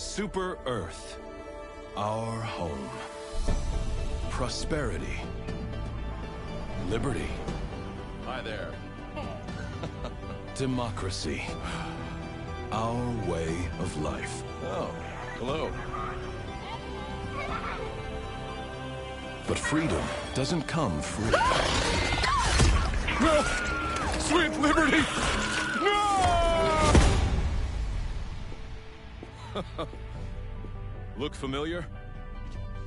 Super Earth, our home. Prosperity. Liberty. Hi there. Democracy. Our way of life. Oh, hello. But freedom doesn't come free. No! Sweet liberty! No! Look familiar?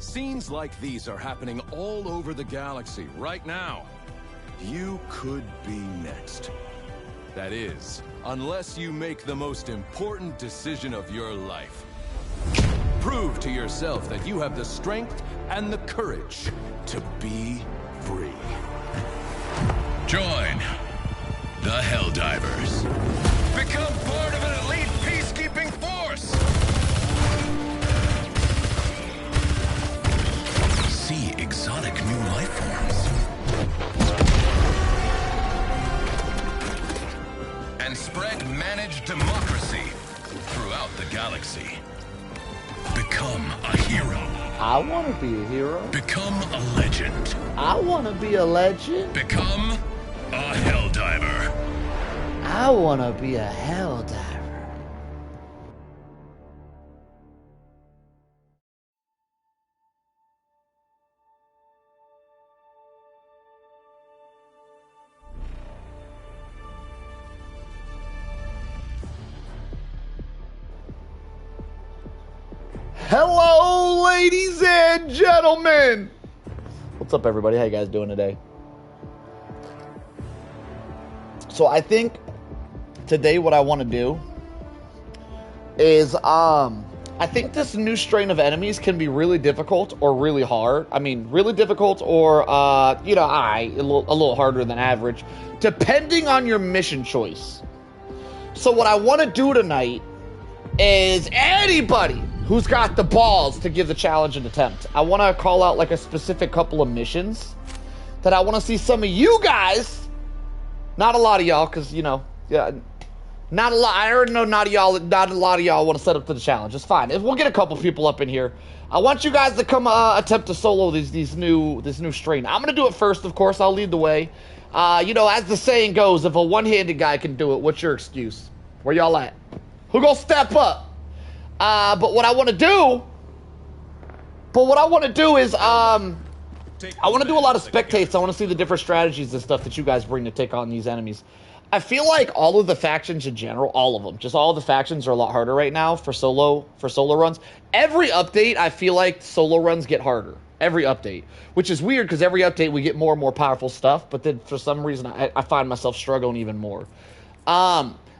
Scenes like these are happening all over the galaxy right now. You could be next. That is, unless you make the most important decision of your life. Prove to yourself that you have the strength and the courage to be free. Join the Helldivers. Become part of an elite peacekeeping force. See exotic new life forms. And spread managed democracy throughout the galaxy. Become a hero. I want to be a hero. Become a legend. I want to be a legend. Become a Helldiver. I want to be a Helldiver. Hello, ladies and gentlemen. What's up, everybody? How you guys doing today? So I think today what I want to do is I think this new strain of enemies can be really difficult or really hard. I mean, really difficult or a little harder than average, depending on your mission choice. So what I want to do tonight is anybody who's got the balls to give the challenge an attempt. I want to call out like a specific couple of missions that I want to see some of you guys, not a lot of y'all, because, you know, yeah, not a lot. I already know not a lot of y'all want to set up to the challenge. It's fine. We'll get a couple people up in here. I want you guys to come attempt to solo this new strain. I'm going to do it first, of course. I'll lead the way. You know, as the saying goes, if a one-handed guy can do it, what's your excuse? Where y'all at? Who gonna step up? But what I want to do is, I want to do a lot of spectates. I want to see the different strategies and stuff that you guys bring to take on these enemies. I feel like all of the factions in general, all of them, just all the factions are a lot harder right now for solo runs. Every update, I feel like solo runs get harder. Every update, which is weird because every update we get more and more powerful stuff, but then for some reason I find myself struggling even more.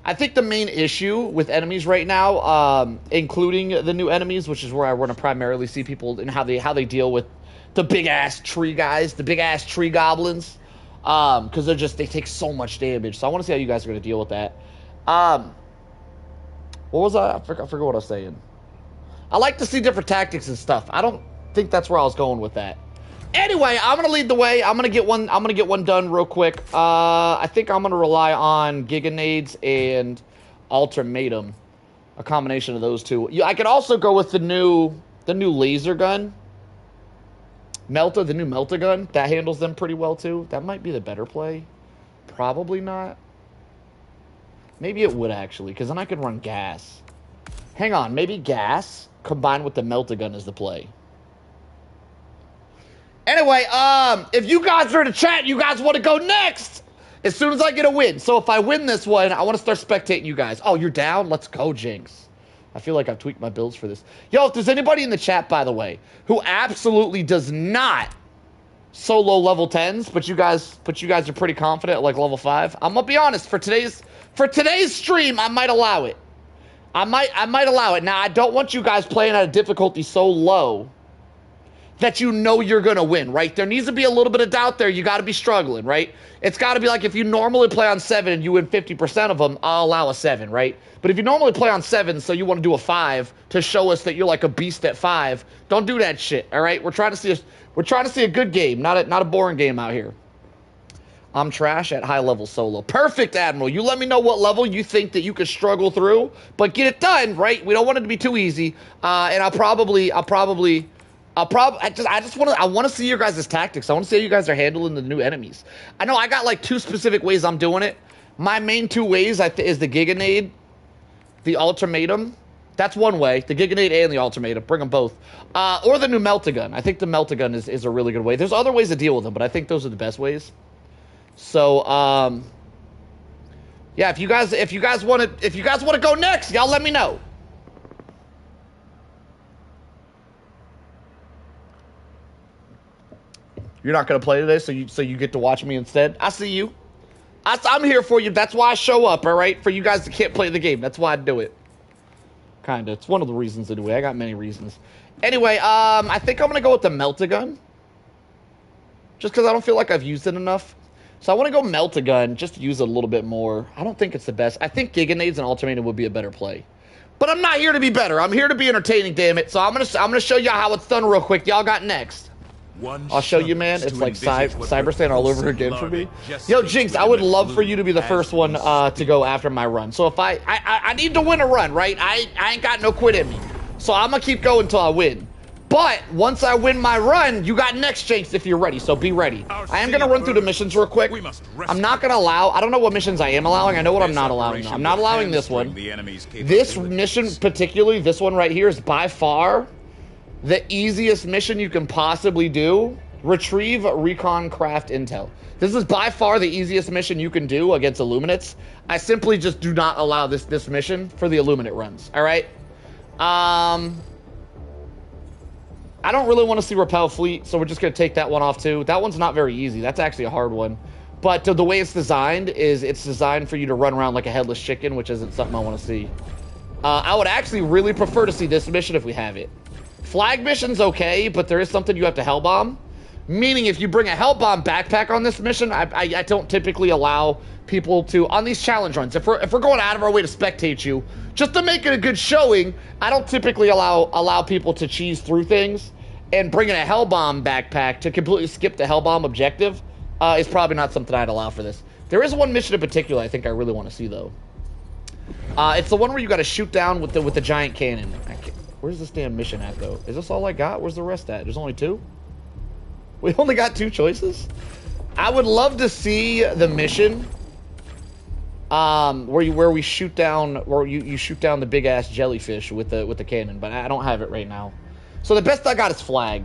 I think the main issue with enemies right now, including the new enemies, which is where I want to primarily see people and how they deal with the big ass tree guys, the big ass tree goblins, because they take so much damage. So I want to see how you guys are going to deal with that. What was I forgot what I was saying. I like to see different tactics and stuff. I don't think that's where I was going with that. Anyway, I'm gonna lead the way. I'm gonna get one done real quick. I think I'm gonna rely on Giganades and Ultimatum, a combination of those two. I could also go with the new laser gun, the new Melta gun. That handles them pretty well too. That might be the better play. Probably not. Maybe it would actually, because then I could run gas. Hang on, maybe gas combined with the Melta gun is the play. Anyway, if you guys are in the chat, you guys want to go next as soon as I get a win. So if I win this one, I want to start spectating you guys. Oh, you're down? Let's go, Jinx. I feel like I've tweaked my builds for this. Yo, if there's anybody in the chat, by the way, who absolutely does not solo level 10s, but you guys are pretty confident at like level 5, I'm gonna be honest, for today's stream, I might allow it. I might allow it. Now, I don't want you guys playing at a difficulty so low that you know you're going to win, right? There needs to be a little bit of doubt there. You got to be struggling, right? It's got to be like if you normally play on 7 and you win 50% of them, I'll allow a 7, right? But if you normally play on 7, so you want to do a 5 to show us that you're like a beast at 5, don't do that shit, all right? We're trying to see a good game, not a boring game out here. I'm trash at high level solo. Perfect, Admiral. You let me know what level you think that you could struggle through, but get it done, right? We don't want it to be too easy. And I want to see your guys' tactics. I want to see how you guys are handling the new enemies. I know I got like 2 specific ways I'm doing it. My main 2 ways is the Giganade, the Ultimatum. That's one way. The Giganade and the Ultimatum. Bring them both. Or the new Meltagun. I think the Meltagun is a really good way. There's other ways to deal with them, but I think those are the best ways. So, yeah, if you guys want to go next, y'all let me know. You're not gonna play today, so you get to watch me instead. I see you. I'm here for you. That's why I show up. All right, for you guys that can't play the game, that's why I do it. Kinda. It's one of the reasons to do it. I got many reasons. Anyway, I think I'm gonna go with the Meltagun, just because I don't feel like I've used it enough. So I want to go Meltagun, just to use it a little bit more. I don't think it's the best. I think Giganades and Ultimatum would be a better play. But I'm not here to be better. I'm here to be entertaining, damn it. So I'm gonna show y'all how it's done real quick. Y'all got next. I'll show you, man. It's like Cyberstan all over again for me. Yo, Jinx, I would love for you to be the first one to go after my run. So if I need to win a run, right? I ain't got no quit in me. So I'm gonna keep going until I win. But once I win my run, you got next, Jinx, if you're ready. So be ready. I am gonna run through the missions real quick. I'm not gonna allow. I don't know what missions I am allowing. I know what I'm not allowing. I'm not allowing this one. This mission, particularly this one right here, is by far the easiest mission you can possibly do. Retrieve recon craft intel. This is by far the easiest mission you can do against Illuminates. I simply just do not allow this mission for the Illuminate runs. All right. I don't really want to see Repel Fleet, so we're just going to take that one off too. That one's not very easy. That's actually a hard one. But the way it's designed is it's designed for you to run around like a headless chicken, which isn't something I want to see. I would actually really prefer to see this mission if we have it. Flag mission's okay, but there is something you have to Hellbomb. Meaning if you bring a Hellbomb backpack on this mission, I don't typically allow people to, on these challenge runs, if we're going out of our way to spectate you, just to make it a good showing, I don't typically allow people to cheese through things. And bringing a Hellbomb backpack to completely skip the Hellbomb objective is probably not something I'd allow for this. There is one mission in particular I think I really want to see, though. It's the one where you got to shoot down with the giant cannon. Where's this damn mission at, though? Is this all I got? Where's the rest at? There's only 2? We only got 2 choices? I would love to see the mission where we shoot down, where you shoot down the big-ass jellyfish with the cannon, but I don't have it right now. So the best I got is flag.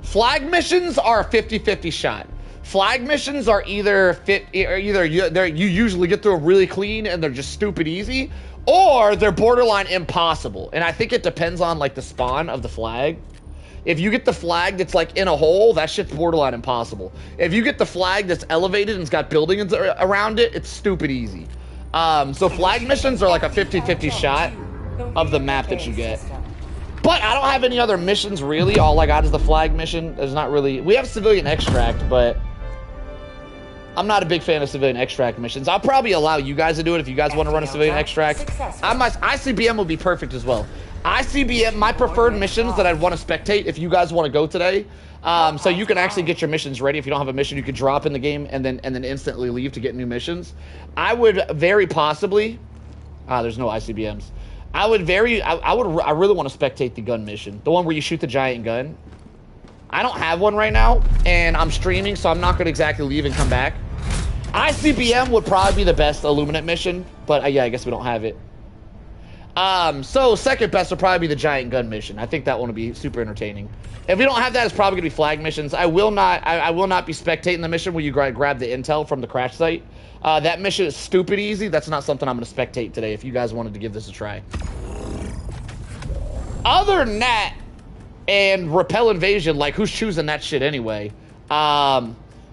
Flag missions are a 50-50 shot. Flag missions are either you usually get through them really clean and they're just stupid easy, or they're borderline impossible. And I think it depends on like the spawn of the flag. If you get the flag that's like in a hole, that shit's borderline impossible. If you get the flag that's elevated and it's got buildings around it, it's stupid easy. So flag missions are like a 50-50 shot of the map that you get. But I don't have any other missions, really. All I got is the flag mission. There's not really... We have civilian extract, but I'm not a big fan of civilian extract missions. I'll probably allow you guys to do it if you guys want to run a civilian extract. ICBM will be perfect as well. ICBM, my preferred missions that I'd want to spectate if you guys want to go today. So you can actually get your missions ready. If you don't have a mission, you could drop in the game and then instantly leave to get new missions. I would very possibly... there's no ICBMs. I really want to spectate the gun mission. The one where you shoot the giant gun. I don't have one right now, and I'm streaming, so I'm not going to exactly leave and come back. ICBM would probably be the best Illuminate mission, but yeah, I guess we don't have it. So second best would probably be the giant gun mission. I think that one would be super entertaining. If we don't have that, it's probably going to be flag missions. I will not be spectating the mission where you grab the intel from the crash site. That mission is stupid easy. That's not something I'm going to spectate today if you guys wanted to give this a try. Other than that, and Repel Invasion, like, who's choosing that shit anyway?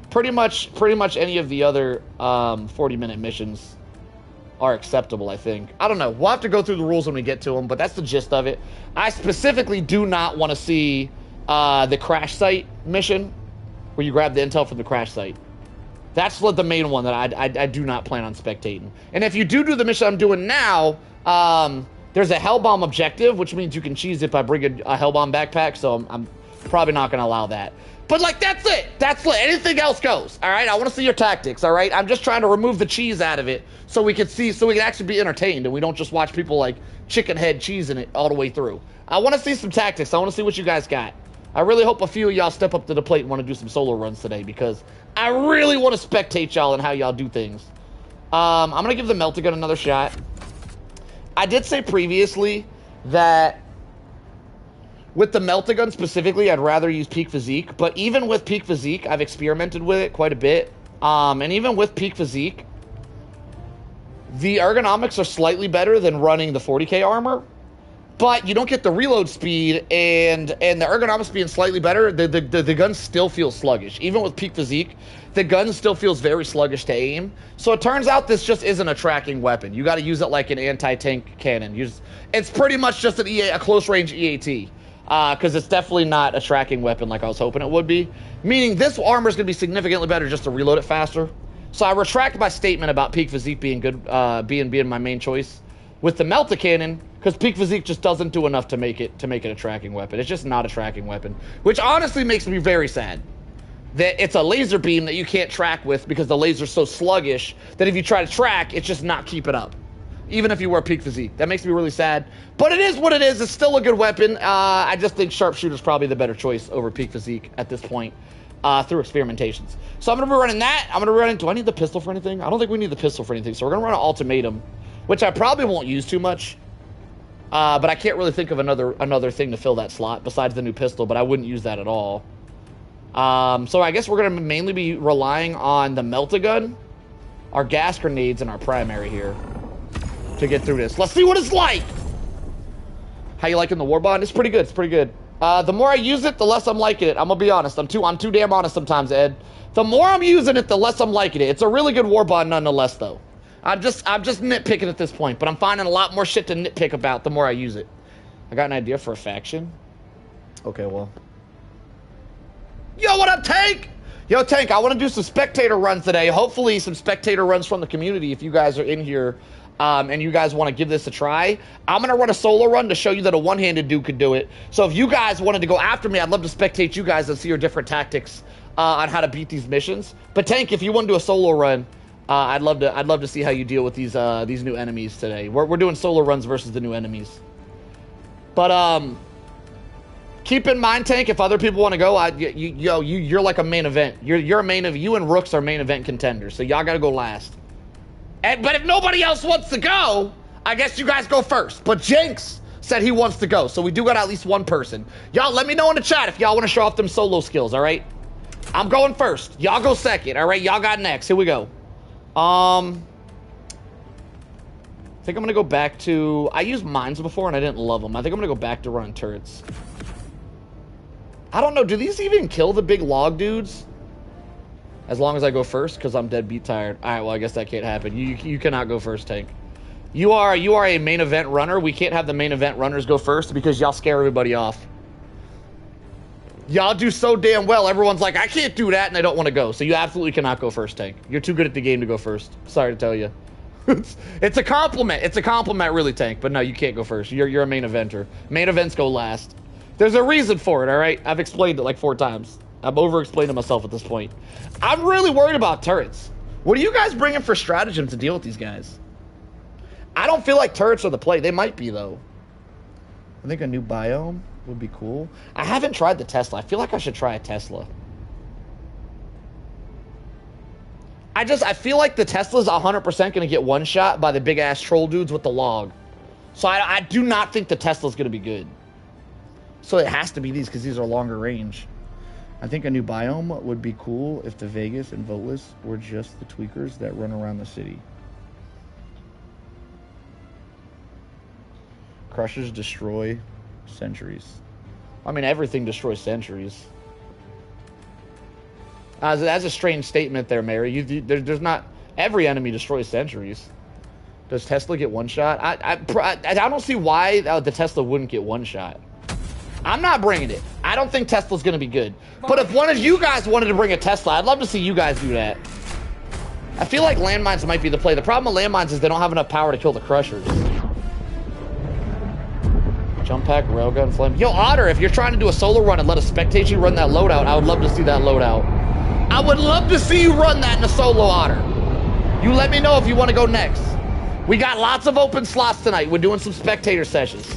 Pretty much any of the other 40-minute missions are acceptable, I think. I don't know. We'll have to go through the rules when we get to them, but that's the gist of it. I specifically do not want to see the crash site mission where you grab the intel from the crash site. That's the main one that I do not plan on spectating. And if you do the mission I'm doing now, there's a Hellbomb objective, which means you can cheese it by bringing a Hellbomb backpack. So I'm Probably not going to allow that. But, like, that's it. That's it. Anything else goes. All right? I want to see your tactics, all right? I'm just trying to remove the cheese out of it so we can see, so we can actually be entertained and we don't just watch people, like, chicken head cheesing it all the way through. I want to see some tactics. I want to see what you guys got. I really hope a few of y'all step up to the plate and want to do some solo runs today because I really want to spectate y'all and how y'all do things. I'm going to give the Meltagun another shot. I did say previously that with the Meltagun specifically, I'd rather use Peak Physique. But even with Peak Physique, I've experimented with it quite a bit. And even with Peak Physique, the ergonomics are slightly better than running the 40k armor. But you don't get the reload speed, and the ergonomics being slightly better, the gun still feels sluggish. Even with Peak Physique, the gun still feels very sluggish to aim. So it turns out this just isn't a tracking weapon. You got to use it like an anti-tank cannon. It's pretty much just a close-range EAT. Because it's definitely not a tracking weapon like I was hoping it would be. Meaning this armor is going to be significantly better just to reload it faster. So I retract my statement about Peak Physique being good, being my main choice with the Melta Cannon, because Peak Physique just doesn't do enough to make it a tracking weapon. It's just not a tracking weapon, which honestly makes me very sad. That it's a laser beam that you can't track with because the laser's so sluggish that if you try to track, it's just not keeping up. Even if you wear Peak Physique. That makes me really sad. But it is what it is. It's still a good weapon. I just think Sharpshooter's probably the better choice over Peak Physique at this point through experimentations. So I'm going to be running that. I'm going to run... Do I need the pistol for anything? I don't think we need the pistol for anything. So we're going to run an Ultimatum, which I probably won't use too much. But I can't really think of another thing to fill that slot besides the new pistol, but I wouldn't use that at all. So I guess we're going to mainly be relying on the Meltagun, our gas grenades, and our primary here to get through this. Let's see what it's like. How you liking the Warbond? It's pretty good. It's pretty good. The more I use it, the less I'm liking it. I'm gonna be honest. I'm too damn honest sometimes, Ed. The more I'm using it, the less I'm liking it. It's a really good Warbond nonetheless, though. I'm just nitpicking at this point, but I'm finding a lot more shit to nitpick about the more I use it. I got an idea for a faction. Okay, well. Yo, what up, Tank? Yo, Tank, I want to do some spectator runs today. Hopefully some spectator runs from the community if you guys are in here. And you guys want to give this a try, I'm going to run a solo run to show you that a one-handed dude could do it. So if you guys wanted to go after me, I'd love to spectate you guys and see your different tactics on how to beat these missions. But Tank, if you want to do a solo run, I'd love to see how you deal with these new enemies today. We're doing solo runs versus the new enemies. But keep in mind, Tank, if other people want to go, you're like a main event. You're a main event. You and Rooks are main event contenders, so y'all got to go last. But if nobody else wants to go, I guess you guys go first. But Jinx said he wants to go, so we do got at least one person. Y'all let me know in the chat if y'all want to show off them solo skills, all right? I'm going first. Y'all go second, all right? Y'all got next. Here we go. I think I'm going to go back to... I used mines before, and I didn't love them. I think I'm going to go back to running turrets. I don't know. Do these even kill the big log dudes? As long as I go first, because I'm dead beat tired. All right, well, I guess that can't happen. You cannot go first, Tank. You are a main event runner. We can't have the main event runners go first because y'all scare everybody off. Y'all do so damn well. Everyone's like, I can't do that, and they don't want to go. So you absolutely cannot go first, Tank. You're too good at the game to go first. Sorry to tell you. It's a compliment. It's a compliment, really, Tank. But no, you can't go first. You're a main eventer. Main events go last. There's a reason for it, all right? I've explained it like 4 times. I'm over-explaining myself at this point. I'm really worried about turrets. What are you guys bringing for stratagem to deal with these guys? I don't feel like turrets are the play. They might be, though. I think a new biome would be cool. I haven't tried the Tesla. I feel like I should try a Tesla. I feel like the Tesla's 100% going to get one-shot by the big-ass troll dudes with the log. So I do not think the Tesla's going to be good. So it has to be these, because these are longer range. I think a new biome would be cool if the Vegas and Voteless were just the tweakers that run around the city. Crushers destroy centuries. I mean, everything destroys centuries. That's a strange statement there, Mary. There's not... Every enemy destroys centuries. Does Tesla get one shot? I don't see why the Tesla wouldn't get one shot. I'm not bringing it. I don't think Tesla's going to be good. But if one of you guys wanted to bring a Tesla, I'd love to see you guys do that. I feel like landmines might be the play. The problem with landmines is they don't have enough power to kill the crushers. Which Jump pack, railgun, flame. Yo, Otter, if you're trying to do a solo run and let us spectate you run that loadout, I would love to see that loadout. I would love to see you run that in a solo, Otter. You let me know if you want to go next. We got lots of open slots tonight. We're doing some spectator sessions.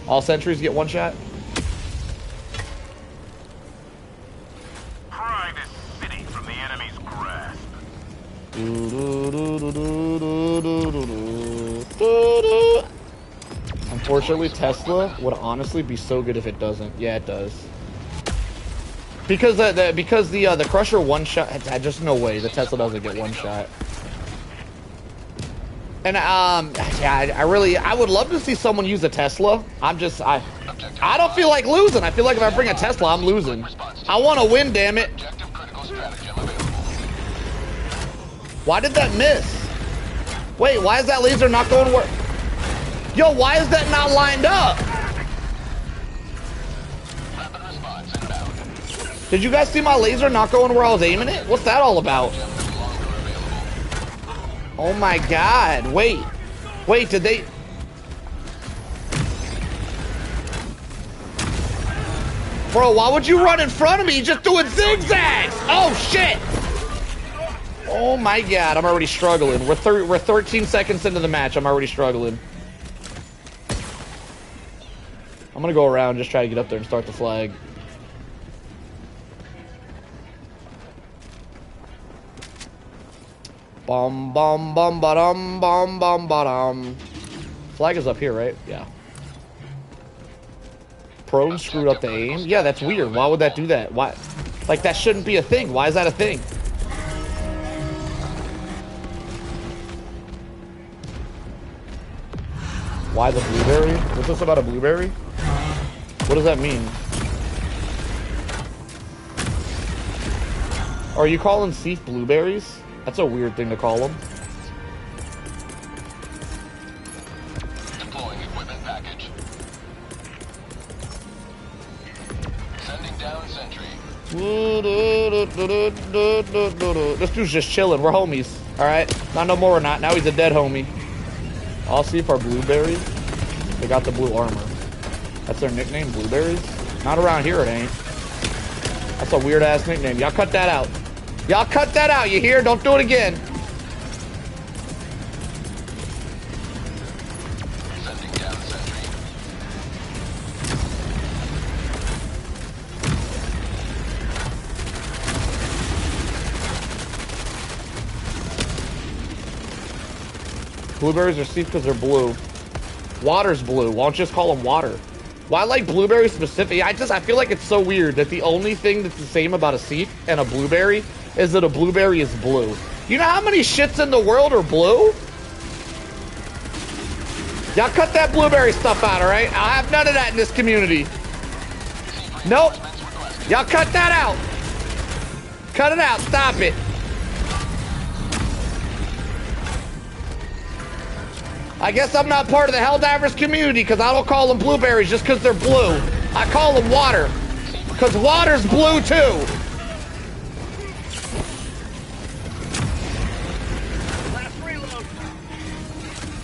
All sentries get one shot. Pry this city from the enemy's grasp. Unfortunately, Tesla would honestly be so good if it doesn't. Yeah, it does. Because the Crusher one shot, just no way the Tesla doesn't get one shot. And yeah, I would love to see someone use a Tesla. I don't feel like losing. I feel like if I bring a Tesla, I'm losing. I want to win, damn it. Why did that miss? Wait, why is that laser not going where? Yo, why is that not lined up? Did you guys see my laser not going where I was aiming it? What's that all about? Oh my god, wait, did they... Bro, why would you run in front of me just doing zigzags? Oh shit! Oh my god, I'm already struggling. We're 13 seconds into the match, I'm already struggling. I'm gonna go around, just try to get up there and start the flag. Bum bum bum ba-dum bum bum ba-dum. Flag is up here, right? Yeah. Prone screwed up the aim? Yeah, that's weird. Why would that do that? Why? Like, that shouldn't be a thing. Why is that a thing? Why the blueberry? What's this about a blueberry? What does that mean? Are you calling Seath blueberries? That's a weird thing to call them. Deploying equipment package. Sending down sentry. This dude's just chilling. We're homies. Alright? Not no more, we're not. Now he's a dead homie. I'll see if our blueberries. They got the blue armor. That's their nickname, blueberries? Not around here, it ain't. That's a weird ass nickname. Y'all cut that out. Y'all cut that out, you hear? Don't do it again. Sending down sentry. Blueberries are Seath because they're blue. Water's blue. Why don't you just call them water? Why like blueberry specific? I feel like it's so weird that the only thing that's the same about a Seath and a blueberry is that a blueberry is blue. You know how many shits in the world are blue? Y'all cut that blueberry stuff out, alright? I'll have none of that in this community. Nope. Y'all cut that out. Cut it out. Stop it. I guess I'm not part of the Helldivers community because I don't call them blueberries just because they're blue. I call them water. Because water's blue too.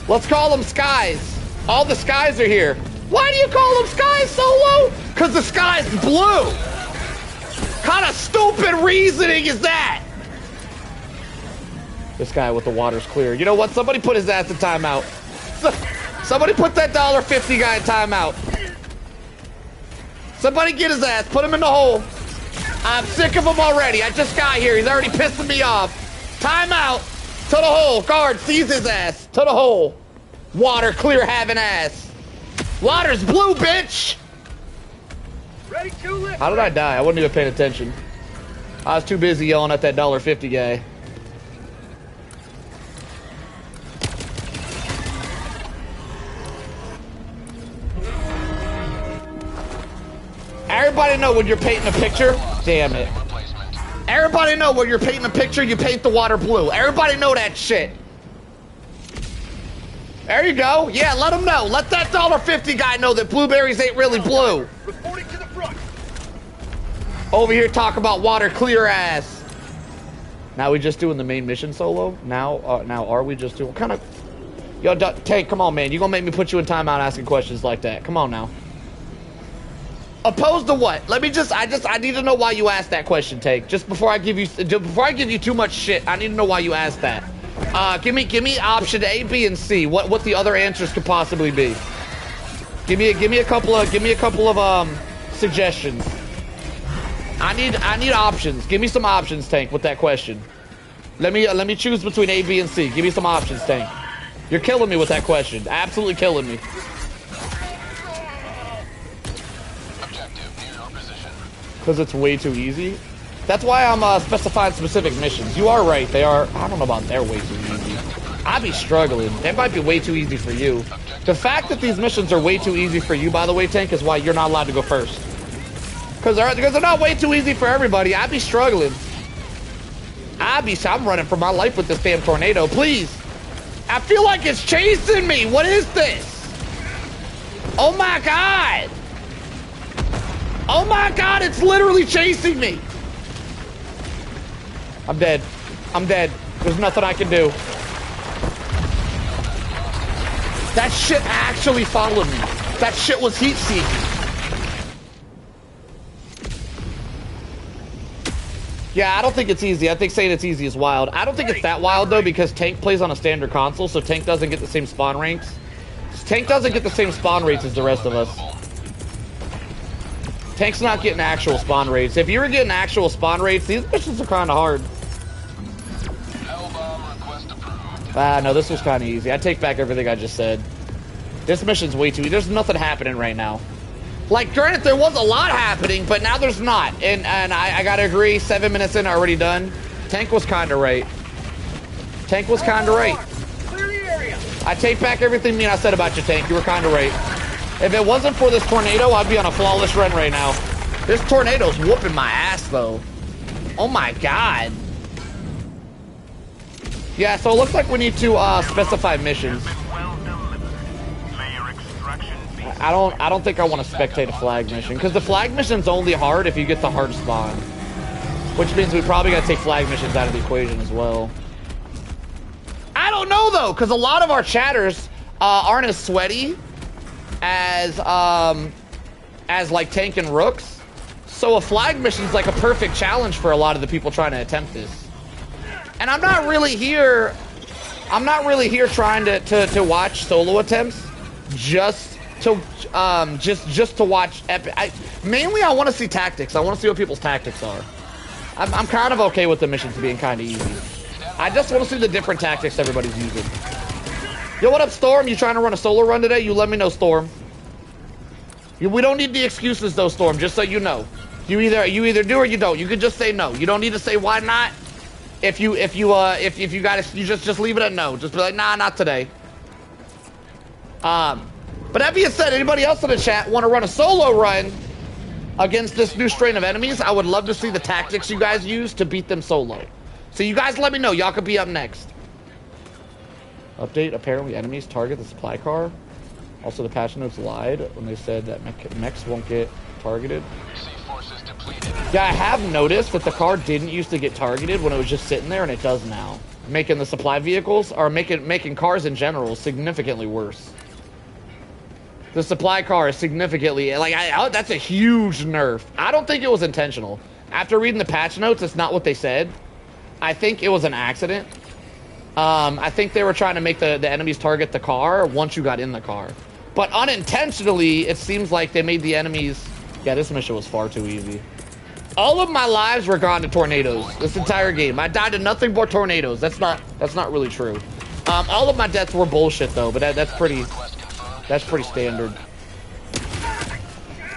Let's call them skies. All the skies are here. Why do you call them skies, Solo? Because the sky's blue. Kind of stupid reasoning is that? This guy with the water's clear. You know what? Somebody put his ass in timeout. Somebody put that $1.50 guy in timeout. Somebody get his ass. Put him in the hole. I'm sick of him already. I just got here. He's already pissing me off. Timeout. To the hole. Guard, seize his ass. To the hole. Water clear having ass. Water's blue, bitch. Ready to lift. How did I die? I wasn't even paying attention. I was too busy yelling at that $1.50 guy. Everybody know when you're painting a picture? Damn it. Everybody know when you're painting a picture, you paint the water blue. Everybody know that shit. There you go. Yeah, let them know. Let that $1.50 guy know that blueberries ain't really blue. Reporting to the front. Over here talk about water clear ass. Now we just doing the main mission solo? Now are we just doing... Yo, Tank, come on, man. You gonna make me put you in timeout asking questions like that? Come on now. Opposed to what? Let me I need to know why you asked that question, Tank. Just before I give you too much shit, I need to know why you asked that. Give me option A, B, and C. What the other answers could possibly be? Give me a couple of suggestions. I need options. Give me some options, Tank, with that question. Let me choose between A, B, and C. Give me some options, Tank. You're killing me with that question. Absolutely killing me. Because it's way too easy. That's why I'm specifying specific missions. You are right. They are. I don't know about they're way too easy. I'd be struggling. They might be way too easy for you. The fact that these missions are way too easy for you, by the way, Tank, is why you're not allowed to go first. Because they're not way too easy for everybody. I'd be struggling. I'm running for my life with this damn tornado. Please. I feel like it's chasing me. What is this? Oh my God. Oh my God, it's literally chasing me. I'm dead. I'm dead. There's nothing I can do. That shit actually followed me. That shit was heat seeking. Yeah, I don't think it's easy. I think saying it's easy is wild. I don't think it's that wild though, because Tank plays on a standard console, so Tank doesn't get the same spawn ranks. Tank doesn't get the same spawn rates as the rest of us. Tank's not getting actual spawn rates. If you were getting actual spawn rates, these missions are kind of hard. No, this was kind of easy. I take back everything I just said. This mission's way too easy. There's nothing happening right now. Like, granted, there was a lot happening, but now there's not. And I gotta agree, 7 minutes in, already done. Tank was kind of right. Tank was kind of right. I take back everything I said about you, Tank. You were kind of right. If it wasn't for this tornado, I'd be on a flawless run right now. This tornado's whooping my ass, though. Oh my God. Yeah, so it looks like we need to specify missions. I don't think I want to spectate a flag mission, because the flag mission's only hard if you get the hard spawn. Which means we probably gotta take flag missions out of the equation as well. I don't know though, because a lot of our chatters aren't as sweaty as like Tank and Rooks. So a flag mission's like a perfect challenge for a lot of the people trying to attempt this. And I'm not really here trying to watch solo attempts just to watch epic. Mainly I want to see tactics. I want to see what people's tactics are. I'm kind of okay with the missions being kind of easy. I just want to see the different tactics everybody's using. Yo, what up, Storm? You trying to run a solo run today? You let me know, Storm. We don't need the excuses though, Storm, just so you know. You either do or you don't. You can just say no. You don't need to say why not. If you got you just leave it at no. Just be like, nah, not today. But that being said, anybody else in the chat want to run a solo run against this new strain of enemies? I would love to see the tactics you guys use to beat them solo. So you guys let me know. Y'all could be up next. Update, apparently enemies target the supply car. Also, the patch notes lied when they said that mechs won't get targeted. Yeah, I have noticed that the car didn't used to get targeted when it was just sitting there, and it does now. Making the supply vehicles, or making cars in general, significantly worse. The supply car is significantly, like, that's a huge nerf. I don't think it was intentional. After reading the patch notes, it's not what they said. I think it was an accident. I think they were trying to make the enemies target the car once you got in the car. But unintentionally, it seems like they made the enemies... Yeah, this mission was far too easy. All of my lives were gone to tornadoes this entire game. I died to nothing but tornadoes. That's not really true. All of my deaths were bullshit though, but that's pretty standard.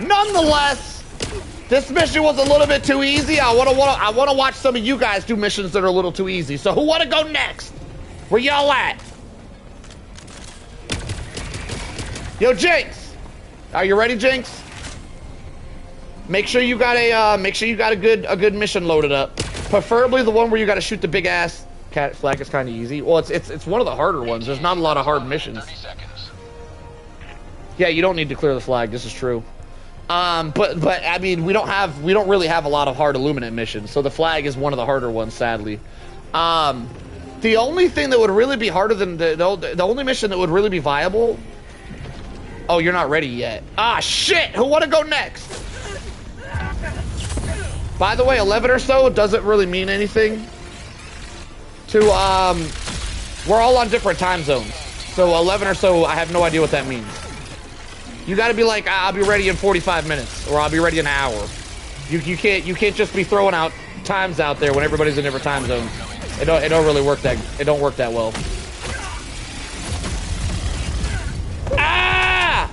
Nonetheless, this mission was a little bit too easy. I want to watch some of you guys do missions that are a little too easy. So who want to go next? Where y'all at? Yo, Jinx, are you ready, Jinx? Make sure you got a good mission loaded up. Preferably the one where you got to shoot the big ass cat. Flag is kind of easy. Well, it's one of the harder ones. There's not a lot of hard missions. Yeah, you don't need to clear the flag. This is true. But I mean, we don't really have a lot of hard illuminate missions. So the flag is one of the harder ones, sadly. The only thing that would really be harder than the only mission that would really be viable. Oh, you're not ready yet. Ah, shit! Who want to go next? By the way, 11 or so doesn't really mean anything. We're all on different time zones. So 11 or so, I have no idea what that means. You got to be like, I'll be ready in 45 minutes, or I'll be ready in an hour. You can't just be throwing out times out there when everybody's in different time zones. It don't really work that well. Ah!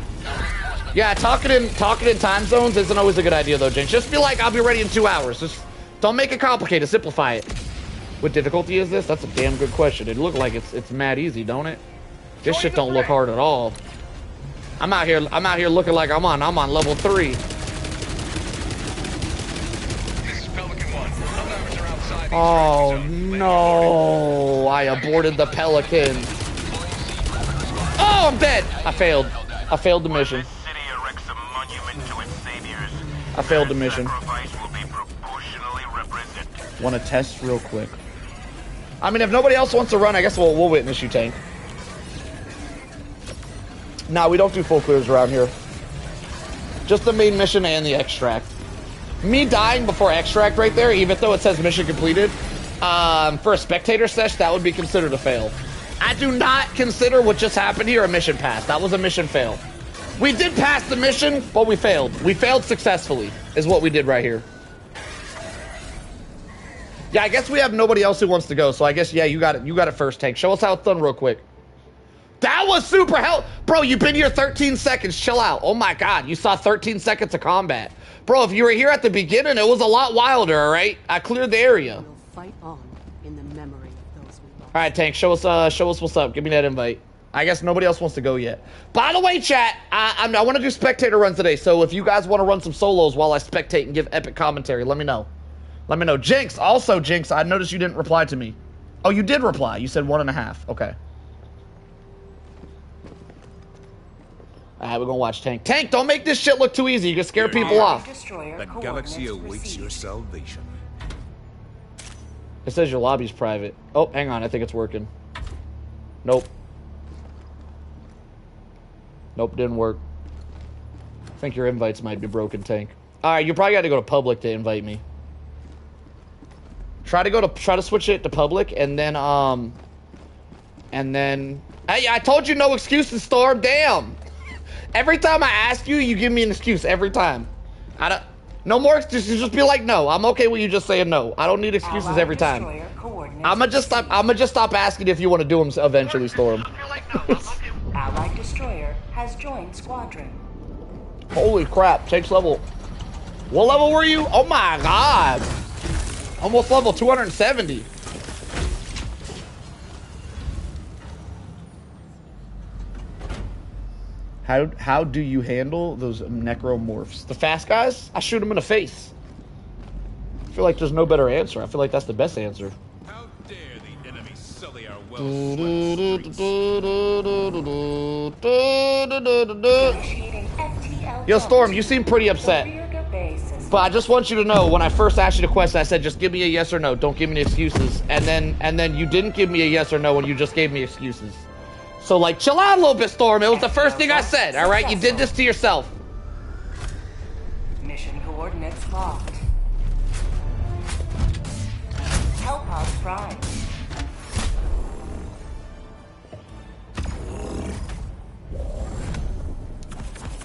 Yeah, talking in time zones isn't always a good idea though, James. Just be like, I'll be ready in 2 hours. Just don't make it complicated. Simplify it. What difficulty is this? That's a damn good question. It looked like it's mad easy, don't it? This shit don't look hard at all. I'm out here looking like I'm on level 3. Oh no! I aborted the Pelican. Oh, I'm dead! I failed the mission. I failed the mission. Want to test real quick? I mean, if nobody else wants to run, I guess we'll witness you, Tank. Nah, we don't do full clears around here. Just the main mission and the extract. Me dying before extract right there, even though it says mission completed, for a spectator sesh, that would be considered a fail. I do not consider what just happened here a mission pass. That was a mission fail. We did pass the mission, but we failed. We failed successfully, is what we did right here. Yeah, I guess we have nobody else who wants to go, so I guess, yeah, you got it. You got it first, Tank. Show us how it's done real quick. That was super help. Bro, you've been here 13 seconds. Chill out. Oh my God, you saw 13 seconds of combat. Bro, if you were here at the beginning, it was a lot wilder, all right? I cleared the area. We'll fight on in the memory of those we lost. All right, Tank, show us what's up. Give me that invite. I guess nobody else wants to go yet. By the way, chat, I want to do spectator runs today, so if you guys want to run some solos while I spectate and give epic commentary, let me know. Let me know. Jinx, also, Jinx, I noticed you didn't reply to me. Oh, you did reply. You said 1.5. Okay. All right, we're gonna watch Tank. Tank, don't make this shit look too easy. You can scare people off. The galaxy awaits your salvation. It says your lobby's private. Oh, hang on. I think it's working. Nope. Nope, didn't work. I think your invites might be broken, Tank. All right, you probably got to go to public to invite me. Try to switch it to public, and then hey, I told you no excuses, Storm. Damn. Every time I ask you, you give me an excuse every time. No more excuses. Just be like, no. I'm okay with you just saying no. I don't need excuses every time. I'ma just stop asking if you want to do them eventually, Storm. Allied destroyer has joined squadron. Holy crap! Tank's level. What level were you? Oh my God! Almost level 270. How do you handle those necromorphs? The fast guys? I shoot them in the face. I feel like there's no better answer. I feel like that's the best answer. How dare the enemy sully our well-swept streets? Yo, Storm, you seem pretty upset. But I just want you to know, when I first asked you the question, I said, just give me a yes or no. Don't give me any excuses. And then you didn't give me a yes or no, and you just gave me excuses. So, like, chill out a little bit, Storm. It was the first thing I said, all right? You did this to yourself. Mission coordinates locked. Hellpod Prime.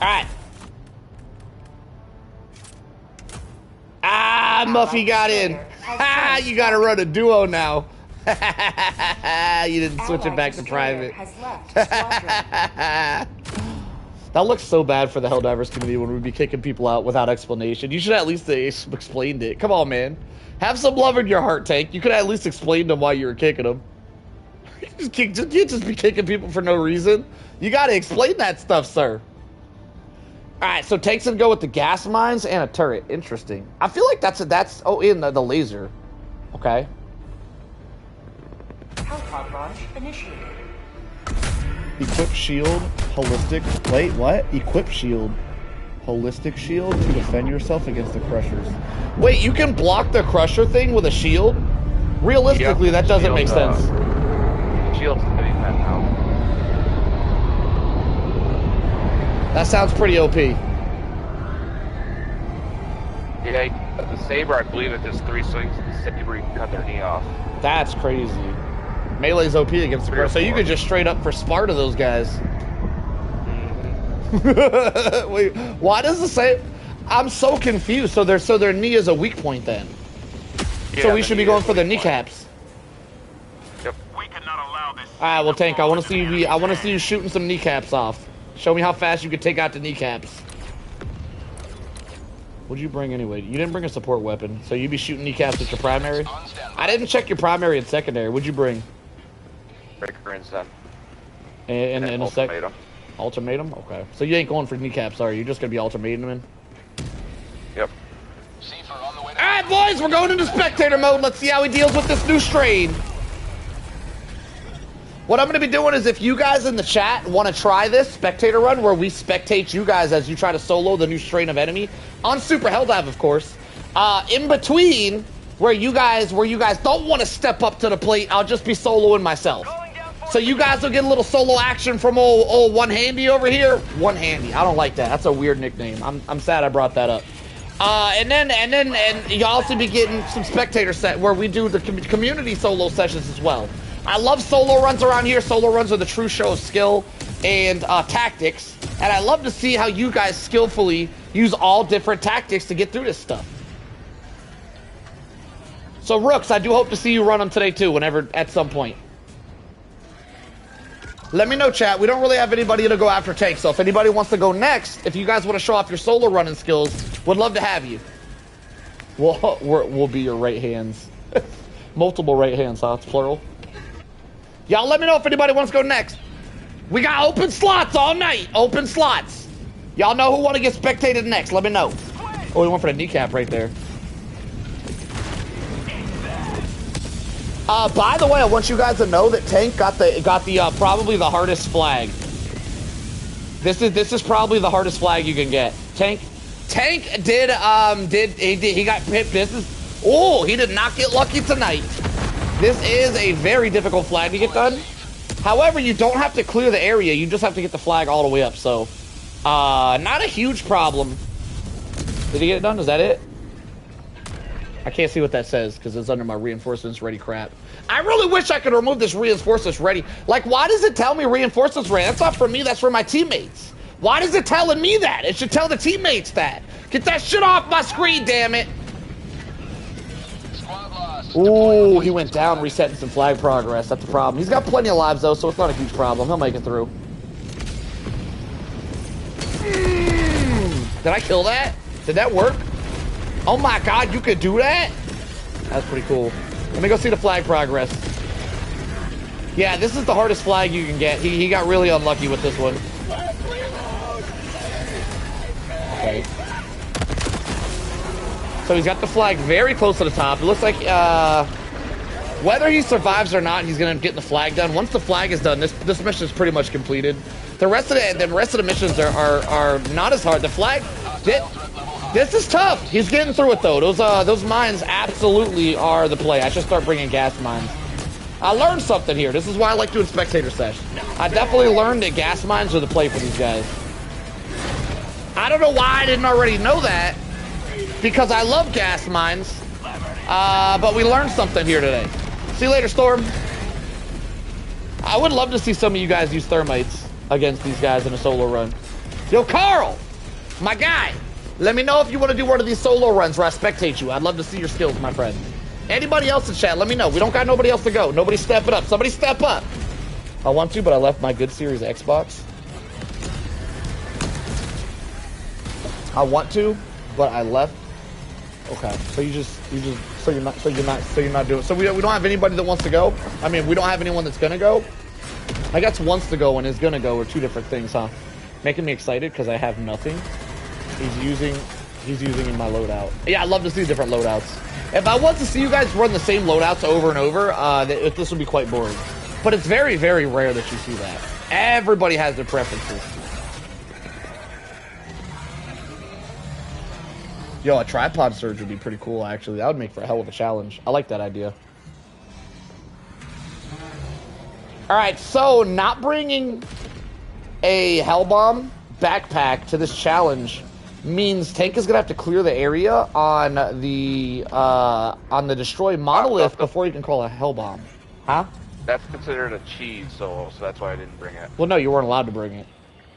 All right. Ah, Muffy got in. Ah, you got to run a duo now. You didn't switch it back to private. That looks so bad for the Helldivers community when we be kicking people out without explanation. You should at least have explained it. Come on, man. Have some love in your heart, Tank. You could at least explain them why you were kicking them. You can't just be kicking people for no reason. You got to explain that stuff, sir. All right, so Tank's gonna go with the gas mines and a turret. Interesting. I feel like that's in the laser. Okay. Hellpod launch initiated. Equip shield, holistic. Wait, what? Equip shield, holistic shield to defend yourself against the crushers. Wait, you can block the crusher thing with a shield? Realistically, that doesn't make sense. shield's hitting that now. That sounds pretty OP. Yeah, the saber, I believe it does 3 swings of the saber, you can cut their knee off. That's crazy. Melee's OP against the so you could just straight up for Sparta those guys. Mm-hmm. Wait, why does the say? I'm so confused. So their knee is a weak point then. Yeah, so we should be going for their kneecaps. Yep. We cannot allow this. All right, well, Tank, I want to see you shooting some kneecaps off. Show me how fast you can take out the kneecaps. What'd you bring anyway? You didn't bring a support weapon, so you'd be shooting kneecaps with your primary? I didn't check your primary and secondary. What'd you bring? Breaker and Zen. And a ultimatum. Ultimatum? Okay. So you ain't going for kneecaps, are you? You're just going to be ultimatuming? Yep. Alright, boys, we're going into spectator mode. Let's see how he deals with this new strain. What I'm going to be doing is if you guys in the chat want to try this spectator run where we spectate you guys as you try to solo the new strain of enemy on Super Helldive, of course. In between where you guys don't want to step up to the plate, I'll just be soloing myself. So you guys will get a little solo action from old One Handy over here. One Handy. I don't like that. That's a weird nickname. I'm sad I brought that up. And you also be getting some spectator set where we do the community solo sessions as well. I love solo runs around here. Solo runs are the true show of skill and tactics. And I love to see how you guys skillfully use all different tactics to get through this stuff. So Rooks, I do hope to see you run them today too, whenever, at some point. Let me know, chat. We don't really have anybody to go after Tank, so if anybody wants to go next, if you guys want to show off your solo running skills, would love to have you. We'll be your right hands. Multiple right hands, huh? It's plural. Y'all let me know if anybody wants to go next. We got open slots all night. Open slots. Y'all know who want to get spectated next. Let me know. Oh, we went for the kneecap right there. By the way, I want you guys to know that Tank got the probably the hardest flag. This is probably the hardest flag you can get. Tank did he got pipped. He did not get lucky tonight. This is a very difficult flag to get done. However, you don't have to clear the area. You just have to get the flag all the way up. So, not a huge problem. Did he get it done? Is that it? I can't see what that says because it's under my reinforcements ready crap. I really wish I could remove this reinforcements ready. Like, why does it tell me reinforcements ready? That's not for me. That's for my teammates. Why is it telling me that? It should tell the teammates that. Get that shit off my screen, damn it. Ooh, he went down, resetting some flag progress. That's the problem. He's got plenty of lives, though, so it's not a huge problem. He'll make it through. Did I kill that? Did that work? Oh my god, you could do that? That's pretty cool. Let me go see the flag progress. Yeah, this is the hardest flag you can get. He got really unlucky with this one. Okay. So he's got the flag very close to the top. It looks like whether he survives or not, he's gonna get the flag done. Once the flag is done, this mission is pretty much completed. The rest of the missions are not as hard. The flag, this is tough. He's getting through it though. Those mines absolutely are the play. I should start bringing gas mines. I learned something here. This is why I like doing spectator sessions. I definitely learned that gas mines are the play for these guys. I don't know why I didn't already know that. Because I love gas mines, but we learned something here today. See you later, Storm. I would love to see some of you guys use thermites against these guys in a solo run. Yo, Carl, my guy, let me know if you want to do one of these solo runs where I spectate you. I'd love to see your skills, my friend. Anybody else in chat, let me know. We don't got nobody else to go. Nobody step it up. Somebody step up. I want to, but I left my good Series Xbox. I want to, but I left. Okay, so you're not doing. So we don't have anybody that wants to go. I mean, we don't have anyone that's gonna go. I guess wants to go and is gonna go are two different things, huh? Making me excited because I have nothing. He's using in my loadout. Yeah, I love to see different loadouts. If I want to see you guys run the same loadouts over and over, this would be quite boring. But it's very, very rare that you see that. Everybody has their preferences. Yo, a tripod surge would be pretty cool, actually. That would make for a hell of a challenge. I like that idea. Alright, so not bringing a Hellbomb backpack to this challenge means Tank is gonna have to clear the area on the destroy monolith before you can call a Hellbomb. Huh? That's considered a cheese, so that's why I didn't bring it. Well, no, you weren't allowed to bring it.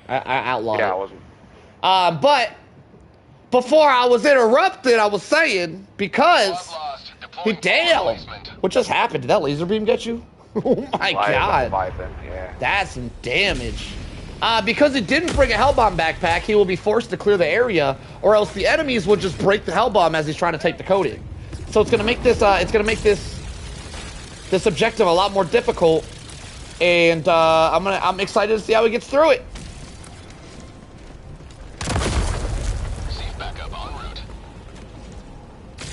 I outlawed it. Yeah, I wasn't. But before I was interrupted, I was saying because damn, what just happened? Did that laser beam get you? Oh my god, yeah. that's some damage. Because it didn't bring a Hellbomb backpack, he will be forced to clear the area, or else the enemies will just break the Hellbomb as he's trying to take the coating. So it's gonna make this this objective a lot more difficult, and I'm excited to see how he gets through it.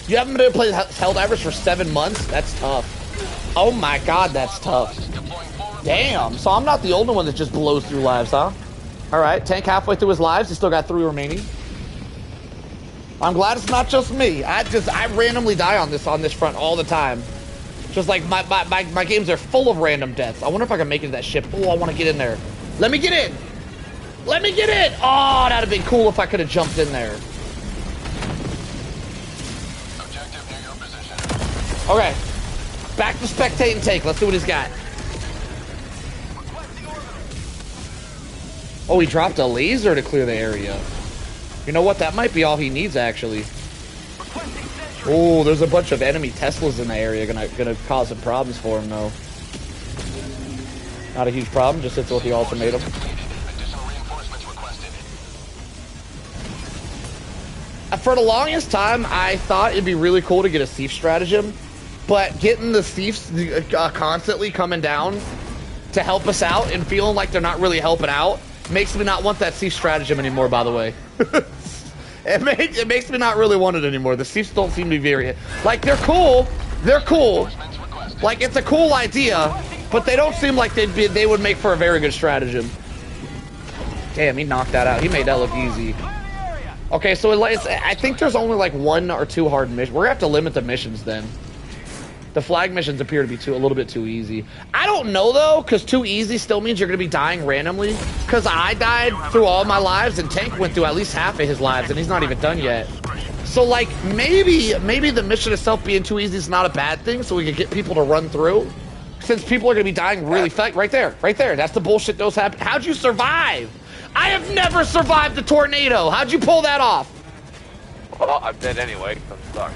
You haven't been able to play Helldivers for 7 months? That's tough. Oh my god, that's tough. Damn, so I'm not the only one that just blows through lives, huh? Alright, Tank halfway through his lives, he's still got 3 remaining. I'm glad it's not just me. I randomly die on this front all the time. Just like my games are full of random deaths. I wonder if I can make it to that ship. Oh, I want to get in there. Let me get in! Let me get in! Oh, that'd have been cool if I could have jumped in there. Okay, back to spectate and Tank. Let's see what he's got. Oh, he dropped a laser to clear the area. You know what? That might be all he needs, actually. Oh, there's a bunch of enemy Teslas in the area. Gonna cause some problems for him, though. Not a huge problem. Just hits with the ultimatum. For the longest time, I thought it'd be really cool to get a thief stratagem. But getting the thieves constantly coming down to help us out and feeling like they're not really helping out makes me not want that thief stratagem anymore, by the way. It makes me not really want it anymore. The thieves don't seem to be very... Like, they're cool. They're cool. Like, it's a cool idea, but they don't seem like they would make for a very good stratagem. Damn, he knocked that out. He made that look easy. Okay, so I think there's only like 1 or 2 hard missions. We're gonna have to limit the missions then. The flag missions appear to be a little bit too easy. I don't know though, because too easy still means you're gonna be dying randomly. Because I died through all my lives, and Tank went through at least half of his lives, and he's not even done yet. So like maybe the mission itself being too easy is not a bad thing, so we can get people to run through. Since people are gonna be dying really fast, right there. That's the bullshit those happen. How'd you survive? I have never survived a tornado. How'd you pull that off? Well, I'm dead anyway. I'm stuck.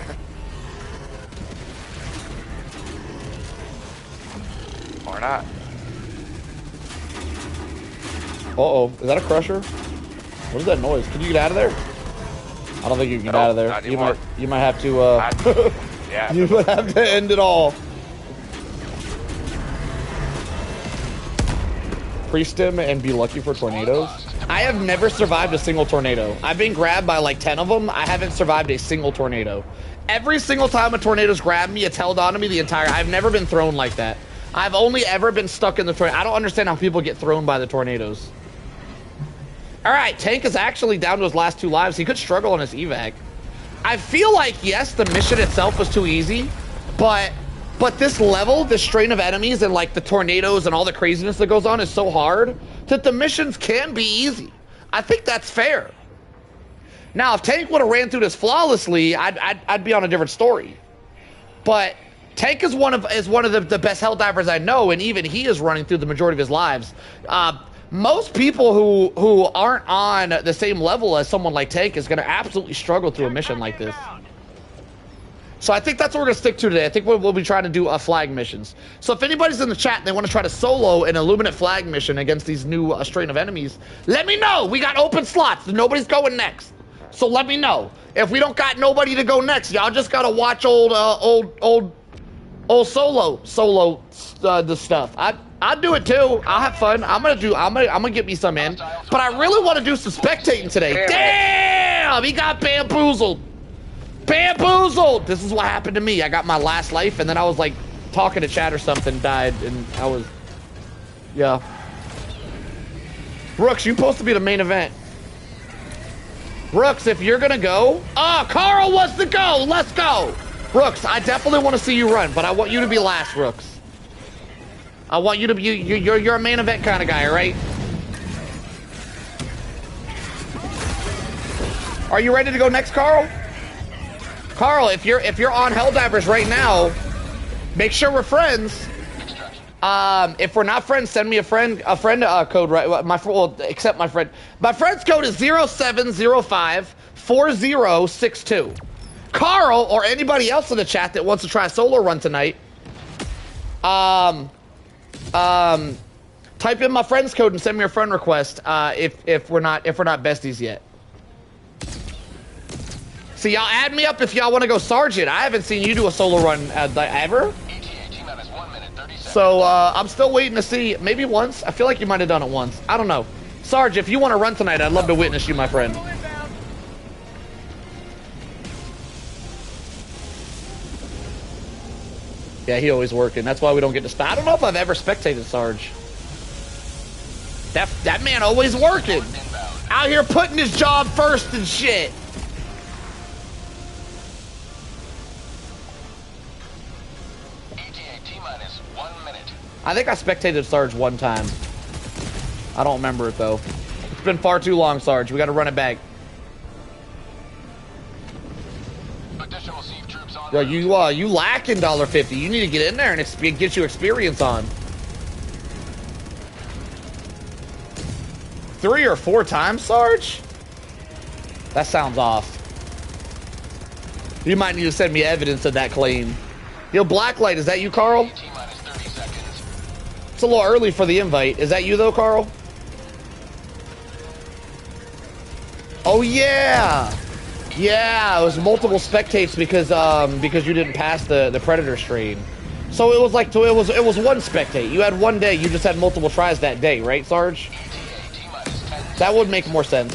Or not. Uh-oh. Is that a crusher? What is that noise? Can you get out of there? I don't think you can get out of there. You might have to, yeah. You might have to end it all. Priest him and be lucky for tornadoes. I have never survived a single tornado. I've been grabbed by like 10 of them. I haven't survived a single tornado. Every single time a tornado's grabbed me, it's held on to me the entire... I've never been thrown like that. I've only ever been stuck in the tornado. I don't understand how people get thrown by the tornadoes. Alright, Tank is actually down to his last 2 lives. He could struggle on his evac. I feel like, yes, the mission itself was too easy, but this level, this strain of enemies and like the tornadoes and all the craziness that goes on is so hard that the missions can be easy. I think that's fair. Now, if Tank would have ran through this flawlessly, I'd be on a different story. But Tank is one of the best Helldivers I know, and even he is running through the majority of his lives. Most people who aren't on the same level as someone like Tank is going to absolutely struggle through a mission like this. So I think that's what we're going to stick to today. I think we'll be trying to do flag missions. So if anybody's in the chat and they want to try to solo an Illuminate flag mission against these new strain of enemies, let me know. We got open slots. Nobody's going next. So let me know. If we don't got nobody to go next, y'all just got to watch old solo the stuff. I'll do it too. I'll have fun. I'm gonna get me some in. But I really want to do some spectating today. Damn, he got bamboozled. Bamboozled! This is what happened to me. I got my last life, and then I was like talking to chat or something, died, and I was, yeah. Brooks, you're supposed to be the main event. Brooks, if you're gonna go, Carl wants to go. Let's go. Brooks, I definitely want to see you run, but I want you to be last, Brooks. I want you to be, you're a main event kind of guy, right? Are you ready to go next, Carl? Carl, if you're on Helldivers right now, make sure we're friends. If we're not friends, send me a friend code. Right, accept my friend. My friend's code is 07054062. Carl or anybody else in the chat that wants to try a solo run tonight, type in my friend's code and send me a friend request. If we're not besties yet. So y'all add me up if y'all want to go Sergeant. I haven't seen you do a solo run ever. So I'm still waiting to see. Maybe once. I feel like you might have done it once. I don't know. Sarge, if you want to run tonight, I'd love to witness you, my friend. Yeah, he always working. That's why we don't get to spec. I don't know if I've ever spectated Sarge. That man always working. Out here putting his job first and shit. I think I spectated Sarge one time. I don't remember it though. It's been far too long, Sarge. We got to run it back. Yo, you lacking $1.50. You need to get in there and get you experience on. 3 or 4 times, Sarge? That sounds off. You might need to send me evidence of that claim. Yo, Blacklight, is that you, Carl? It's a little early for the invite. Is that you though, Carl? Oh yeah, yeah. It was multiple spectates because you didn't pass the Predator strain. So it was like it was one spectate. You had one day. You just had multiple tries that day, right, Sarge? That would make more sense.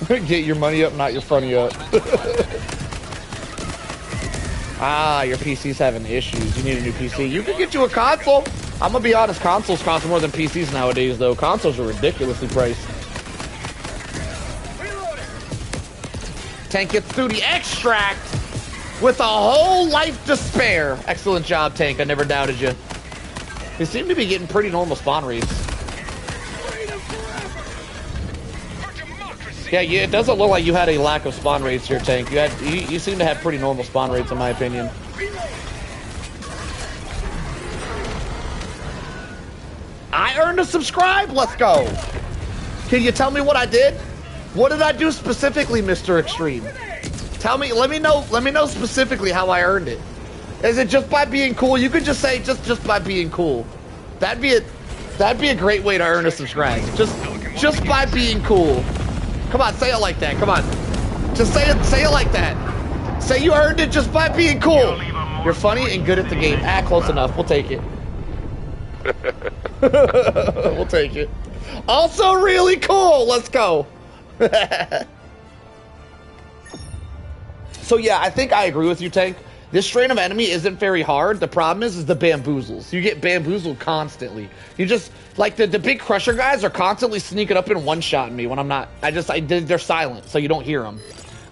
Get your money up, not your funny up. Ah, your PC's having issues. You need a new PC. You can get you a console. I'm gonna be honest, consoles cost more than PCs nowadays, though. Consoles are ridiculously priced. Tank gets through the extract with a whole life to spare. Excellent job, Tank. I never doubted you. You seem to be getting pretty normal spawn rates. Yeah, it doesn't look like you had a lack of spawn rates here, Tank. You seem to have pretty normal spawn rates, in my opinion. I earned a subscribe. Let's go. Can you tell me what I did? What did I do specifically, Mr. Extreme? Tell me. Let me know specifically how I earned it. Is it just by being cool? You could just say just by being cool. That'd be a great way to earn a subscribe. Just by being cool. Come on, say it like that. Come on. Just say it like that. Say you earned it just by being cool. You're funny and good at the game. Ah, close enough. We'll take it. We'll take it. Also really cool. Let's go. So yeah, I think I agree with you, Tank. This strain of enemy isn't very hard. The problem is the bamboozles. You get bamboozled constantly. You just, like, the big crusher guys are constantly sneaking up and one-shotting me when I'm not. They're silent, so you don't hear them.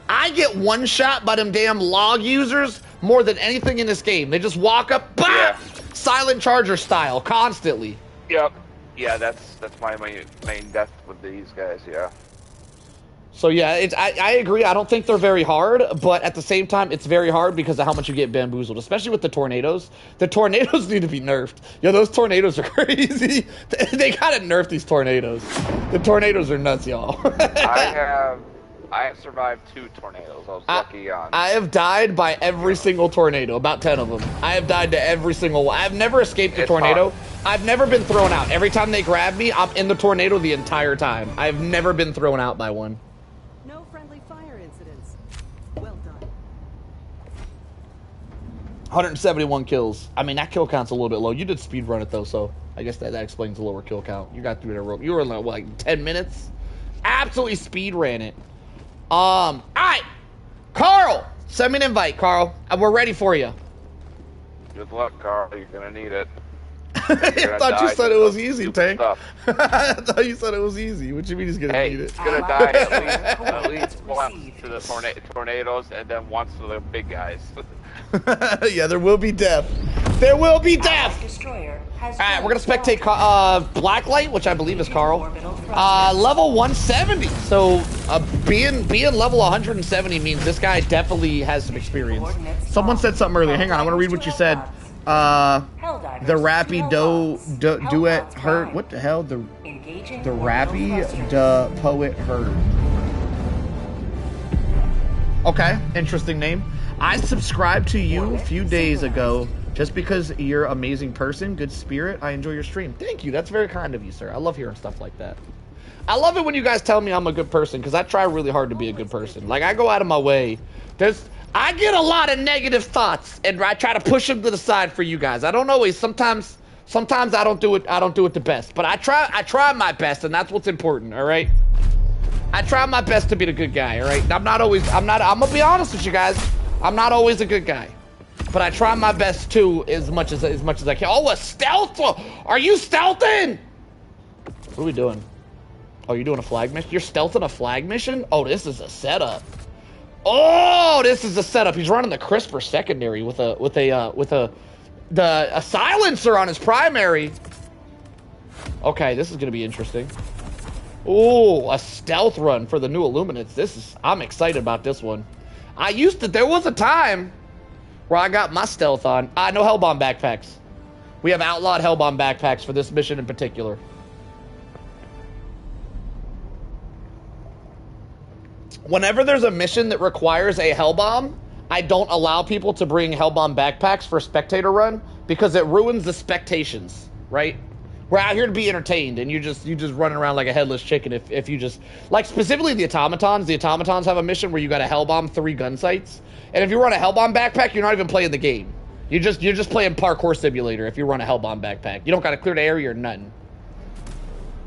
I get one-shot by them damn log users more than anything in this game. They just walk up, bah! Yeah. Silent charger style, constantly. Yep. Yeah, that's my main death with these guys, yeah. So yeah, I agree. I don't think they're very hard, but at the same time, it's very hard because of how much you get bamboozled, especially with the tornadoes. The tornadoes need to be nerfed. Yo, those tornadoes are crazy. They gotta nerf these tornadoes. The tornadoes are nuts, y'all. I have survived 2 tornadoes. I was lucky on. I have died by every single tornado, about 10 of them. I have died to every single one. I've never escaped a tornado. I've never been thrown out. Every time they grab me, I'm in the tornado the entire time. I've never been thrown out by one. No friendly fire incidents. Well done. 171 kills. I mean, that kill count's a little bit low. You did speed run it though, so I guess that explains the lower kill count. You got through the rope. You were in like 10 minutes. Absolutely speed ran it. All right, Carl, send me an invite, Carl. We're ready for you. Good luck, Carl. You're gonna need it. I thought you said it was easy, Tank. I thought you said it was easy. What you mean he's gonna need it? He's gonna die at least once to the tornadoes and then once to the big guys. Yeah, there will be death. There will be death. Destroyer has All right, we're gonna joined spectate Blacklight, which I believe is Carl. Level 170. So being level 170 means this guy definitely has some experience. Someone said something earlier. Hang on, I want to read what you said. The Rappy Duet Hurt. What the hell? The Rappy Poet Hurt. Okay, interesting name. I subscribed to you a few days ago just because you're an amazing person, good spirit. I enjoy your stream. Thank you. That's very kind of you, sir. I love hearing stuff like that. I love it when you guys tell me I'm a good person because I try really hard to be a good person. Like, I go out of my way. I get a lot of negative thoughts and I try to push them to the side for you guys. I don't always. Sometimes I don't do it. I don't do it the best, but I try my best, and that's what's important. All right. I try my best to be the good guy. All right. I'm gonna be honest with you guys. I'm not always a good guy, but I try my best too, as much as I can. Oh, a stealth! Are you stealthing? What are we doing? Oh, you're doing a flag mission? You're stealthing a flag mission? Oh, this is a setup. Oh, this is a setup. He's running the crisper secondary with a silencer on his primary. Okay, this is gonna be interesting. Oh, a stealth run for the new Illuminates. I'm excited about this one. There was a time where I got my stealth on. No Hellbomb backpacks. We have outlawed Hellbomb backpacks for this mission in particular. Whenever there's a mission that requires a Hellbomb, I don't allow people to bring Hellbomb backpacks for a spectator run because it ruins the spectations, right? We're out here to be entertained, and you just running around like a headless chicken if you just... Like, specifically the automatons. The automatons have a mission where you got to Hellbomb 3 gun sites. And if you run a Hellbomb backpack, you're not even playing the game. You're just playing Parkour Simulator if you run a Hellbomb backpack. You don't got to clear the area or nothing.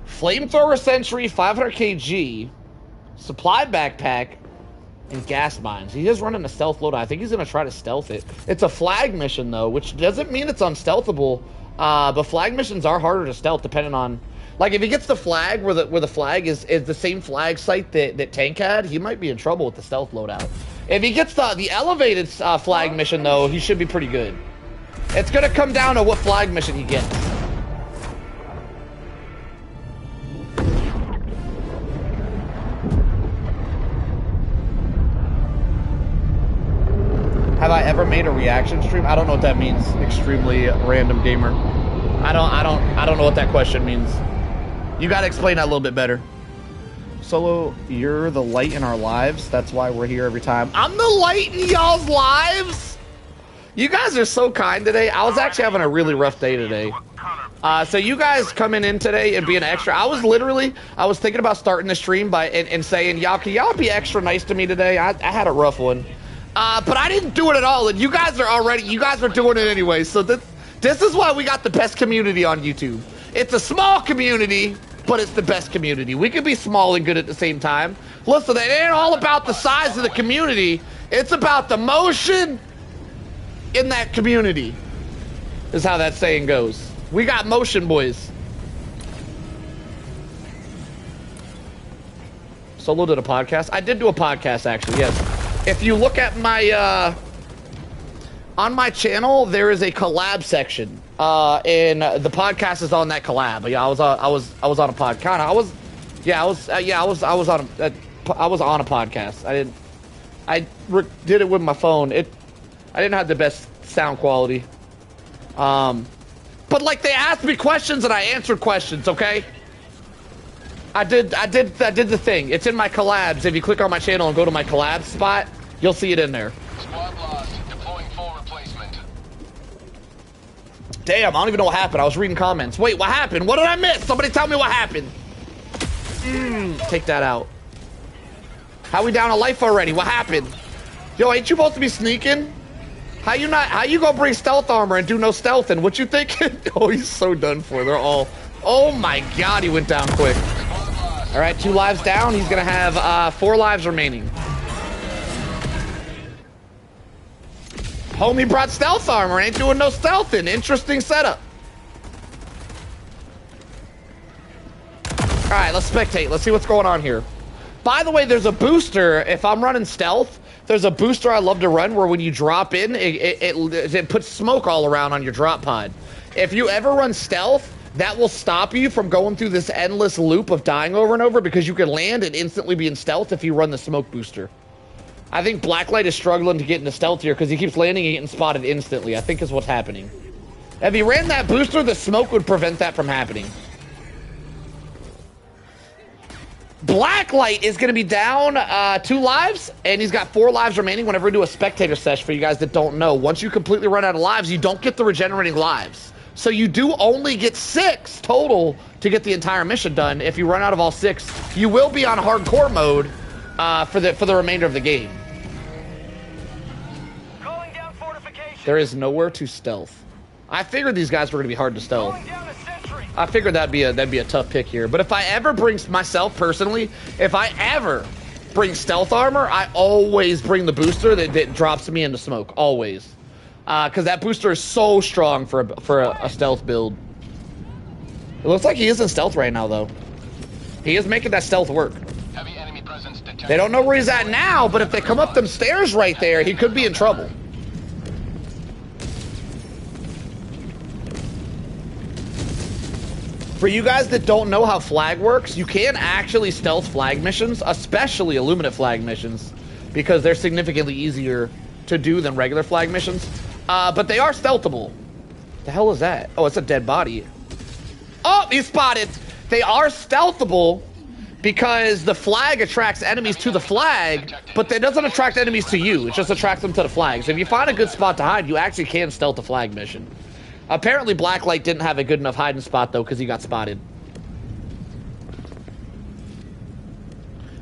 Flamethrower Sentry, 500 kg, Supply Backpack, and Gas Mines. He is running a stealth loadout. I think he's going to try to stealth it. It's a flag mission, though, which doesn't mean it's unstealthable. But flag missions are harder to stealth depending on, like, if he gets the flag where the flag is the same flag site that Tank had, he might be in trouble with the stealth loadout. If he gets the elevated flag mission, though, he should be pretty good. It's gonna come down to what flag mission he gets. Have I ever made a reaction stream? I don't know what that means. Extremely random gamer. I don't know what that question means. You gotta explain that a little bit better. Solo, you're the light in our lives. That's why we're here every time. I'm the light in y'all's lives? You guys are so kind today. I was actually having a really rough day today. So you guys coming in today and being extra. I was thinking about starting the stream and saying, can y'all be extra nice to me today? I had a rough one. But I didn't do it at all, and you guys are doing it anyway, so this is why we got the best community on YouTube. It's a small community, but it's the best community. We can be small and good at the same time. Listen, it ain't all about the size of the community, it's about the motion in that community, is how that saying goes. We got motion, boys. Solo did a podcast? I did do a podcast, actually, yes. If you look at my, on my channel, there is a collab section, and the podcast is on that collab. Yeah, I was on a podcast. I was on a podcast. I did it with my phone. I didn't have the best sound quality. But like, they asked me questions and I answered questions, okay? I did the thing. It's in my collabs. If you click on my channel and go to my collab spot, you'll see it in there. Squad lost. Deploying full replacement. Damn, I don't even know what happened. I was reading comments. Wait, what happened? What did I miss? Somebody tell me what happened. Take that out. How we down a life already? What happened? Yo, ain't you supposed to be sneaking? How you gonna bring stealth armor and do no stealthing? What you thinking? Oh, he's so done for. They're all... Oh my god, he went down quick. All right, 2 lives down. He's gonna have 4 lives remaining. Homie brought stealth armor, ain't doing no stealthing. Interesting setup. All right, let's spectate. Let's see what's going on here. By the way, there's a booster. If I'm running stealth, there's a booster I love to run where when you drop in, it puts smoke all around on your drop pod. If you ever run stealth, that will stop you from going through this endless loop of dying over and over because you can land and instantly be in stealth if you run the smoke booster. I think Blacklight is struggling to get into stealth here because he keeps landing and getting spotted instantly, I think is what's happening. If he ran that booster, the smoke would prevent that from happening. Blacklight is going to be down 2 lives, and he's got 4 lives remaining whenever we do a spectator sesh. For you guys that don't know, once you completely run out of lives, you don't get the regenerating lives. So you do only get 6 total to get the entire mission done. If you run out of all 6, you will be on hardcore mode for the remainder of the game. Calling down fortification. There is nowhere to stealth. I figured these guys were going to be hard to stealth. Calling down a sentry. I figured that'd be a tough pick here. But if I ever bring myself personally, if I ever bring stealth armor, I always bring the booster that drops me into smoke. Always. Because that booster is so strong for a stealth build. It looks like he is in stealth right now, though. He is making that stealth work. Heavy enemy presence detected. They don't know where he's at now, but if they come up them stairs right there, he could be in trouble. For you guys that don't know how flag works, you can actually stealth flag missions, especially Illuminate flag missions, because they're significantly easier to do than regular flag missions. But they are stealthable. The hell is that? Oh, it's a dead body. Oh, he's spotted. They are stealthable because the flag attracts enemies to the flag, but that doesn't attract enemies to you. It just attracts them to the flag. So if you find a good spot to hide, you actually can stealth a flag mission. Apparently, Blacklight didn't have a good enough hiding spot, though, because he got spotted.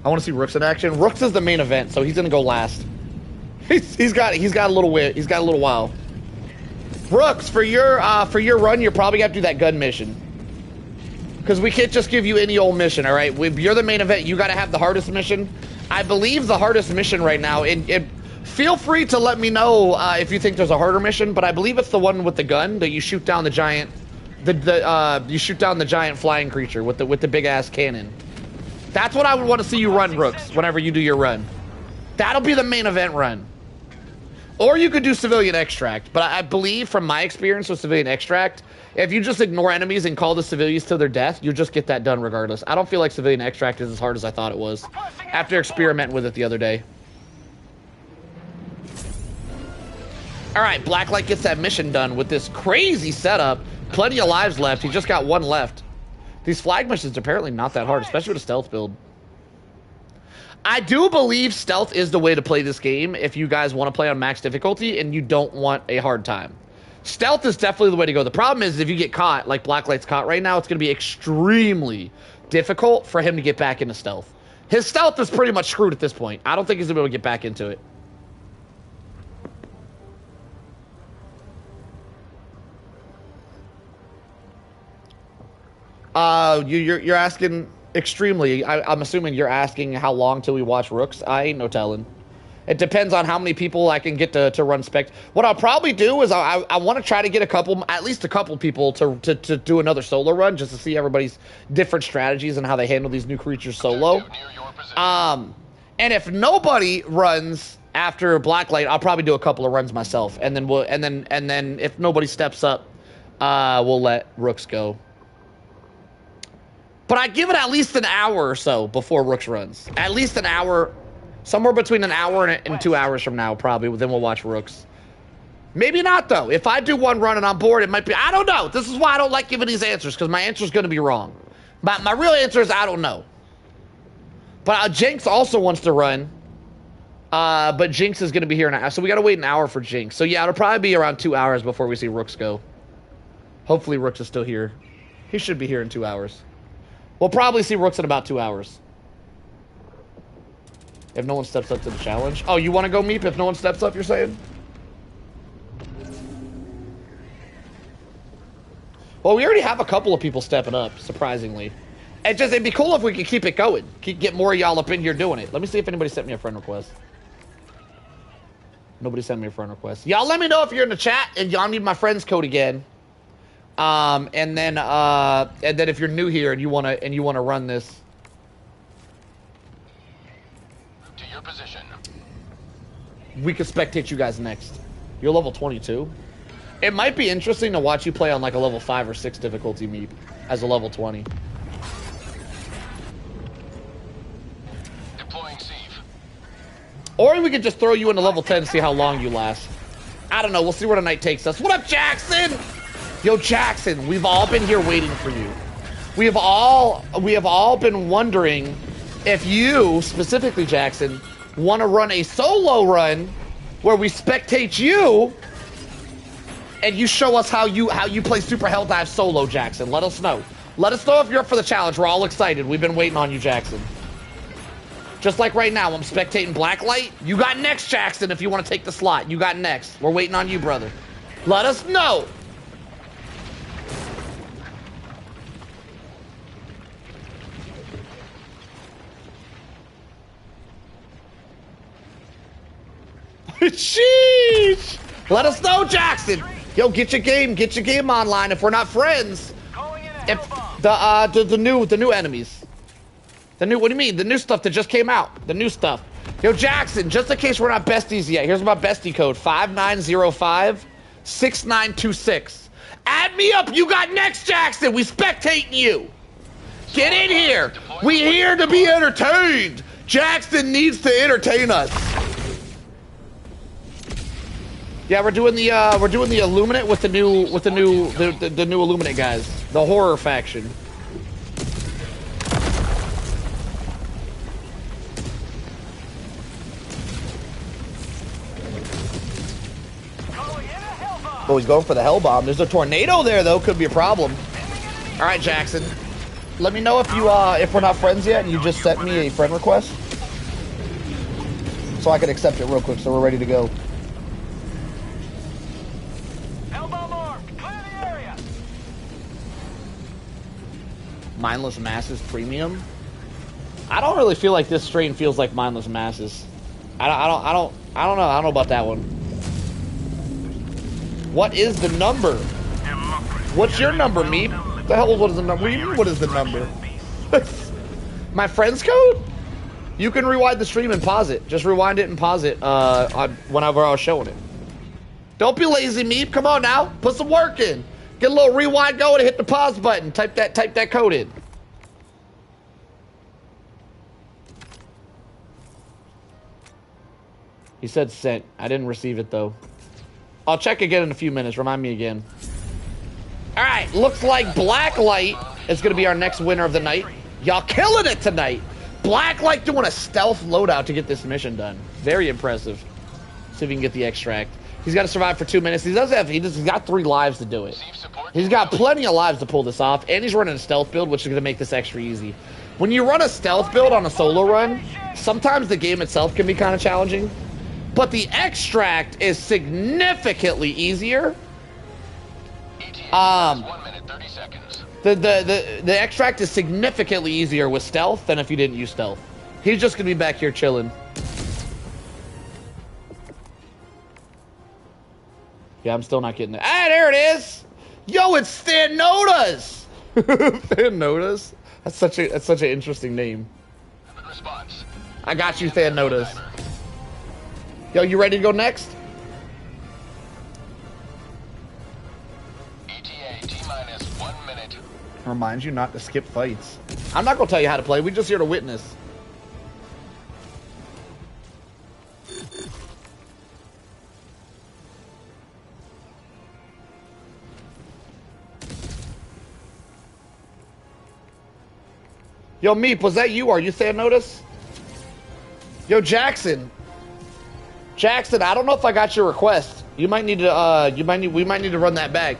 I want to see Rooks in action. Rooks is the main event, so he's going to go last. He's got a little while. Rooks, for your run, you're probably going to have to do that gun mission. Because we can't just give you any old mission, all right? You're the main event. You got to have the hardest mission. I believe the hardest mission right now, feel free to let me know if you think there's a harder mission, but I believe it's the one with the gun that you shoot down the giant, you shoot down the giant flying creature with the big ass cannon. That's what I would want to see you run, Rooks, whenever you do your run. That'll be the main event run. Or you could do Civilian Extract, but I believe from my experience with Civilian Extract, if you just ignore enemies and call the civilians to their death, you'll just get that done regardless. I don't feel like Civilian Extract is as hard as I thought it was after experimenting with it the other day. Alright, Blacklight gets that mission done with this crazy setup. Plenty of lives left. He just got 1 left. These flag missions are apparently not that hard, especially with a stealth build. I do believe stealth is the way to play this game if you guys want to play on max difficulty and you don't want a hard time. Stealth is definitely the way to go. The problem is if you get caught, like Blacklight's caught right now, it's going to be extremely difficult for him to get back into stealth. His stealth is pretty much screwed at this point. I don't think he's going to be able to get back into it. You're asking extremely. I'm assuming you're asking how long till we watch Rooks. I ain't no telling. It depends on how many people I can get to run spec. What I'll probably do is I want to try to get at least a couple people to do another solo run just to see everybody's different strategies and how they handle these new creatures solo. And if nobody runs after Blacklight, I'll probably do a couple of runs myself, and then if nobody steps up, we'll let Rooks go. But I give it at least an hour or so before Rooks runs. At least an hour, somewhere between an hour and 2 hours from now, probably. Then we'll watch Rooks. Maybe not, though. If I do one run and I'm bored, it might be... I don't know. This is why I don't like giving these answers, because my answer is going to be wrong. But my real answer is I don't know. But Jinx also wants to run. But Jinx is going to be here in an hour. So we got to wait an hour for Jinx. So yeah, it'll probably be around 2 hours before we see Rooks go. Hopefully Rooks is still here. He should be here in 2 hours. We'll probably see Rooks in about 2 hours. If no one steps up to the challenge. Oh, you want to go Meep if no one steps up, you're saying? Well, we already have a couple of people stepping up, surprisingly. It'd be cool if we could keep it going. Get more of y'all up in here doing it. Let me see if anybody sent me a friend request. Nobody sent me a friend request. Y'all let me know if you're in the chat and y'all need my friends code again. And then if you're new here and you wanna run this. To your position. We can spectate you guys next. You're level 22. It might be interesting to watch you play on like a level 5 or 6 difficulty meep as a level 20. Deploying sieve. Or we could just throw you into level 10 and see how long you last. I don't know. We'll see where the night takes us. What up, Jackson? Yo, Jackson, we've all been here waiting for you. We have all been wondering if you, specifically Jackson, want to run a solo run where we spectate you and you show us how you play Super Helldive solo, Jackson. Let us know. Let us know if you're up for the challenge. We're all excited. We've been waiting on you, Jackson. Just like right now, I'm spectating Blacklight. You got next, Jackson, if you want to take the slot. You got next. We're waiting on you, brother. Let us know. Sheesh! Let us know, Jackson. Yo, get your game online. If we're not friends, if the new enemies. What do you mean? The new stuff that just came out. The new stuff. Yo, Jackson, just in case we're not besties yet, here's my bestie code. 5905-6926. Add me up. You got next, Jackson. We spectating you. Get in here. We here to be entertained. Jackson needs to entertain us. Yeah, we're doing the Illuminate with the new Illuminate guys. The horror faction. Oh, he's going for the hell bomb. There's a tornado there, though. Could be a problem. All right, Jackson. Let me know if you if we're not friends yet, and you just sent me a friend request, so I can accept it real quick. So we're ready to go. Elbow marked. Clear the area. Mindless Masses Premium. I don't really feel like this strain feels like Mindless Masses. I don't know about that one. What is the number? What's your number, Meep? What the hell? What is the number? What do you mean, what is the number? My friend's code? You can rewind the stream and pause it. Just rewind it and pause it whenever I was showing it. Don't be lazy, Meep. Come on now. Put some work in. Get a little rewind going and hit the pause button. Type that code in. He said sent. I didn't receive it, though. I'll check again in a few minutes. Remind me again. All right. Looks like Blacklight is going to be our next winner of the night. Y'all killing it tonight. Blacklight doing a stealth loadout to get this mission done. Very impressive. See if we can get the extract. He's got to survive for 2 minutes. He's got 3 lives to do it. He's got plenty of lives to pull this off. And he's running a stealth build, which is going to make this extra easy. When you run a stealth build on a solo run, sometimes the game itself can be kind of challenging. But the extract is significantly easier. The extract is significantly easier with stealth than if you didn't use stealth. He's just gonna be back here chilling. Yeah, I'm still not getting it. Ah, there it is. Yo, it's Thanotas. Thanotas. That's such an interesting name. I got you, Thanotas. Yo, you ready to go next? ETA T-minus 1 minute. Reminds you not to skip fights. I'm not gonna tell you how to play. We're just here to witness. Yo, Meep, was that you? Are you Thanotas? Yo, Jackson. Jackson, I don't know if I got your request. You might need to we might need to run that back.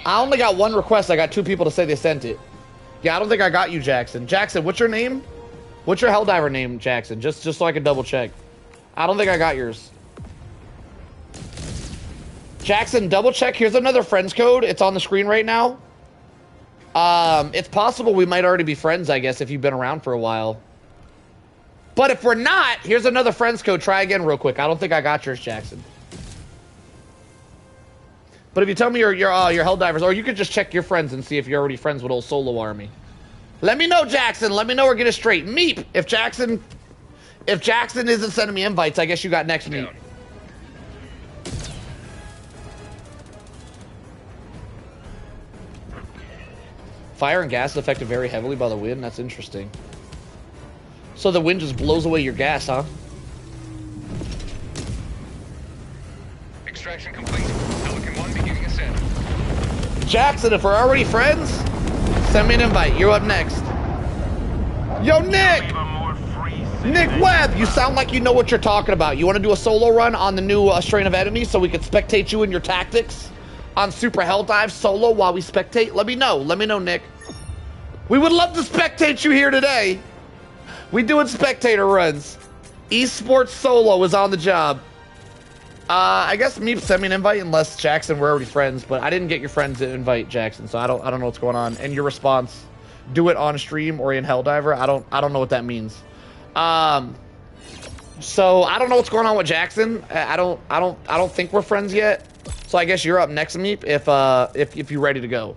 I only got 1 request. I got 2 people to say they sent it. Yeah, I don't think I got you, Jackson. Jackson, what's your name? What's your Helldiver name, Jackson? Just so I can double check. I don't think I got yours. Jackson, double check. Here's another friends code. It's on the screen right now. It's possible we might already be friends, I guess, if you've been around for a while. But if we're not, here's another friends code. Try again real quick. I don't think I got yours, Jackson. But if you tell me your Helldivers, or you could just check your friends and see if you're already friends with old Solo Army. Let me know, Jackson. Let me know or get it straight. Meep. If Jackson isn't sending me invites, I guess you got next, Meep. Fire and gas is affected very heavily by the wind. That's interesting. So the wind just blows away your gas, huh? Extraction complete. Pelican 1 beginning ascent. Jackson, if we're already friends, send me an invite. You're up next. Yo, Nick! Nick Webb, you sound like you know what you're talking about. You want to do a solo run on the new strain of enemies so we can spectate you and your tactics on Super Helldive solo while we spectate? Let me know. Let me know, Nick. We would love to spectate you here today. We doing spectator runs. Esports solo is on the job. I guess me send me an invite unless Jackson, we're already friends, but I didn't get your friends to invite Jackson, so I don't know what's going on. And your response, do it on stream or in Helldiver. I don't know what that means. So I don't know what's going on with Jackson. I don't think we're friends yet. So I guess you're up next, Meep, if you're ready to go.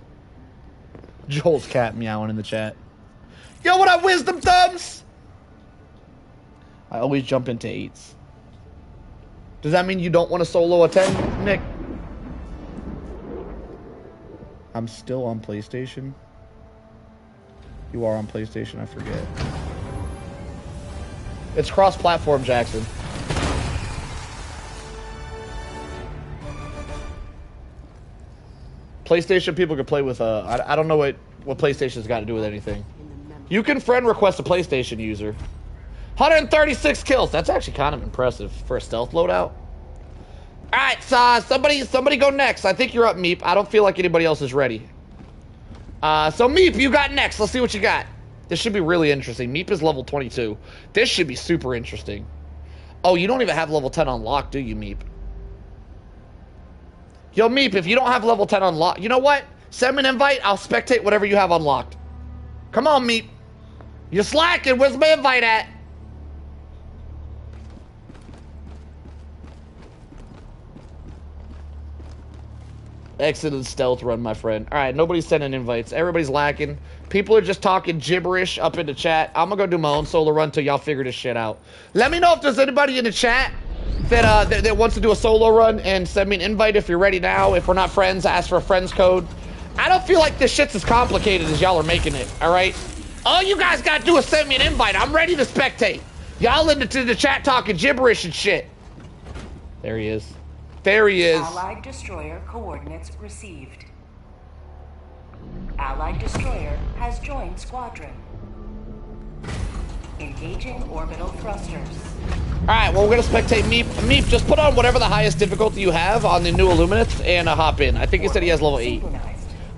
Joel's cat meowing in the chat. Yo, what up, Wisdom Thumbs? I always jump into 8s. Does that mean you don't want to solo a 10, Nick? I'm still on PlayStation. You are on PlayStation, I forget. It's cross-platform, Jackson. PlayStation people can play with, I don't know what PlayStation's got to do with anything. You can friend request a PlayStation user. 136 kills. That's actually kind of impressive for a stealth loadout. Alright, so somebody go next. I think you're up, Meep. I don't feel like anybody else is ready. So Meep, you got next. Let's see what you got. This should be really interesting. Meep is level 22. This should be super interesting. Oh, you don't even have level 10 unlocked, do you, Meep? Yo, Meep, if you don't have level 10 unlocked, you know what? Send me an invite. I'll spectate whatever you have unlocked. Come on, Meep. You're slacking. Where's my invite at? Excellent stealth run, my friend. All right, nobody's sending invites. Everybody's lacking. People are just talking gibberish up in the chat. I'm gonna go do my own solo run till y'all figure this shit out. Let me know if there's anybody in the chat that wants to do a solo run, and send me an invite if you're ready now. If we're not friends, ask for a friends code. I don't feel like this shit's as complicated as y'all are making it, all right? All you guys gotta do is send me an invite. I'm ready to spectate. Y'all into the chat talking gibberish and shit. There he is. There he is. Allied destroyer coordinates received. Allied destroyer has joined squadron. Engaging orbital thrusters. Alright, well, we're gonna spectate Meep. Meep, just put on whatever the highest difficulty you have on the new Illuminates and hop in. I think he said he has level 8.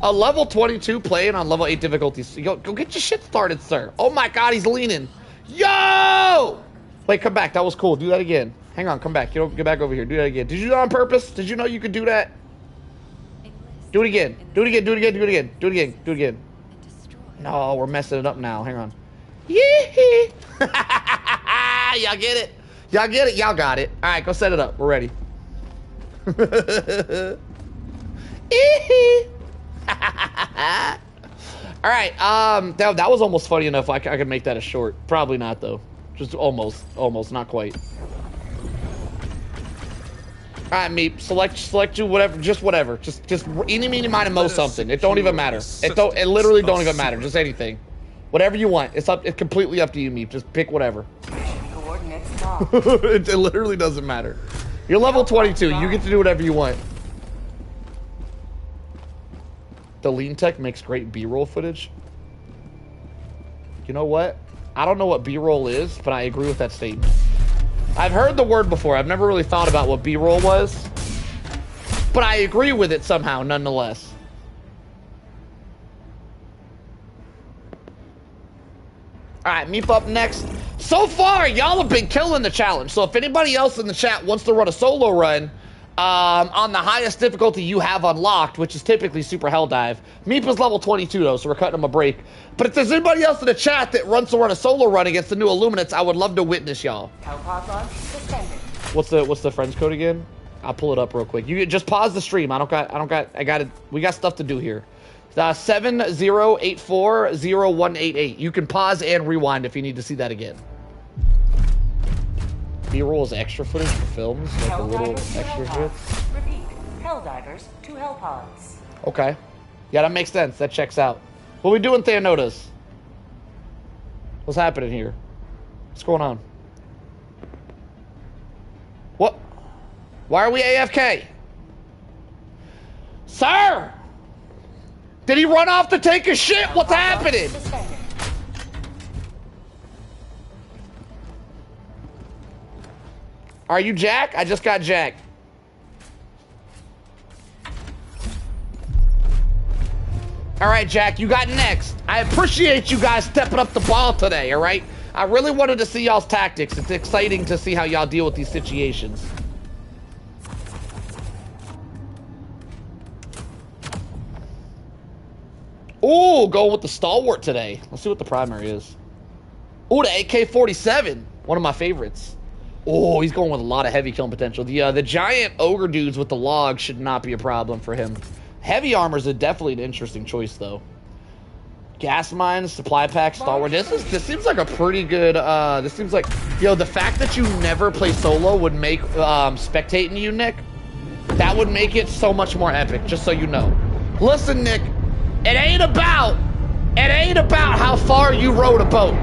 A level 22 playing on level 8 difficulties. Go get your shit started, sir. Oh my god, he's leaning. Yo! Wait, come back. That was cool. Do that again. Hang on, come back. Get back over here. Do that again. Did you do that on purpose? Did you know you could do that? Do it again. Do it again. Do it again. Do it again. Do it again. Do it again. No, we're messing it up now. Hang on. Yee-hee. Y'all get it? Y'all get it? Y'all got it. All right, go set it up. We're ready. All right. That was almost funny enough. I could make that a short. Probably not though. Just almost, not quite. All right, Meep. Select you. Whatever. Just whatever. Just eeny, meeny, miny, mo something. It don't even matter. It literally don't even matter. Just anything. Whatever you want. It's completely up to you, Meep. Just pick whatever. It literally doesn't matter. You're level 22. You get to do whatever you want. The lean tech makes great B-roll footage. You know what? I don't know what B-roll is, but I agree with that statement. I've heard the word before. I've never really thought about what B-roll was, but I agree with it somehow, nonetheless. All right, Meep up next. So far, y'all have been killing the challenge. So if anybody else in the chat wants to run a solo run on the highest difficulty you have unlocked, which is typically Super Helldive. Meep is level 22 though, so we're cutting him a break. But if there's anybody else in the chat that wants to run a solo run against the new Illuminates, I would love to witness y'all. What's the friends code again? I'll pull it up real quick. You just pause the stream. We got stuff to do here. 70840188. You can pause and rewind if you need to see that again. B-roll is extra footage for films, like a little extra bits. Repeat. Helldivers to Hellpods. Okay. Yeah, that makes sense. That checks out. What we doing, Thanotas? What's happening here? What's going on? What? Why are we AFK? Sir! Did he run off to take a shit? What's happening? Are you Jack? I just got Jack. All right, Jack, you got next. I appreciate you guys stepping up the ball today, all right? I really wanted to see y'all's tactics. It's exciting to see how y'all deal with these situations. Ooh, going with the stalwart today. Let's see what the primary is. Ooh, the AK-47. One of my favorites. Oh, he's going with a lot of heavy killing potential. The giant ogre dudes with the log should not be a problem for him. Heavy armor is definitely an interesting choice, though. Gas mines, supply packs, stalwart. This seems like a pretty good. This seems like, yo, the fact that you never play solo would make spectating you, Nick. That would make it so much more epic. Just so you know. Listen, Nick, it ain't about how far you rowed a boat.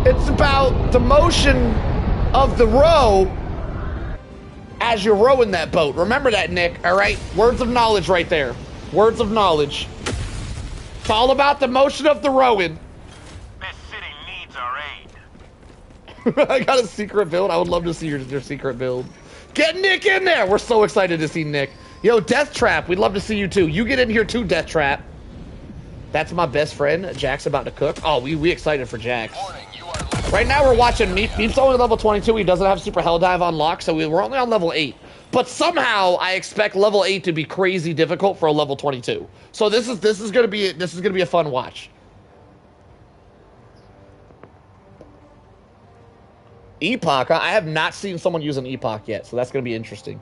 It's about the motion of the row as you're rowing that boat. Remember that, Nick, all right? Words of knowledge right there. Words of knowledge. It's all about the motion of the rowing. This city needs our aid. I got a secret build. I would love to see your secret build. Get Nick in there. We're so excited to see Nick. Yo, Death Trap, we'd love to see you too. You get in here too, Death Trap. That's my best friend. Jack's about to cook. Oh, we excited for Jax. Right now we're watching Meep. Meep's only level 22. He doesn't have Super Helldive unlocked, so we're only on level 8. But somehow I expect level 8 to be crazy difficult for a level 22. So this is gonna be a fun watch. Epoch, huh? I have not seen someone use an Epoch yet, so that's gonna be interesting.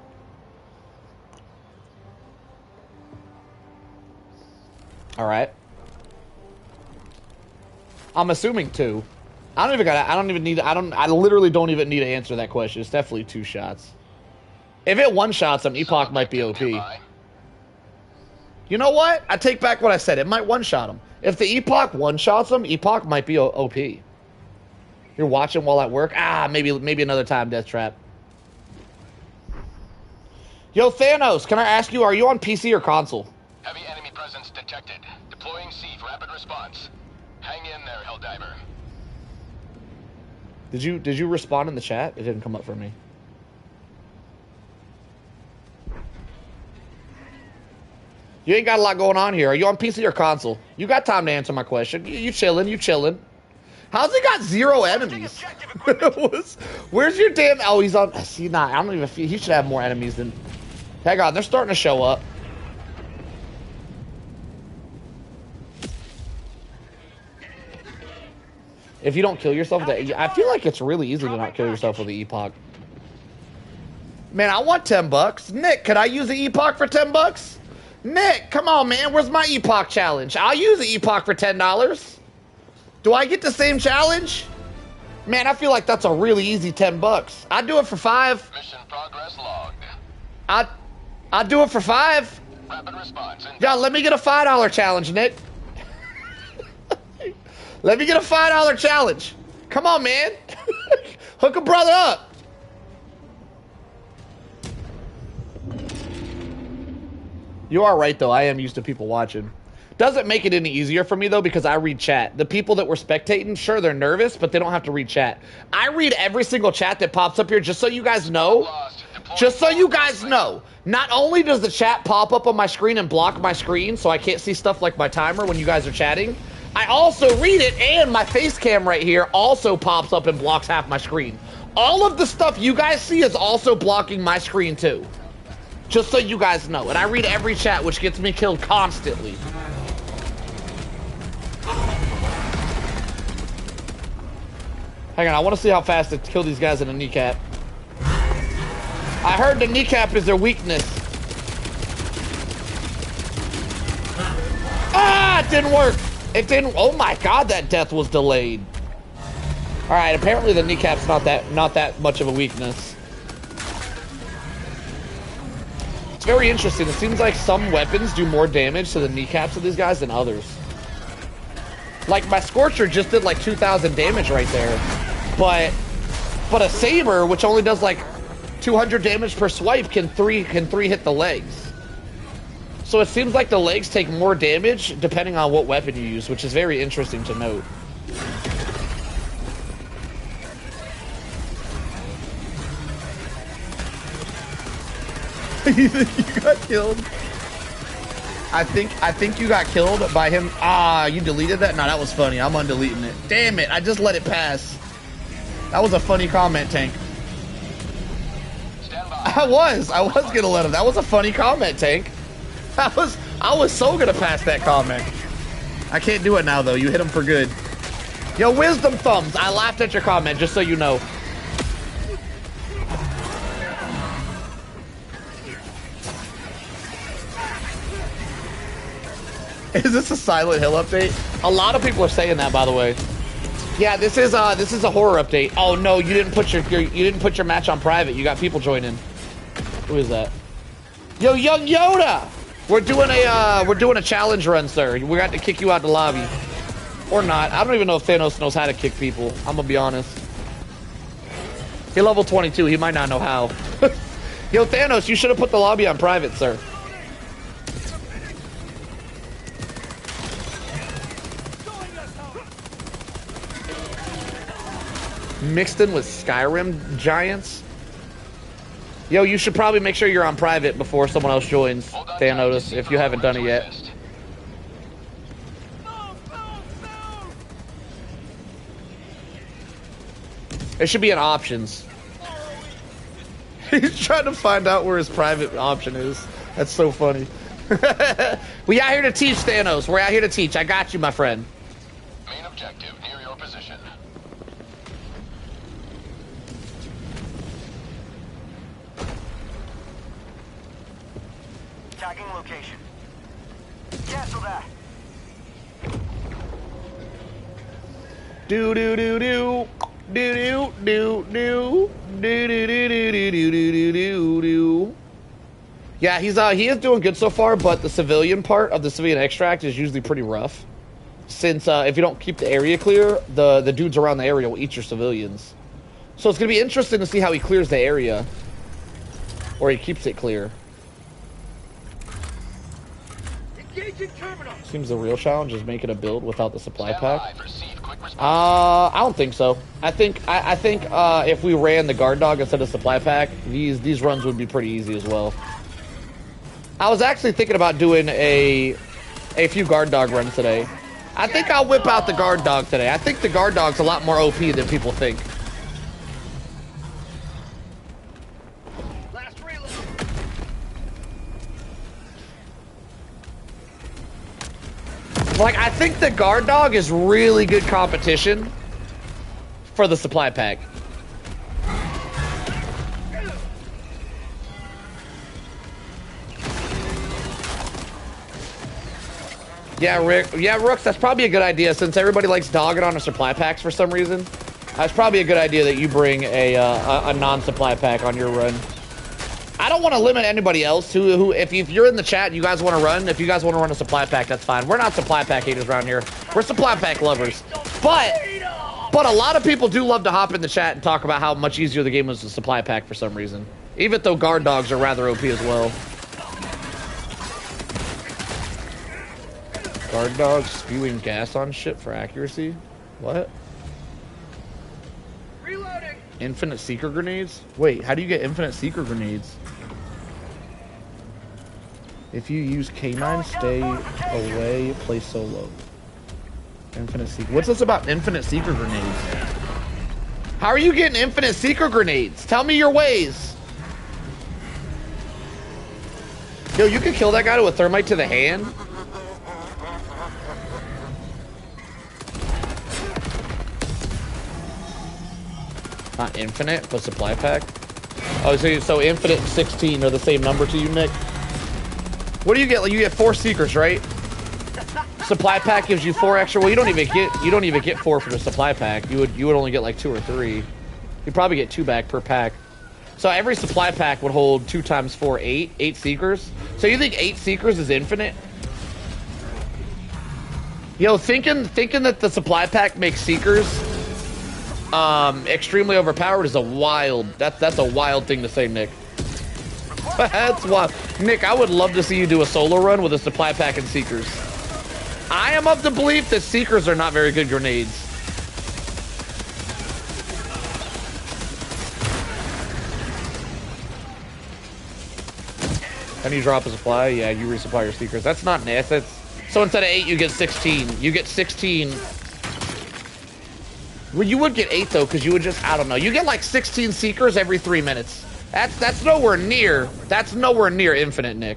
All right. I'm assuming 2. I literally don't even need to answer that question. It's definitely 2 shots. If it one-shots him, Epoch might be OP. You know what? I take back what I said. It might one-shot him. If the Epoch one-shots him, Epoch might be OP. You're watching while at work? Ah, maybe another time, Death Trap. Yo, Thanos, can I ask you, are you on PC or console? Heavy enemy presence detected. Deploying C for rapid response. Hang in there, Helldiver. Did you respond in the chat? It didn't come up for me. You ain't got a lot going on here. Are you on PC or console? You got time to answer my question. You chilling, you chilling. How's he got 0 enemies? Where's your damn... Oh, he's on... See, nah, I don't even feel... He should have more enemies than... Hang on, they're starting to show up. If you don't kill yourself, I feel like it's really easy to not kill yourself with the Epoch. Man, I want 10 bucks. Nick, could I use the Epoch for 10 bucks? Nick, come on, man. Where's my Epoch challenge? I'll use the Epoch for $10. Do I get the same challenge? Man, I feel like that's a really easy 10 bucks. I'd do it for 5. Mission progress logged. I'd do it for 5. Rapid response. Yo, let me get a $5 challenge, Nick. Let me get a $5 challenge. Come on, man. Hook a brother up. You are right, though. I am used to people watching. Doesn't make it any easier for me, though, because I read chat. The people that were spectating, sure, they're nervous, but they don't have to read chat. I read every single chat that pops up here, just so you guys know. Just so you guys know. Not only does the chat pop up on my screen and block my screen, so I can't see stuff like my timer when you guys are chatting, I also read it, and my face cam right here also pops up and blocks half my screen. All of the stuff you guys see is also blocking my screen, too. Just so you guys know. And I read every chat, which gets me killed constantly. Hang on, I want to see how fast it kill these guys in a kneecap. I heard the kneecap is their weakness. Ah, it didn't work. It didn't. Oh my God, that death was delayed. All right, apparently the kneecap's not that much of a weakness. It's very interesting. It seems like some weapons do more damage to the kneecaps of these guys than others. Like my Scorcher just did like 2,000 damage right there, but a Saber, which only does like 200 damage per swipe, can three hit the legs. So it seems like the legs take more damage depending on what weapon you use, which is very interesting to note. You think you got killed? I think you got killed by him. Ah, you deleted that? No, that was funny. I'm undeleting it. Damn it, I just let it pass. That was a funny comment, Tank. I was gonna let him. That was a funny comment, Tank. I was so gonna pass that comment. I can't do it now though. You hit him for good. Yo, Wisdom Thumbs, I laughed at your comment, just so you know. Is this a Silent Hill update? A lot of people are saying that, by the way. Yeah, this is a horror update. Oh no, you didn't put your match on private. You got people joining. Who is that? Yo, Young Yoda! We're doing a challenge run, sir. We got to kick you out the lobby. Or not. I don't even know if Thanos knows how to kick people. I'm gonna be honest. He's level 22. He might not know how. Yo, Thanos, you should have put the lobby on private, sir. Mixed in with Skyrim giants. Yo, you should probably make sure you're on private before someone else joins, Thanos, if you haven't done it yet. It should be in options. He's trying to find out where his private option is. That's so funny. We out here to teach, Thanos. We're out here to teach. I got you, my friend. Main objective near your position. Tagging location. Cancel that. Do do do do do do do do do do do do do do do do. Yeah, he is doing good so far, but the civilian part of the civilian extract is usually pretty rough. Since if you don't keep the area clear, the dudes around the area will eat your civilians. So it's gonna be interesting to see how he clears the area, or he keeps it clear. Seems the real challenge is making a build without the supply pack. I don't think so. I think if we ran the guard dog instead of supply pack, these runs would be pretty easy as well. I was actually thinking about doing a few guard dog runs today. I think I'll whip out the guard dog today. I think the guard dog's a lot more OP than people think. Like, I think the guard dog is really good competition for the supply pack. Yeah, Rick. Yeah, Rooks, that's probably a good idea since everybody likes dogging on the supply packs for some reason. That's probably a good idea that you bring a non-supply pack on your run. I don't want to limit anybody else who if you're in the chat and you guys want to run, if you guys want to run a supply pack, that's fine. We're not supply pack haters around here. We're supply pack lovers. But a lot of people do love to hop in the chat and talk about how much easier the game was to supply pack for some reason. Even though guard dogs are rather OP as well. Guard dogs spewing gas on shit for accuracy? What? Reloading. Infinite seeker grenades? Wait, how do you get infinite seeker grenades? If you use K9, stay away, play solo. Infinite seeker. What's this about infinite seeker grenades? How are you getting infinite seeker grenades? Tell me your ways. Yo, you can kill that guy with a thermite to the hand? Not infinite, but supply pack. Oh, so infinite and 16 are the same number to you, Nick? What do you get? Like, you get 4 seekers, right? Supply pack gives you 4 extra. Well, you don't even get 4 for the supply pack. You would only get like 2 or 3. You probably get 2 back per pack. So every supply pack would hold 2 times 4, 8. 8 Seekers. So you think 8 Seekers is infinite? Yo, thinking that the supply pack makes Seekers extremely overpowered is a wild. That's a wild thing to say, Nick. That's wild. Nick, I would love to see you do a solo run with a supply pack and Seekers. I am of the belief that Seekers are not very good grenades. Can you drop a supply? Yeah, you resupply your Seekers. That's not nasty. So instead of 8, you get 16. You get 16. Well, you would get 8 though, because you would just, I don't know. You get like 16 Seekers every 3 minutes. That's nowhere near. That's nowhere near infinite, Nick.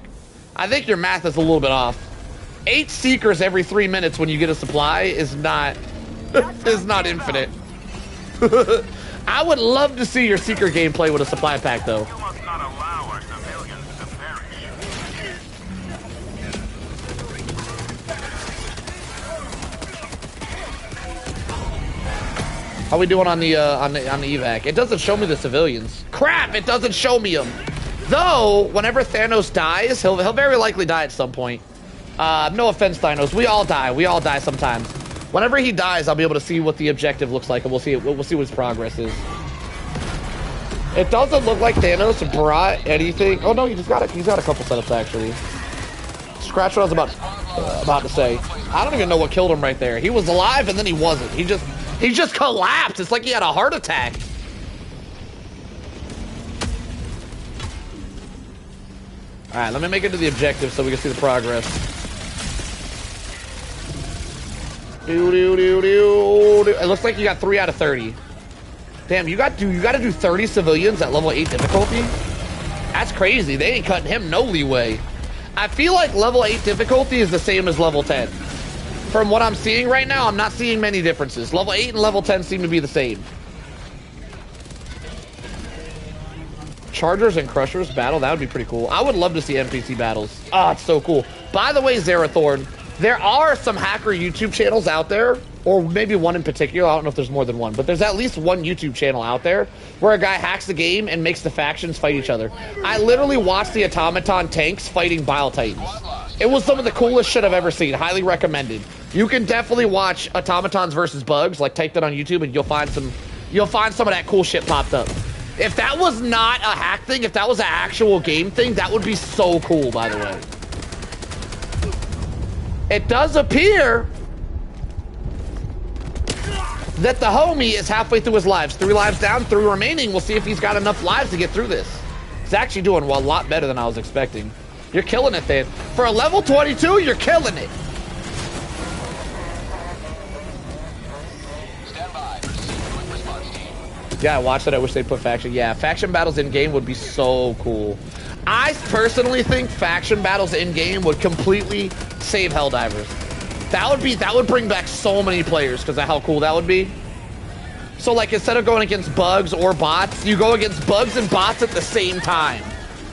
I think your math is a little bit off. 8 Seekers every 3 minutes when you get a supply is not infinite. I would love to see your Seeker gameplay with a supply pack though. How we doing on the evac? It doesn't show me the civilians. Crap! It doesn't show me them. Though, whenever Thanos dies, he'll very likely die at some point. No offense, Thanos. We all die. We all die sometimes. Whenever he dies, I'll be able to see what the objective looks like, and we'll see what his progress is. It doesn't look like Thanos brought anything. Oh no, he's got a couple setups actually. Scratch what I was about to say. I don't even know what killed him right there. He was alive and then he wasn't. He just collapsed. It's like he had a heart attack. All right, let me make it to the objective so we can see the progress. It looks like you got 3 out of 30. Damn, you got to do 30 civilians at level 8 difficulty? That's crazy. They ain't cutting him no leeway. I feel like level 8 difficulty is the same as level 10. From what I'm seeing right now, I'm not seeing many differences. Level 8 and level 10 seem to be the same. Chargers and Crushers battle, that would be pretty cool. I would love to see NPC battles. Oh, it's so cool. By the way, Zerathorn, there are some hacker YouTube channels out there, or maybe one in particular. I don't know if there's more than one, but there's at least one YouTube channel out there where a guy hacks the game and makes the factions fight each other. I literally watched the Automaton tanks fighting Bile Titans. It was some of the coolest shit I've ever seen. Highly recommended. You can definitely watch Automatons versus Bugs. Like, type that on YouTube and you'll find some of that cool shit popped up. If that was not a hack thing, if that was an actual game thing, that would be so cool, by the way. It does appear that the homie is halfway through his lives. 3 lives down, 3 remaining. We'll see if he's got enough lives to get through this. He's actually doing a lot better than I was expecting. You're killing it, then. For a level 22, you're killing it. Yeah, I watched it. I wish they'd put faction. Yeah, faction battles in-game would be so cool. I personally think faction battles in-game would completely save Helldivers. That would bring back so many players because of how cool that would be. So, like, instead of going against bugs or bots, you go against bugs and bots at the same time.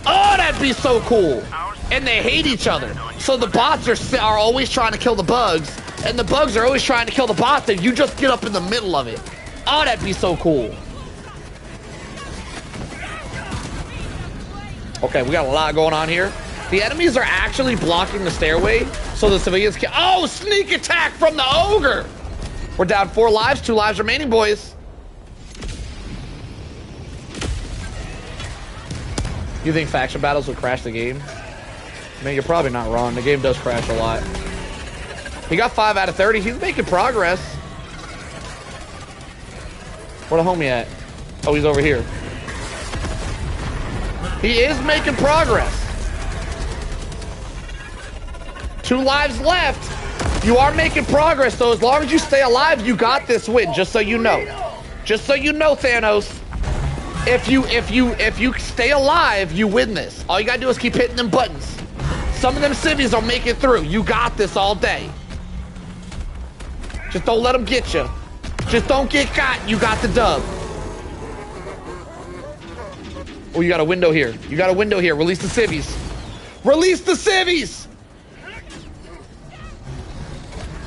Oh, that'd be so cool. And they hate each other. So the bots are always trying to kill the bugs, and the bugs are always trying to kill the bots, and you just get up in the middle of it. Oh, that'd be so cool. Okay, we got a lot going on here. The enemies are actually blocking the stairway, so the civilians can... Oh, sneak attack from the ogre! We're down 4 lives, 2 lives remaining, boys. You think faction battles would crash the game? I mean, you're probably not wrong. The game does crash a lot. He got 5 out of 30. He's making progress. Where the homie at? Oh, he's over here. He is making progress. 2 lives left. You are making progress, though. As long as you stay alive, you got this win. Just so you know. Just so you know, Thanos. If you stay alive, you win this. All you gotta do is keep hitting them buttons. Some of them civvies will make it through. You got this all day. Just don't let them get you. Just don't get got. You got the dub. Oh, you got a window here. You got a window here. Release the civvies. Release the civvies!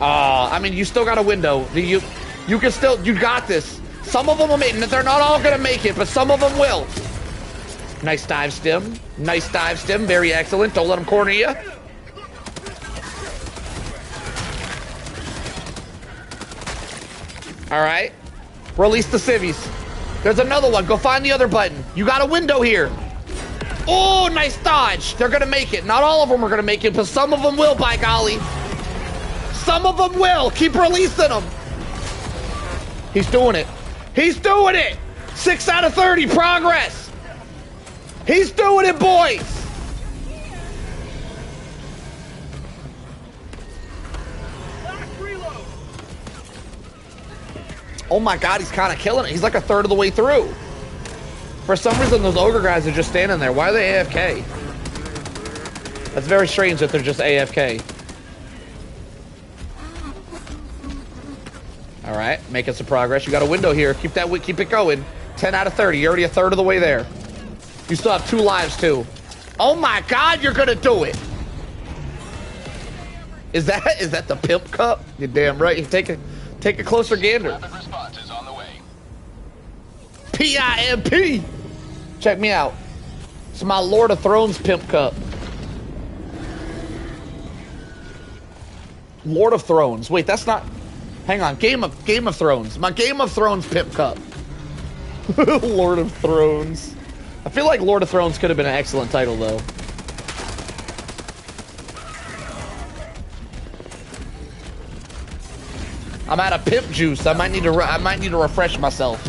I mean, you still got a window. You can still... You got this. Some of them will make it. They're not all going to make it, but some of them will. Nice dive stem. Nice dive stem. Very excellent. Don't let him corner you. Alright. Release the civvies. There's another one. Go find the other button. You got a window here. Oh, nice dodge. They're going to make it. Not all of them are going to make it, but some of them will, by golly. Some of them will. Keep releasing them. He's doing it. He's doing it. 6 out of 30. Progress. He's doing it, boys. Oh my god, he's kind of killing it. He's like a third of the way through. For some reason, those ogre guys are just standing there. Why are they AFK? That's very strange that they're just AFK. All right, making some progress. You got a window here. Keep it going. 10 out of 30. You're already a third of the way there. You still have 2 lives too. Oh my god, you're gonna do it. Is that the pimp cup? You're damn right. You take a closer gander. Rapid response is on the way. PIMP. Check me out. It's my Lord of Thrones pimp cup. Lord of Thrones. Wait, that's not. Hang on. Game of Thrones. My Game of Thrones pimp cup. Lord of Thrones. I feel like Lord of Thrones could have been an excellent title though. I'm out of pimp juice. I might need to refresh myself.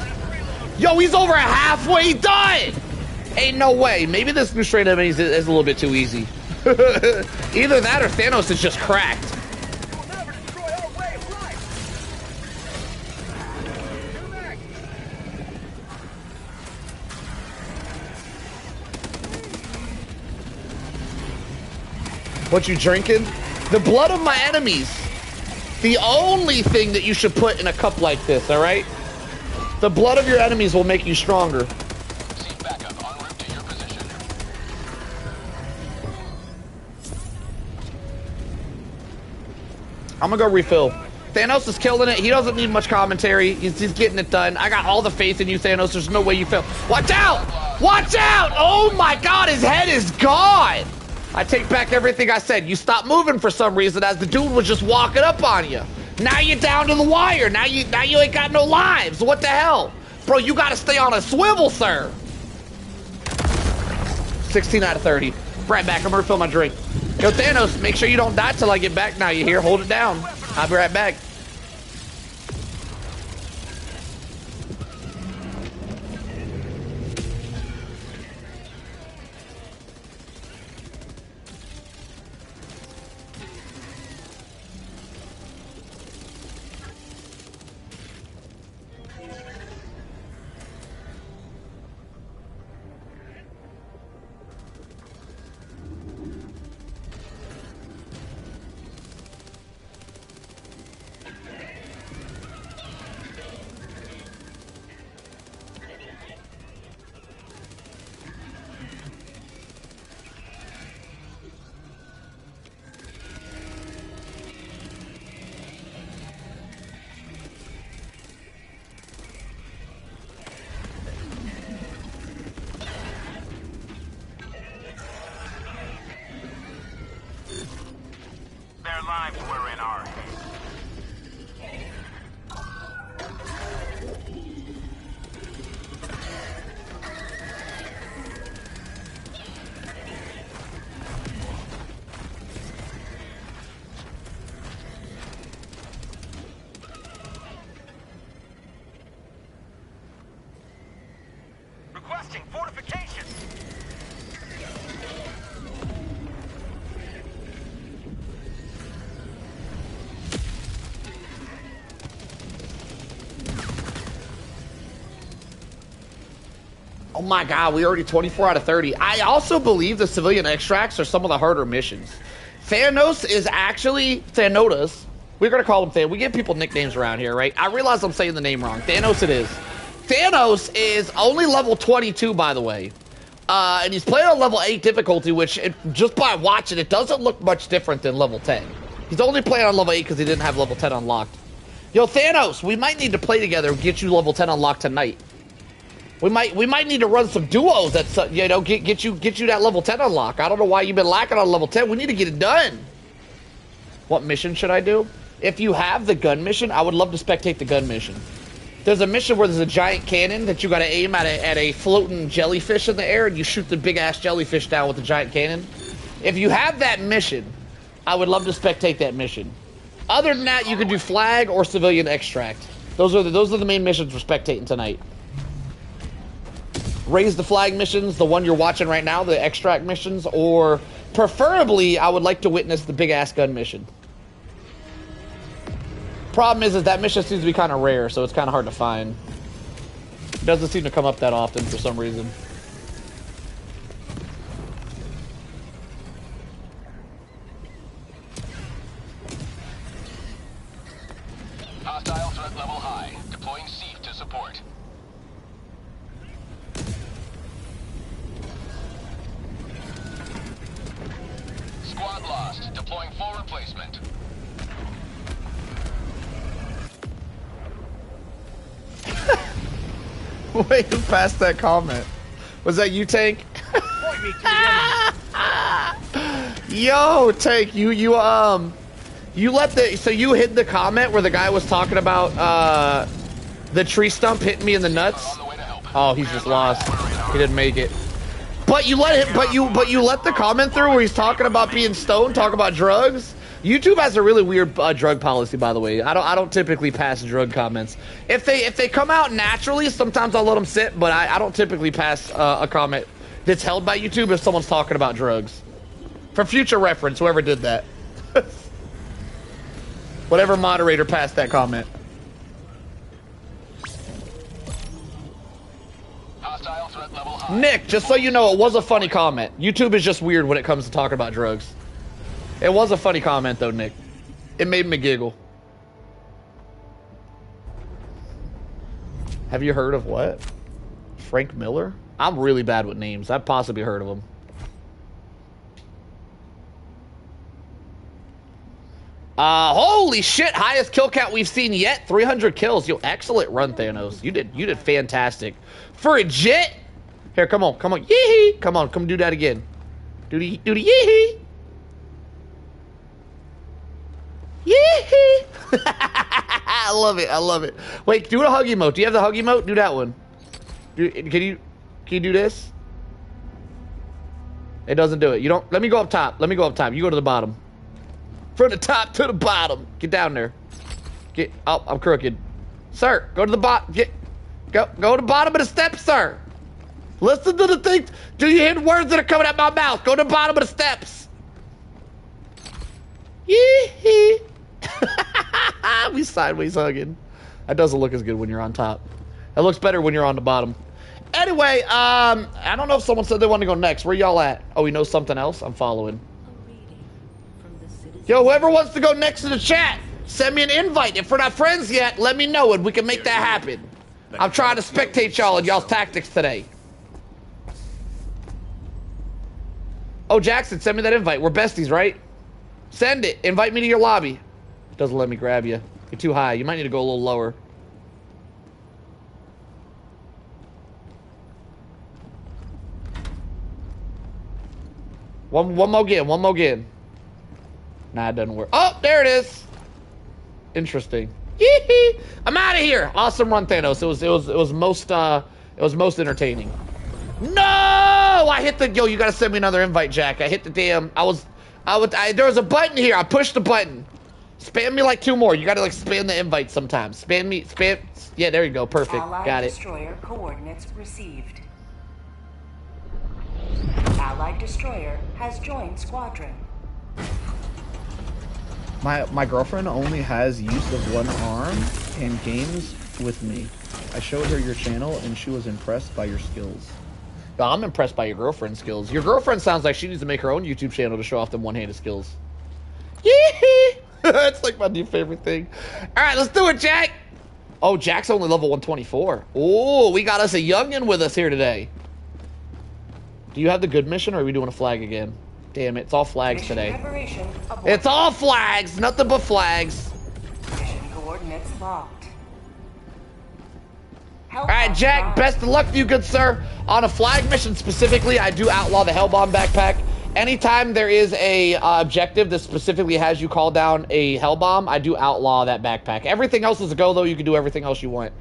Yo, he's over halfway done. Ain't no way. Maybe this new strain of enemies is a little bit too easy. Either that or Thanos is just cracked. What you drinking? The blood of my enemies. The only thing that you should put in a cup like this, all right? The blood of your enemies will make you stronger. Seek backup en route to your position. I'm gonna go refill. Thanos is killing it. He doesn't need much commentary. He's getting it done. I got all the faith in you, Thanos. There's no way you fail. Watch out! Watch out! Oh my god, his head is gone! I take back everything I said. You stopped moving for some reason as the dude was just walking up on you. Now you're down to the wire. Now you ain't got no lives. What the hell? Bro, you gotta stay on a swivel, sir. 16 out of 30. Right back. I'm gonna refill my drink. Yo, Thanos, make sure you don't die till I get back now. You hear? Hold it down. I'll be right back. Their lives were in ours. Requesting fortifications. Oh my god, we already 24 out of 30. I also believe the civilian extracts are some of the harder missions. Thanos is actually Thanotas. We're gonna call him Thanos. We give people nicknames around here, right? I realize I'm saying the name wrong. Thanos it is. Thanos is only level 22, by the way. And he's playing on level 8 difficulty, which just by watching, it doesn't look much different than level 10. He's only playing on level 8 because he didn't have level 10 unlocked. Yo, Thanos, we might need to play together and get you level 10 unlocked tonight. We might need to run some duos. That's you know get you that level 10 unlock. I don't know why you've been lacking on level 10. We need to get it done. What mission should I do? If you have the gun mission, I would love to spectate the gun mission. There's a mission where there's a giant cannon that you got to aim at a floating jellyfish in the air, and you shoot the big ass jellyfish down with the giant cannon. If you have that mission, I would love to spectate that mission. Other than that, you can do flag or civilian extract. Those are the main missions we're spectating tonight. Raise the flag missions, the one you're watching right now, the extract missions, or preferably, I would like to witness the big ass gun mission. Problem is that mission seems to be kind of rare, so it's kind of hard to find. It doesn't seem to come up that often for some reason. Hostile threat level high. Deploying Seek to support. Squad lost. Deploying full replacement. Wait, who passed that comment? Was that you, Tank? Yo, Tank, you let the you hid the comment where the guy was talking about the tree stump hitting me in the nuts. Oh, he's just lost. He didn't make it. But you let it. But you let the comment through where he's talking about being stoned, talking about drugs. YouTube has a really weird drug policy, by the way. I don't typically pass drug comments. If they come out naturally, sometimes I'll let them sit, but I don't typically pass a comment that's held by YouTube if someone's talking about drugs. For future reference, whoever did that. Whatever moderator passed that comment. Hostile threat level high. Nick, just so you know, it was a funny comment. YouTube is just weird when it comes to talking about drugs. It was a funny comment, though, Nick. It made me giggle. Have you heard of what? Frank Miller? I'm really bad with names. I've possibly heard of him. Holy shit! Highest kill count we've seen yet. 300 kills. Yo, excellent run, Thanos. You did fantastic. For a jit. Here, come on, yee-hee. Come do that again. Do the yee-hee. Yee-hee. I love it. Wait, do a hug emote. Do you have the hug emote? Do that one. Can you do this? It doesn't do it. You don't. Let me go up top. You go to the bottom. From the top to the bottom. Get down there. Oh, I'm crooked. Sir, go to the bottom. Go to the bottom of the steps, sir. Listen to the things. Do you hear the words that are coming out my mouth? Go to the bottom of the steps. Yee-hee. We sideways hugging. That doesn't look as good when you're on top. That looks better when you're on the bottom. Anyway, I don't know if someone said they want to go next. Where y'all at? Oh, he knows something else? I'm following. Yo, whoever wants to go next in the chat, send me an invite. If we're not friends yet, let me know and we can make that happen. I'm trying to spectate y'all and y'all's tactics today. Oh, Jackson, send me that invite. We're besties, right? Send it. Invite me to your lobby. It doesn't let me grab you. You're too high. You might need to go a little lower. One more again. Nah, it doesn't work. Oh, there it is. Interesting. Yee-hee. I'm out of here. Awesome run, Thanos. It was most entertaining. No! I hit the yo. You gotta send me another invite, Jack. I hit the damn. There was a button here. I pushed the button. Spam me like 2 more. You gotta like spam the invite sometimes. Spam. Yeah, there you go. Perfect. Got it. Destroyer coordinates received. Allied destroyer has joined squadron. My girlfriend only has use of one arm and games with me. I showed her your channel and she was impressed by your skills. I'm impressed by your girlfriend's skills. Your girlfriend sounds like she needs to make her own YouTube channel to show off them one-handed skills. Yee-hee! That's like my new favorite thing. All right, let's do it, Jack. Oh, Jack's only level 124. Oh, we got us a youngin' with us here today. Do you have the good mission, or are we doing a flag again? Damn it, it's all flags today. It's all flags, nothing but flags. Mission coordinates locked. All right, Jack, best of luck to you, good sir. On a flag mission specifically, I do outlaw the Hellbomb backpack. Anytime there is a objective that specifically has you call down a Hellbomb, I do outlaw that backpack. Everything else is a go, though. You can do everything else you want.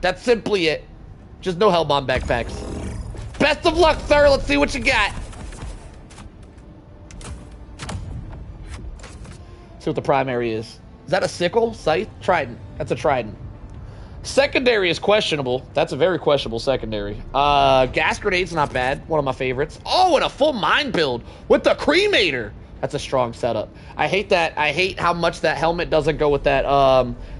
That's simply it. Just no Hellbomb backpacks. Best of luck, sir. Let's see what you got. See what the primary is. Is that a sickle? Scythe? Trident. That's a trident. Secondary is questionable. That's a very questionable secondary. Gas grenade's not bad. One of my favorites. Oh, and a full mine build with the cremator. That's a strong setup. I hate that. I hate how much that helmet doesn't go with that.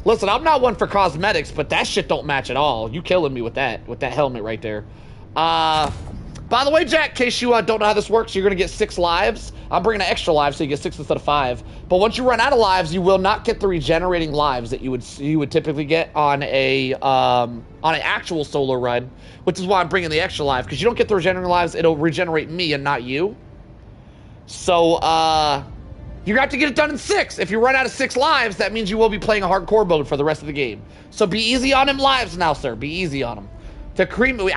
Listen, I'm not one for cosmetics, but that shit don't match at all. You killing me with that helmet right there. By the way, Jack, in case you don't know how this works, you're going to get 6 lives. I'm bringing an extra life, so you get 6 instead of 5. But once you run out of lives, you will not get the regenerating lives that you would typically get on an actual solo run, which is why I'm bringing the extra life, because you don't get the regenerating lives. It'll regenerate me and not you. So, you're going to have to get it done in 6. If you run out of 6 lives, that means you will be playing a hardcore mode for the rest of the game. So be easy on them lives now, sir. Be easy on them. I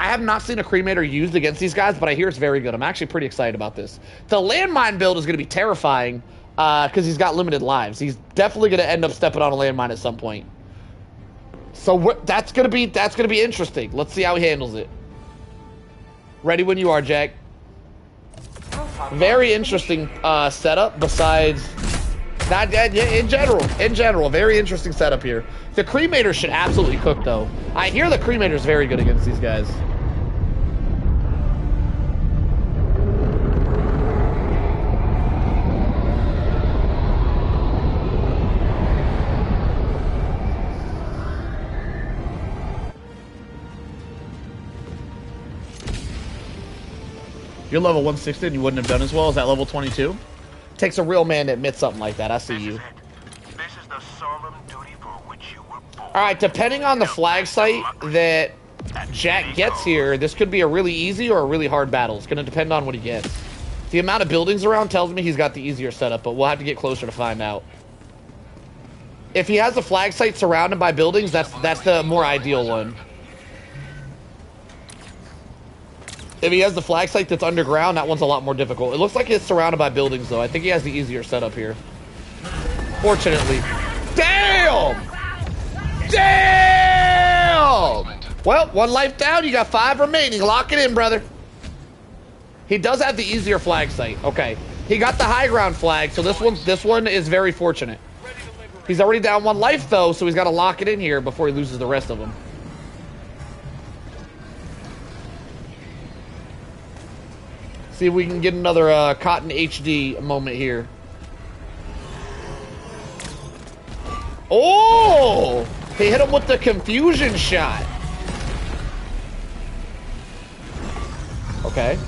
have not seen a cremator used against these guys, but I hear it's very good. I'm actually pretty excited about this. The landmine build is going to be terrifying because he's got limited lives. He's definitely going to end up stepping on a landmine at some point. So that's going to be interesting. Let's see how he handles it. Ready when you are, Jack. Very interesting setup. Besides, in general, very interesting setup here. The cremator should absolutely cook, though. I hear the cremator is very good against these guys. You're level 160 and you wouldn't have done as well as that level 22? Takes a real man to admit something like that. I see you. Alright, depending on the flag site that Jack gets here, this could be a really easy or a really hard battle. It's going to depend on what he gets. The amount of buildings around tells me he's got the easier setup, but we'll have to get closer to find out. If he has a flag site surrounded by buildings, that's the more ideal one. If he has the flag site that's underground, that one's a lot more difficult. It looks like it's surrounded by buildings, though. I think he has the easier setup here. Fortunately. Damn! Damn! Well, 1 life down. You got 5 remaining. Lock it in, brother. He does have the easier flag site. Okay. He got the high ground flag, so this one is very fortunate. He's already down 1 life, though, so he's got to lock it in here before he loses the rest of them. See if we can get another Cotton HD moment here. Oh! He hit him with the confusion shot. Okay.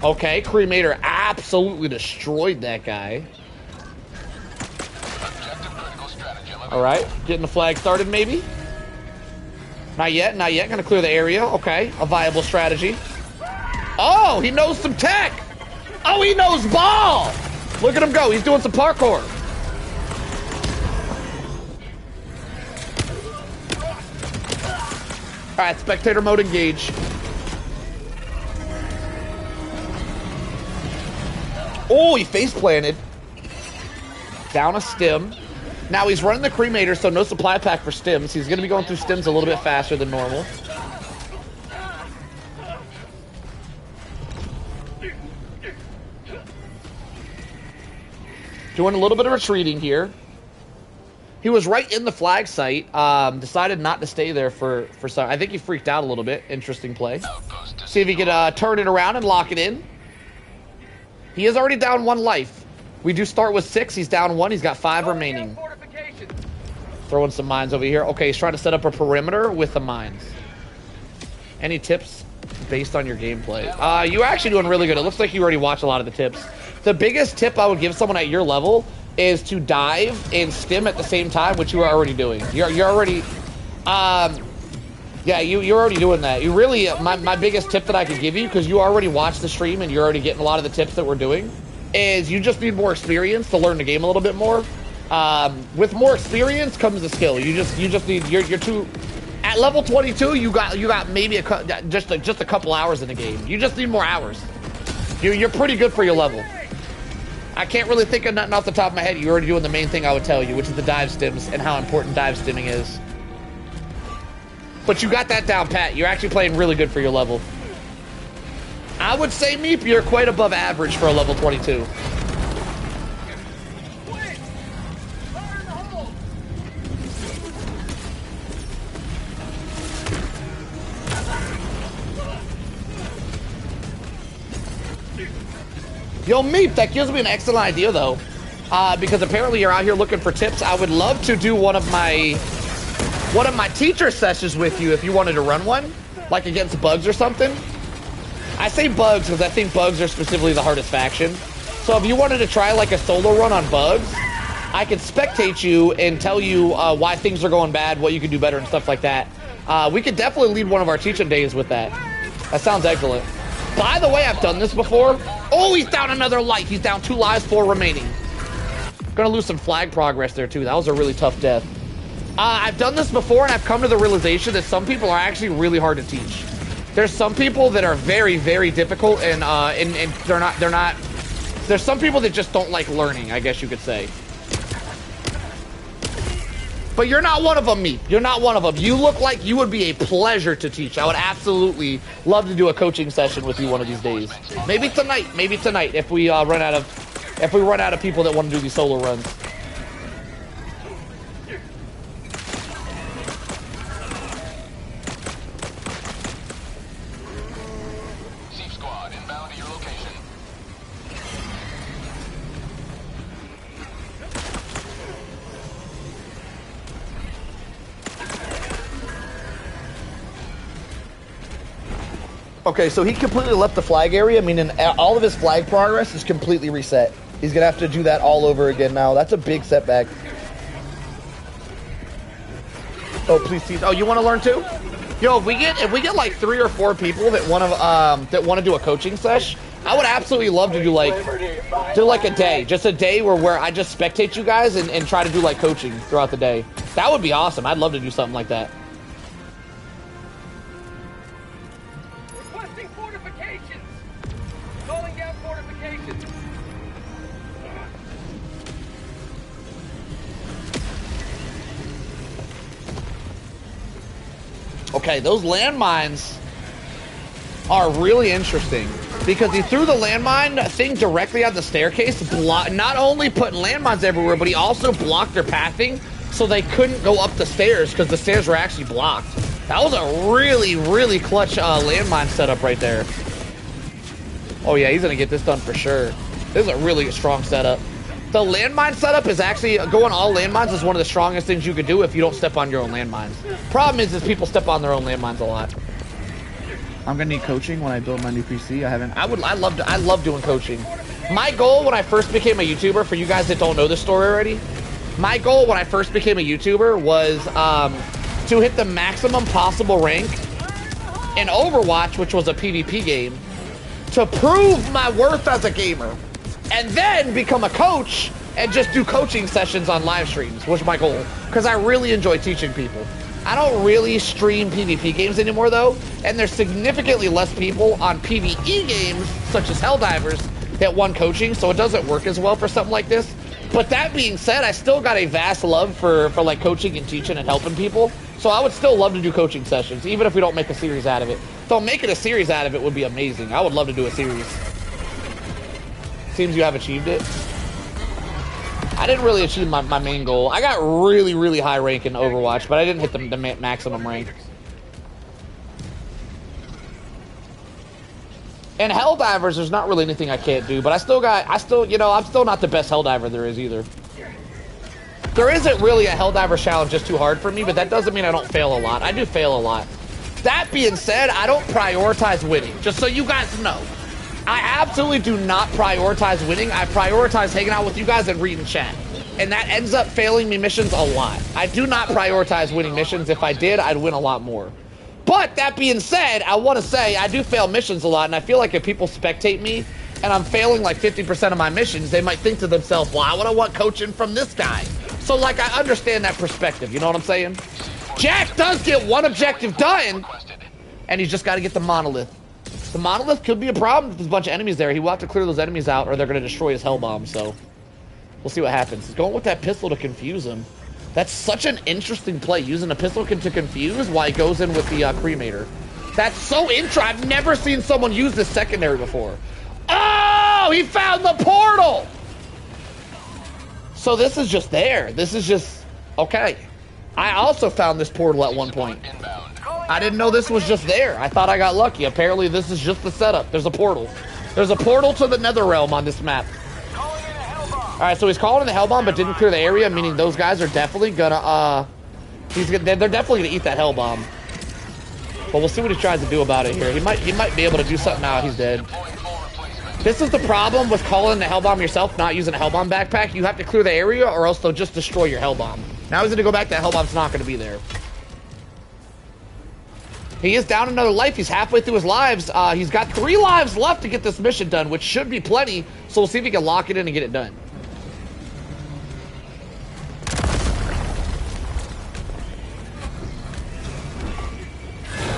Okay, Cremator absolutely destroyed that guy. Alright, getting the flag started maybe? Not yet, not yet. Gonna clear the area. Okay, a viable strategy. Oh, he knows some tech! Oh, he knows ball! Look at him go, he's doing some parkour. Alright, spectator mode engage. Oh, he face planted. Down a stim. Now he's running the cremator, so no supply pack for stims. He's going to be going through stims a little bit faster than normal. Doing a little bit of retreating here. He was right in the flag site. Decided not to stay there for some. I think he freaked out a little bit. Interesting play. See if he could turn it around and lock it in. He is already down 1 life. We do start with 6. He's down 1. He's got 5 remaining. Throwing some mines over here. Okay, he's trying to set up a perimeter with the mines. Any tips based on your gameplay? You're actually doing really good. It looks like you already watched a lot of the tips. The biggest tip I would give someone at your level is to dive and stim at the same time, which you are already doing. You're already, yeah, you're already doing that. You really, my biggest tip that I could give you, because you already watched the stream and you're already getting a lot of the tips that we're doing, is you just need more experience to learn the game a little bit more. With more experience comes the skill. You just need, you're At level 22, you got maybe just a couple hours in the game. You just need more hours. You're pretty good for your level. I can't really think of nothing off the top of my head. You're already doing the main thing I would tell you, which is the dive stims and how important dive stimming is. But you got that down pat. You're actually playing really good for your level. I would say, Meep, you're quite above average for a level 22. Yo, Meep, that gives me an excellent idea, though. Because apparently you're out here looking for tips. I would love to do one of my teacher sessions with you if you wanted to run one, like against bugs or something. I say bugs because I think bugs are specifically the hardest faction. So if you wanted to try like a solo run on bugs, I could spectate you and tell you why things are going bad, what you can do better, and stuff like that. We could definitely lead one of our teaching days with that. That sounds excellent. By the way, I've done this before. Oh, he's down another life. He's down 2 lives, 4 remaining. Gonna lose some flag progress there, too. That was a really tough death. I've done this before, and I've come to the realization that some people are actually really hard to teach. There's some people that are very, very difficult, and they're not. There's some people that just don't like learning, I guess you could say. But you're not one of them, Meep. You're not one of them. You look like you would be a pleasure to teach. I would absolutely love to do a coaching session with you one of these days. Maybe tonight. Maybe tonight if we run out of people that want to do these solo runs. Okay, so he completely left the flag area, meaning all of his flag progress is completely reset. He's gonna have to do that all over again now. That's a big setback. Oh, please teach. Oh, you want to learn too? Yo, if we get like 3 or 4 people that want to do a coaching sesh, I would absolutely love to do like a day, just a day where I just spectate you guys and try to do like coaching throughout the day. That would be awesome. I'd love to do something like that. Okay, those landmines are really interesting because he threw the landmine thing directly on the staircase, not only putting landmines everywhere, but he also blocked their pathing so they couldn't go up the stairs because the stairs were actually blocked. That was a really, really clutch landmine setup right there. Oh yeah, he's gonna get this done for sure. This is a really strong setup. The landmine setup is actually, going all landmines is one of the strongest things you could do if you don't step on your own landmines. Problem is people step on their own landmines a lot. I'm gonna need coaching when I build my new PC. I love doing coaching. My goal when I first became a YouTuber, for you guys that don't know this story already, my goal when I first became a YouTuber was to hit the maximum possible rank in Overwatch, which was a PvP game, to prove my worth as a gamer. And then become a coach and just do coaching sessions on live streams was my goal, because I really enjoy teaching people. I don't really stream PvP games anymore though, and there's significantly less people on PvE games such as Helldivers that want coaching, so it doesn't work as well for something like this. But that being said, I still got a vast love for like coaching and teaching and helping people, so I would still love to do coaching sessions even if we don't make a series out of it. So making a series out of it would be amazing. I would love to do a series. Seems you have achieved it. I didn't really achieve my main goal. I got really, really high rank in Overwatch, but I didn't hit the maximum rank. In Helldivers, there's not really anything I can't do, but I'm still, I'm still not the best Helldiver there is either. There isn't really a Helldiver challenge just too hard for me, but that doesn't mean I don't fail a lot. I do fail a lot. That being said, I don't prioritize winning, just so you guys know. I absolutely do not prioritize winning. I prioritize hanging out with you guys and reading chat. And that ends up failing me missions a lot. I do not prioritize winning missions. If I did, I'd win a lot more. But that being said, I want to say I do fail missions a lot, and I feel like if people spectate me and I'm failing like 50% of my missions, they might think to themselves, why would I want coaching from this guy? So like I understand that perspective, you know what I'm saying? Jack does get one objective done, and he's just got to get the monolith. The monolith could be a problem if there's a bunch of enemies there. He will have to clear those enemies out, or they're going to destroy his hell bomb. So we'll see what happens. He's going with that pistol to confuse him. That's such an interesting play, using a pistol to confuse while he goes in with the cremator. That's so interesting. I've never seen someone use this secondary before. Oh, he found the portal. So this is just there. This is just okay. I also found this portal at one point. I didn't know this was just there. I thought I got lucky. Apparently this is just the setup. There's a portal. There's a portal to the nether realm on this map. Alright, so he's calling in the hell bomb but didn't clear the area, meaning those guys are definitely gonna they're definitely gonna eat that hell bomb. But we'll see what he tries to do about it here. He might be able to do something now. He's dead. This is the problem with calling the hell bomb yourself, not using a hell bomb backpack. You have to clear the area or else they'll just destroy your hell bomb. Now he's gonna go back, that hell bomb's not gonna be there. He is down another life. He's halfway through his lives. He's got 3 lives left to get this mission done, which should be plenty. So we'll see if he can lock it in and get it done.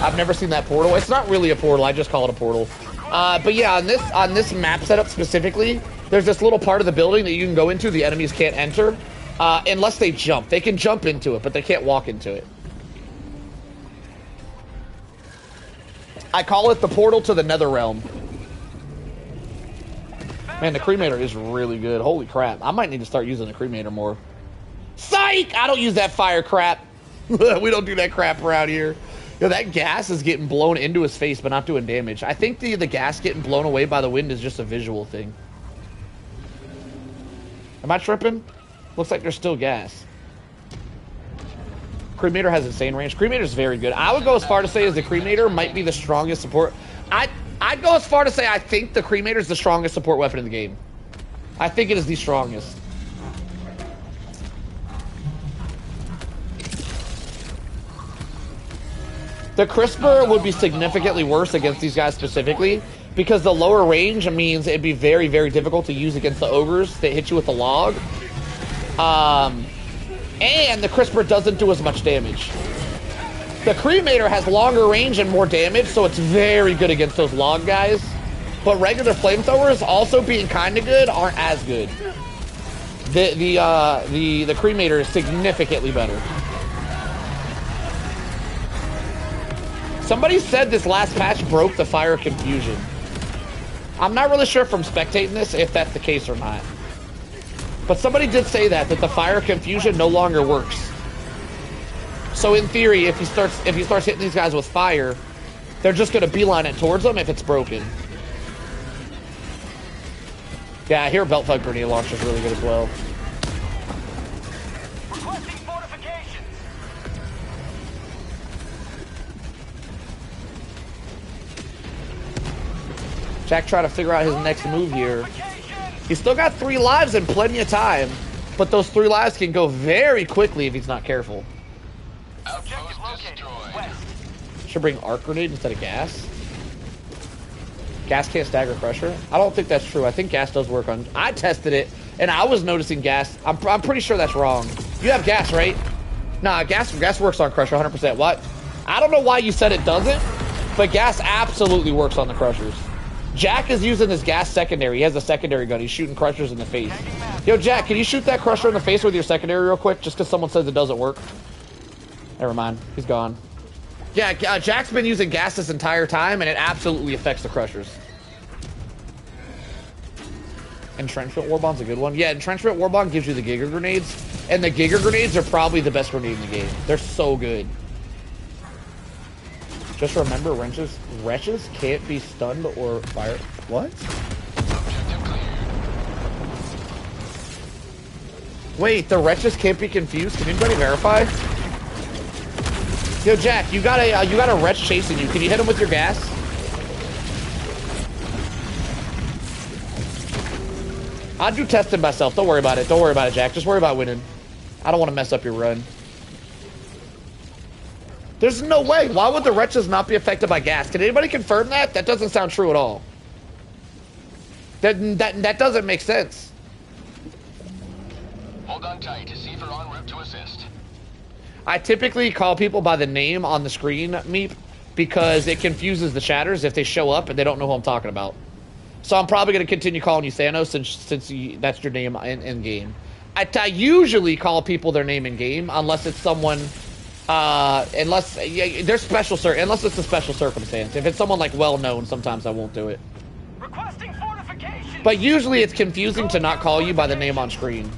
I've never seen that portal. It's not really a portal. I just call it a portal. But yeah, on this map setup specifically, there's this little part of the building that you can go into. The enemies can't enter unless they jump. They can jump into it, but they can't walk into it. I call it the portal to the nether realm. Man, the cremator is really good. Holy crap. I might need to start using the cremator more. Psych! I don't use that fire crap. We don't do that crap around here. Yo, that gas is getting blown into his face, but not doing damage. I think the gas getting blown away by the wind is just a visual thing. Am I tripping? Looks like there's still gas. Cremator has insane range. Cremator is very good. I would go as far to say as the cremator might be the strongest support. I'd go as far to say I think the cremator is the strongest support weapon in the game. I think it is the strongest. The crisper would be significantly worse against these guys specifically because the lower range means it'd be very, very difficult to use against the ogres that hit you with the log. And the crisper doesn't do as much damage. The cremator has longer range and more damage, so it's very good against those log guys. But regular flamethrowers, also being kind of good, aren't as good. The cremator is significantly better. Somebody said this last patch broke the fire confusion. I'm not really sure from spectating this if that's the case or not. But somebody did say that the fire confusion no longer works. So in theory, if he starts hitting these guys with fire, they're just gonna beeline it towards them if it's broken. Yeah, I hear belt fight grenade launcher is really good as well. Jack trying to figure out his next move here. He's still got 3 lives and plenty of time, but those 3 lives can go very quickly if he's not careful. Should bring arc grenade instead of gas. Gas can't stagger pressure. I don't think that's true. I think gas does work on. I tested it and I was noticing gas. I'm pretty sure that's wrong. You have gas, right? Nah, gas works on crusher 100%. What? I don't know why you said it doesn't, but gas absolutely works on the crushers. Jack is using his gas secondary. He has a secondary gun. He's shooting crushers in the face. Yo, Jack, can you shoot that crusher in the face with your secondary real quick? Just because someone says it doesn't work. Never mind. He's gone. Yeah, Jack's been using gas this entire time, and it absolutely affects the crushers. Entrenchment Warbond's a good one. Yeah, Entrenchment Warbond gives you the Giga Grenades, and the Giga Grenades are probably the best grenade in the game. They're so good. Just remember, wretches can't be stunned or fired. What? Wait, the wretches can't be confused? Can anybody verify? Yo, Jack, you got a wretch chasing you. Can you hit him with your gas? I'll do testing myself. Don't worry about it. Don't worry about it, Jack. Just worry about winning. I don't want to mess up your run. There's no way. Why would the wretches not be affected by gas? Can anybody confirm that? That doesn't sound true at all. That doesn't make sense. Hold on tight. Deceiver en route to assist. I typically call people by the name on the screen, Meep, because it confuses the chatters if they show up and they don't know who I'm talking about. So I'm probably going to continue calling you Thanos since that's your name in game. I usually call people their name in game unless it's someone, unless there's unless it's a special circumstance. If it's someone like well known, sometimes I won't do it. Requesting fortification. But usually it's confusing to not call you by the name on screen.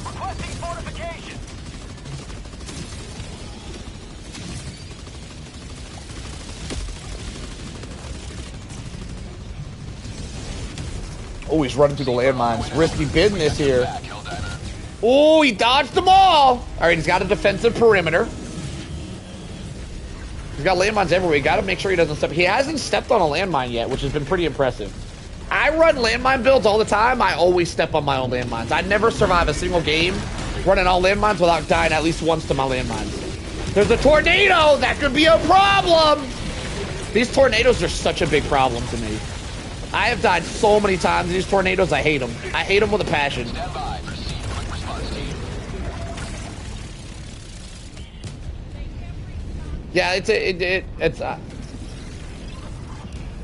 Requesting fortification. Oh, he's running through the landmines. Risky business here. Oh, he dodged them all. All right, he's got a defensive perimeter. He's got landmines everywhere. You got to make sure he doesn't step. He hasn't stepped on a landmine yet, which has been pretty impressive. I run landmine builds all the time. I always step on my own landmines. I never survive a single game running all landmines without dying at least once to my landmines. There's a tornado. That could be a problem. These tornadoes are such a big problem to me. I have died so many times in these tornadoes. I hate them. I hate them with a passion. Yeah, it's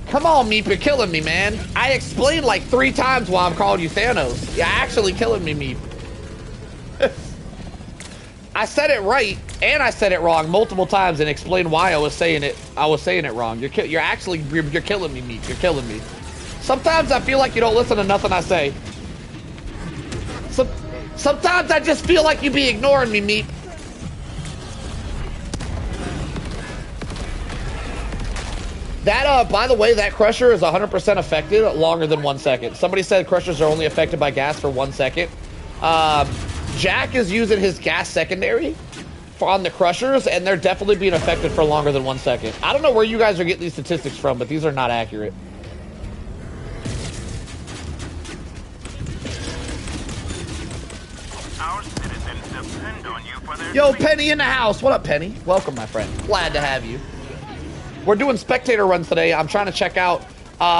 come on, Meep, you're killing me, man. I explained like 3 times why I'm calling you Thanos. You're actually killing me, Meep. I said it right and I said it wrong multiple times and explained why I was saying it wrong. You're killing me, Meep. You're killing me. Sometimes I feel like you don't listen to nothing I say. Sometimes I just feel like you be ignoring me, Meep. That, by the way, that Crusher is 100% affected longer than 1 second. Somebody said Crushers are only affected by gas for 1 second. Jack is using his gas secondary on the Crushers, and they're definitely being affected for longer than 1 second. I don't know where you guys are getting these statistics from, but these are not accurate. Our citizens depend on you for their Yo, Penny in the house. What up, Penny? Welcome, my friend. Glad to have you. We're doing spectator runs today. I'm trying to check out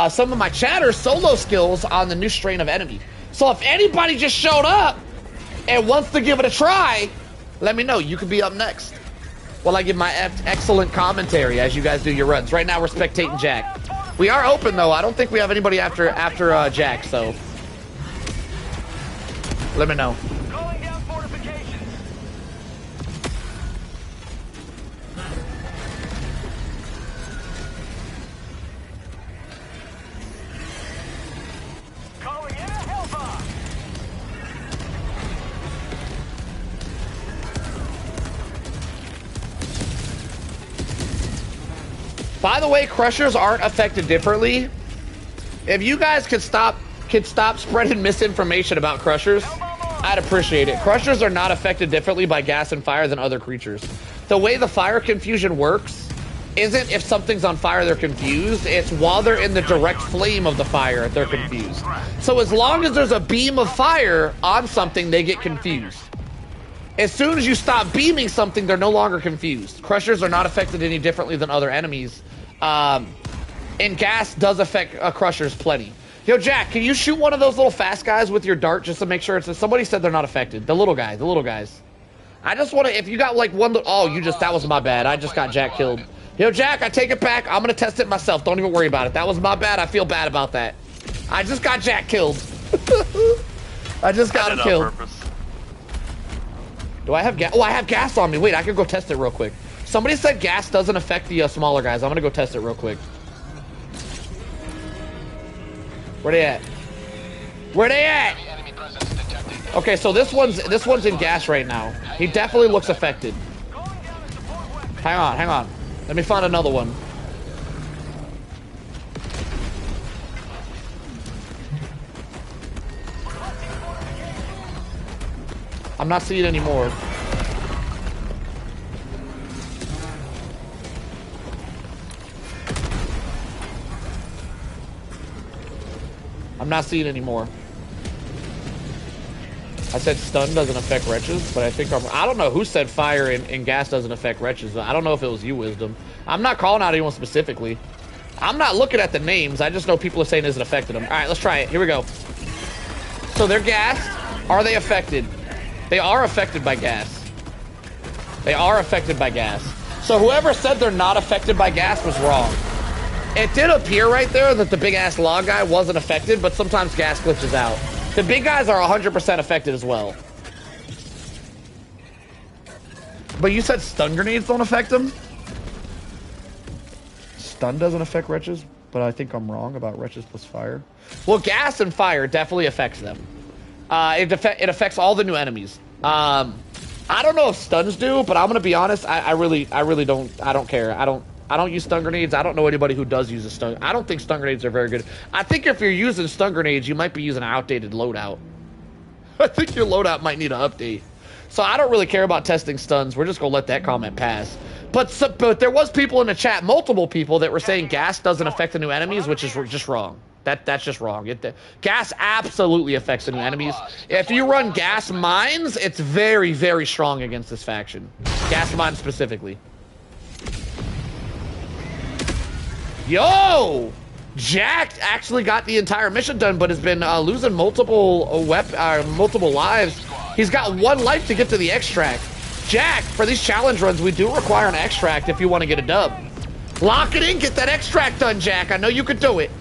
some of my chatter solo skills on the new strain of enemy. So if anybody just showed up and wants to give it a try, let me know. You could be up next while I give my excellent commentary as you guys do your runs. Right now, we're spectating Jack. We are open, though. I don't think we have anybody after Jack, so let me know. calling down fortifications. Calling in a Hellfire. By the way, Crushers aren't affected differently. If you guys could stop spreading misinformation about Crushers, I'd appreciate it. Crushers are not affected differently by gas and fire than other creatures. The way the fire confusion works isn't if something's on fire they're confused, it's while they're in the direct flame of the fire they're confused. So as long as there's a beam of fire on something, they get confused. As soon as you stop beaming something, they're no longer confused. Crushers are not affected any differently than other enemies. And gas does affect Crushers plenty. Yo, Jack, can you shoot one of those little fast guys with your dart just to make sure it's... Somebody said they're not affected. The little guys. I just want to... If you got like one... Oh, that was my bad. I just got Jack killed. Yo, Jack, I take it back. I'm going to test it myself. Don't even worry about it. That was my bad. I feel bad about that. I just got Jack killed. I just got him killed. Do I have gas? Oh, I have gas on me. Wait, I can go test it real quick. Somebody said gas doesn't affect the smaller guys. I'm going to go test it real quick. Where they at? Where they at? Okay, so this one's in gas right now. He definitely looks affected. Hang on. Let me find another one. I'm not seeing any more. I'm not seeing any more. I said stun doesn't affect wretches, but I think I don't know who said fire and gas doesn't affect wretches. I don't know if it was you, Wisdom. I'm not calling out anyone specifically. I'm not looking at the names. I just know people are saying it isn't affected them. All right, let's try it. Here we go. So they're gassed. Are they affected? They are affected by gas. They are affected by gas. So whoever said they're not affected by gas was wrong. It did appear right there that the big-ass log guy wasn't affected, but sometimes gas glitches out. The big guys are 100% affected as well. But you said stun grenades don't affect them? Stun doesn't affect wretches, but I think I'm wrong about wretches plus fire. Well, gas and fire definitely affects them. It affects all the new enemies. I don't know if stuns do, but I'm gonna be honest. I really don't. I don't care. I don't use stun grenades. I don't know anybody who does use a stun. I don't think stun grenades are very good. I think if you're using stun grenades, you might be using an outdated loadout. I think your loadout might need an update. So I don't really care about testing stuns. We're just gonna let that comment pass. But there was people in the chat, multiple people, that were saying gas doesn't affect the new enemies, which is just wrong. That's just wrong. Gas absolutely affects the new enemies. If you run gas mines, it's very, very strong against this faction. Gas mines specifically. Yo! Jack actually got the entire mission done, but has been losing multiple lives. He's got 1 life to get to the extract. Jack, for these challenge runs, we do require an extract if you want to get a dub. Lock it in, get that extract done, Jack. I know you could do it.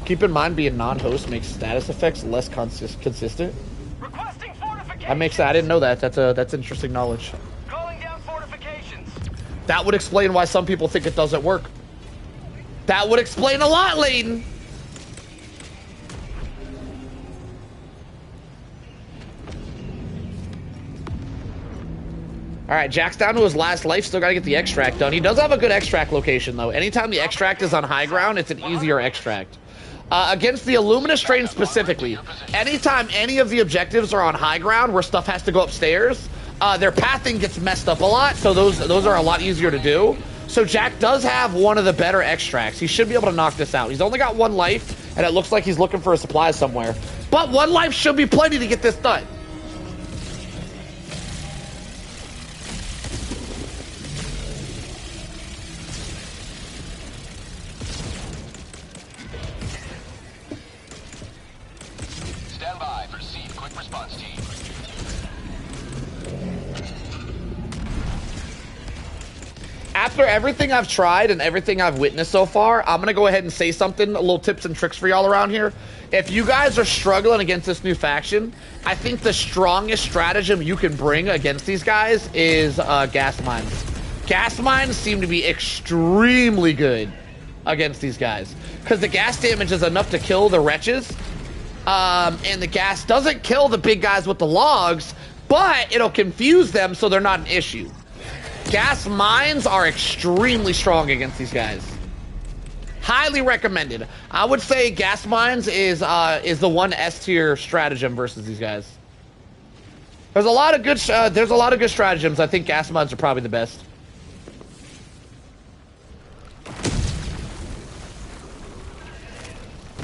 Keep in mind, being non-host makes status effects less consistent. That makes I didn't know that. That's interesting knowledge. Calling down fortifications. That would explain why some people think it doesn't work. That would explain a lot, Layden. All right, Jack's down to his last life. Still got to get the extract done. He does have a good extract location, though. Anytime the extract is on high ground, it's an easier extract. Against the Illumina strain specifically, anytime any of the objectives are on high ground where stuff has to go upstairs, their pathing gets messed up a lot, so those are a lot easier to do. So Jack does have one of the better extracts. He should be able to knock this out. He's only got 1 life, and it looks like he's looking for a supply somewhere. But 1 life should be plenty to get this done. After everything I've tried and everything I've witnessed so far, I'm going to go ahead and say something, a little tips and tricks for y'all around here. If you guys are struggling against this new faction, I think the strongest stratagem you can bring against these guys is gas mines. Gas mines seem to be extremely good against these guys, because the gas damage is enough to kill the wretches, and the gas doesn't kill the big guys with the logs, but it'll confuse them so they're not an issue. Gas mines are extremely strong against these guys. Highly recommended. I would say gas mines is the one S tier stratagem versus these guys. There's a lot of good stratagems. I think gas mines are probably the best.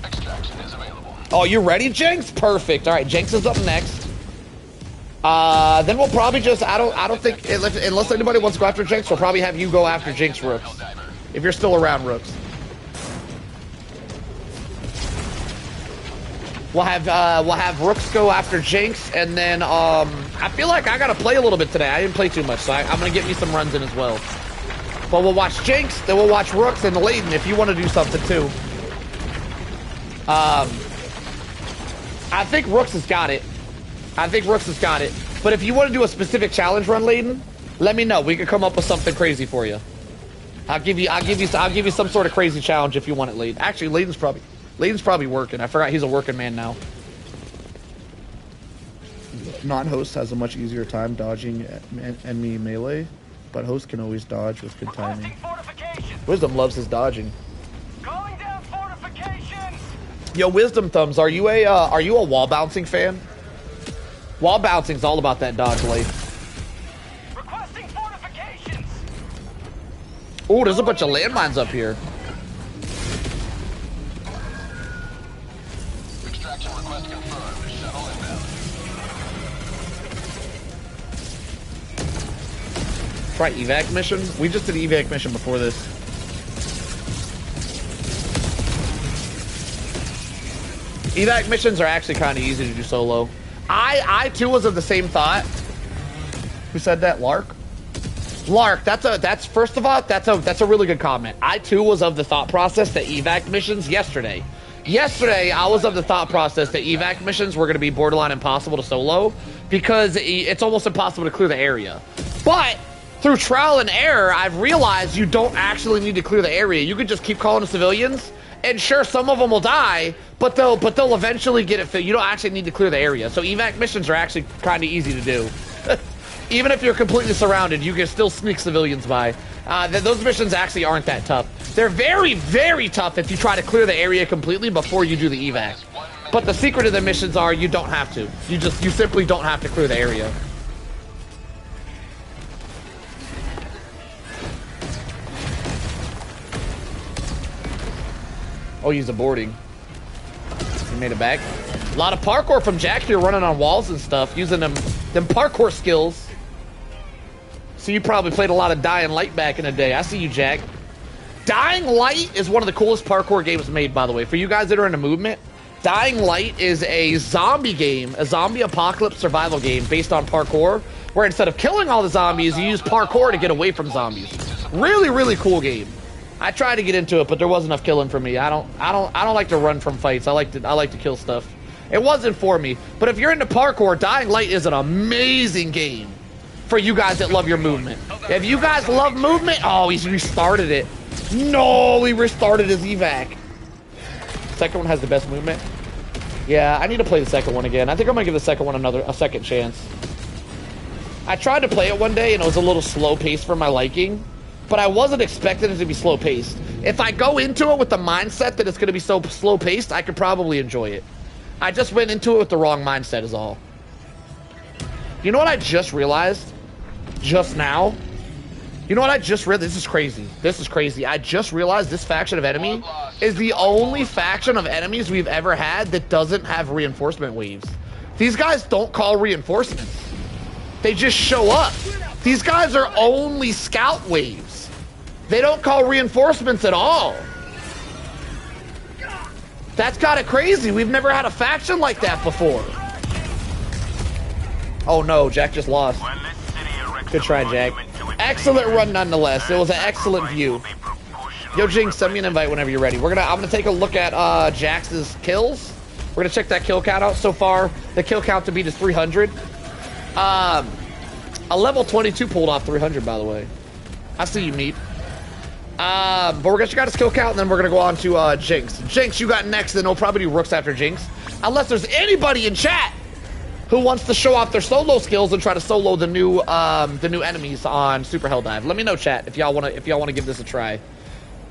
Extraction is available. Oh, you ready, Jenks? Perfect. All right, Jenks is up next. Then we'll probably just, I don't think, unless anybody wants to go after Jinx, we'll probably have you go after Jinx Rooks. If you're still around, Rooks. We'll have Rooks go after Jinx, and then, I feel like I gotta play a little bit today. I didn't play too much, so I'm gonna get me some runs in as well. But we'll watch Jinx, then we'll watch Rooks and Layden if you want to do something too. I think Rooks has got it. But if you want to do a specific challenge run, Layden, let me know. We can come up with something crazy for you. I'll give you some sort of crazy challenge if you want it, Layden. Actually, Layden's probably working. I forgot he's a working man now. Non-host has a much easier time dodging enemy melee, but host can always dodge with good timing. Wisdom loves his dodging. Yo, Wisdom Thumbs, are you a wall bouncing fan? Wall bouncing's all about that dodge life. Requesting fortifications. Oh, there's a bunch of landmines up here. Extraction request confirmed. Shuttle inbound. Try evac mission. We just did evac mission before this. Evac missions are actually kind of easy to do solo. I too was of the same thought. Who said that? Lark? Lark, that's first of all, that's a really good comment. I too was of the thought process that evac missions yesterday. Yesterday, I was of the thought process that evac missions were going to be borderline impossible to solo because it's almost impossible to clear the area. But through trial and error, I've realized you don't actually need to clear the area. You can just keep calling the civilians, and sure, some of them will die, but they'll eventually get it filled. You don't actually need to clear the area. So evac missions are actually kind of easy to do. Even if you're completely surrounded, you can still sneak civilians by. Those missions actually aren't that tough. They're very, very tough if you try to clear the area completely before you do the evac. But the secret of the missions are you don't have to. You simply don't have to clear the area. Oh, he's aborting. He made it back. A lot of parkour from Jack here, running on walls and stuff, using them parkour skills. So you probably played a lot of Dying Light back in the day. I see you, Jack. Dying Light is one of the coolest parkour games made, by the way. For you guys that are into movement, Dying Light is a zombie game, a zombie apocalypse survival game based on parkour, where instead of killing all the zombies, you use parkour to get away from zombies. Really, really cool game. I tried to get into it, but there wasn't enough killing for me. I don't like to run from fights. I like to kill stuff. It wasn't for me. But if you're into parkour, Dying Light is an amazing game for you guys that love your movement. If you guys love movement, oh, he's restarted it. No, he restarted his evac. Second one has the best movement. Yeah, I need to play the second one again. I think I'm gonna give the second one a second chance. I tried to play it one day and it was a little slow paced for my liking, but I wasn't expecting it to be slow paced. If I go into it with the mindset that it's gonna be so slow paced, I could probably enjoy it. I just went into it with the wrong mindset is all. You know what I just realized? Just now? You know what I just realized? This is crazy. This is crazy. I just realized this faction of enemy is the only faction of enemies we've ever had that doesn't have reinforcement waves. These guys don't call reinforcements. They just show up. These guys are only scout waves. They don't call reinforcements at all. That's kind of crazy. We've never had a faction like that before. Oh no, Jack just lost. Good try, Jack. Excellent run nonetheless. It was an excellent view. Yo, Jinx, send me an invite whenever you're ready. I'm gonna take a look at Jax's kills. We're gonna check that kill count out. So far, the kill count to beat is 300. A level 22 pulled off 300, by the way. I see you, Meep. But we're gonna check out his kill count, and then we're gonna go on to Jinx. Jinx, you got next, then we'll probably do Rooks after Jinx. Unless there's anybody in chat who wants to show off their solo skills and try to solo the new enemies on Super Helldive. Let me know, chat, if y'all wanna give this a try.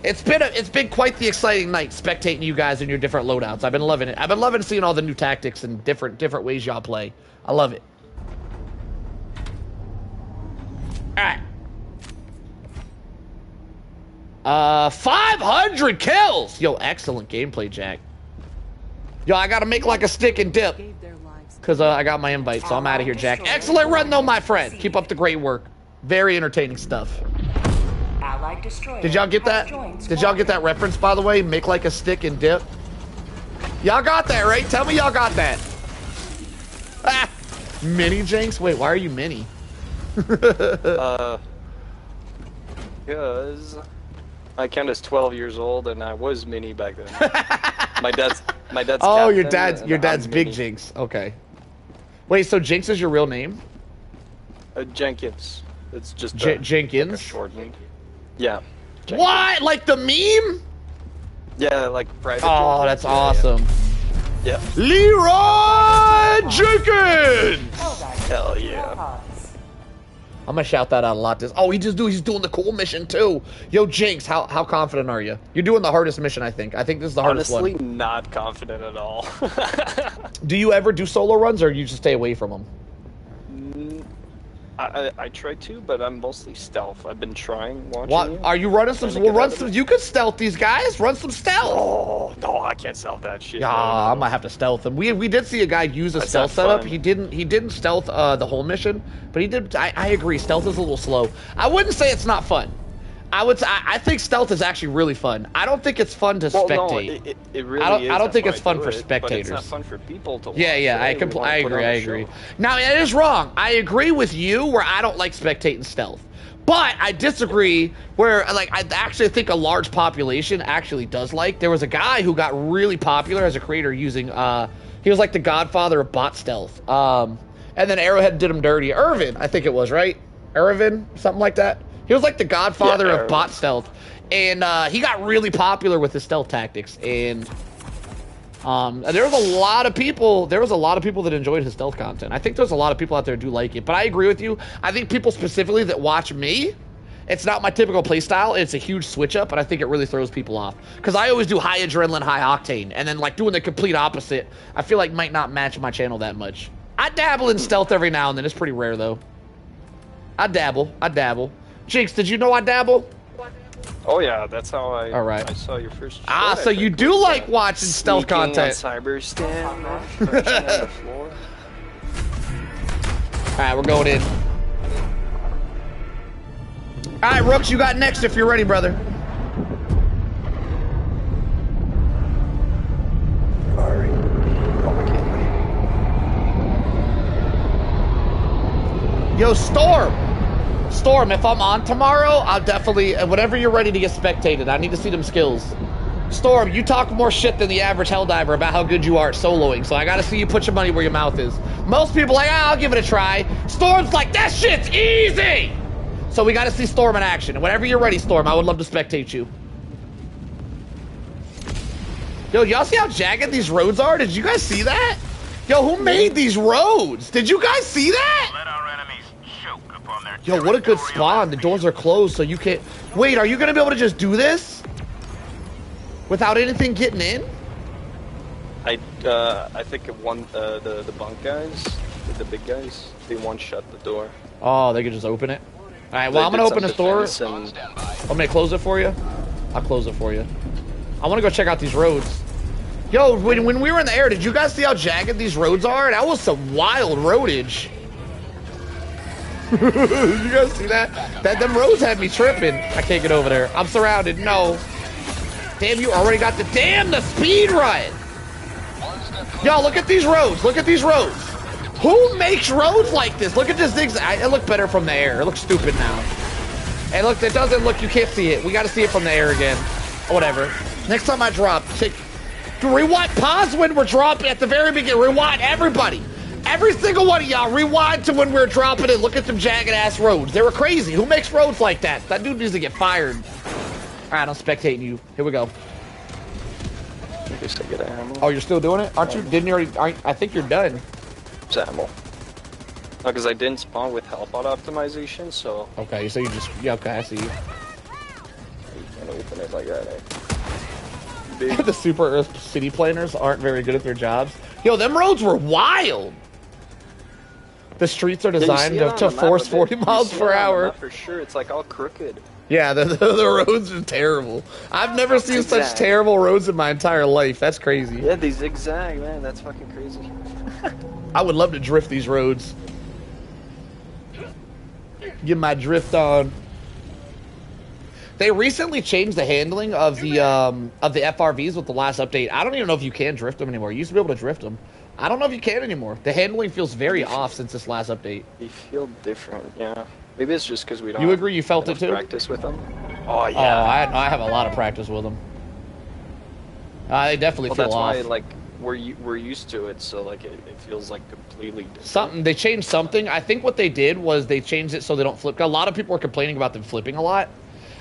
It's been quite the exciting night spectating you guys in your different loadouts. I've been loving it. I've been loving seeing all the new tactics and different ways y'all play. I love it. Alright. 500 kills! Yo, excellent gameplay, Jack. Yo, I gotta make like a stick and dip. Because I got my invite, so I'm out of here, Jack. Excellent run, though, my friend. Keep up the great work. Very entertaining stuff. Did y'all get that? Did y'all get that reference, by the way? Make like a stick and dip. Y'all got that, right? Tell me y'all got that. Ah! Mini Jinx? Wait, why are you mini? Because my account is 12 years old and I was mini back then. my dad's oh, captain, your dad's big Jinx. Okay. Wait, so Jinx is your real name? Jenkins. It's just Jenkins. Like a short name. Yeah. Jenkins. What? Like the meme? Yeah, like private. Oh, that's awesome. Yeah. Leroy Jenkins. Hell yeah. I'm gonna shout that out a lot. He's doing the cool mission too. Yo, Jinx, how confident are you? You're doing the hardest mission, I think. I think this is the hardest one. Honestly, not confident at all. Do you ever do solo runs, or you just stay away from them? I try to, but I'm mostly stealth. I've been trying watching. What are you running some? We'll run some. You could stealth these guys. Run some stealth. Oh no, I can't stealth that shit. Yeah, I might have to stealth him. We did see a guy use a stealth setup. He didn't stealth the whole mission, but he did. I agree. Stealth is a little slow. I wouldn't say it's not fun. I think stealth is actually really fun. I don't think it's fun to spectate. No, it really is. I don't think it's fun do for it, spectators. But it's not fun for people to watch. Yeah, right? I agree. Now, it is wrong. I agree with you where I don't like spectating stealth. But I disagree where, like, I actually think a large population actually does like. There was a guy who got really popular as a creator using, he was like the godfather of bot stealth. And then Arrowhead did him dirty. Irvin, I think it was, right? Irvin, something like that. He was like the godfather of bot stealth. And he got really popular with his stealth tactics. And there was a lot of people that enjoyed his stealth content. I think there's a lot of people out there who do like it. But I agree with you. I think people specifically that watch me, it's not my typical playstyle. It's a huge switch up, but I think it really throws people off. Because I always do high adrenaline, high octane. And then like doing the complete opposite, I feel like might not match my channel that much. I dabble in stealth every now and then. It's pretty rare though. I dabble. Jinx, did you know I dabble? Oh yeah, that's how I. All right. I saw your first. Ah, so you do like watching stealth content. Cyber stand, on the floor. All right, we're going in. All right, Rooks, you got next if you're ready, brother. Yo, Storm, if I'm on tomorrow, I'll definitely, whenever you're ready to get spectated, I need to see them skills. Storm, you talk more shit than the average Helldiver about how good you are at soloing, so I gotta see you put your money where your mouth is. Most people are like, I'll give it a try. Storm's like, that shit's easy! So we gotta see Storm in action. And whenever you're ready, Storm, I would love to spectate you. Yo, y'all see how jagged these roads are? Did you guys see that? Yo, who made these roads? Did you guys see that? Let our enemies choke upon their Yo, what a good spawn. The doors are closed, so you can't... Wait, are you gonna be able to just do this? Without anything getting in? I think the bunk guys, the big guys, they one-shot the door. Oh, they could just open it? Alright, well, I'm gonna open this door. I'm gonna close it for you. I'll close it for you. I wanna go check out these roads. Yo, when we were in the air, did you guys see how jagged these roads are? That was some wild roadage. You guys see that? Them roads had me tripping. I can't get over there. I'm surrounded. No. Damn, you already got the... Damn, the speed run! Yo, look at these roads. Look at these roads. Who makes roads like this? Look at this zigzag. It looked better from the air. It looks stupid now. Hey, look, it doesn't look... You can't see it. We got to see it from the air again. Whatever. Next time I drop, take... Rewind, pause when we're dropping at the very beginning. Rewind, everybody. Every single one of y'all, rewind to when we're dropping and look at some jagged-ass roads. They were crazy. Who makes roads like that? That dude needs to get fired. All right, I'm spectating you. Here we go. Oh, you're still doing it? Aren't you? Didn't you already? I think you're done. It's ammo. No, because I didn't spawn with Hellbot optimization, so... Okay, so you just... Yeah, okay, I see you. You can't open it like that, eh? The Super Earth city planners aren't very good at their jobs. Yo, them roads were wild. The streets are designed to force 40 miles per hour. For sure, it's like all crooked. Yeah, the roads are terrible. I've never seen such terrible roads in my entire life. That's crazy. Yeah, they zigzag, man. That's fucking crazy. I would love to drift these roads. Get my drift on. They recently changed the handling of the FRVs with the last update. I don't even know if you can drift them anymore. You used to be able to drift them. I don't know if you can anymore. The handling feels very off since this last update. They feel different, yeah. Maybe it's just because we don't. You agree? You felt it too? Practice with them. Oh yeah. Oh, I have a lot of practice with them. They definitely feel off. That's why, like, we're used to it, so like it feels like completely different. They changed something. I think what they did was they changed it so they don't flip. A lot of people were complaining about them flipping a lot.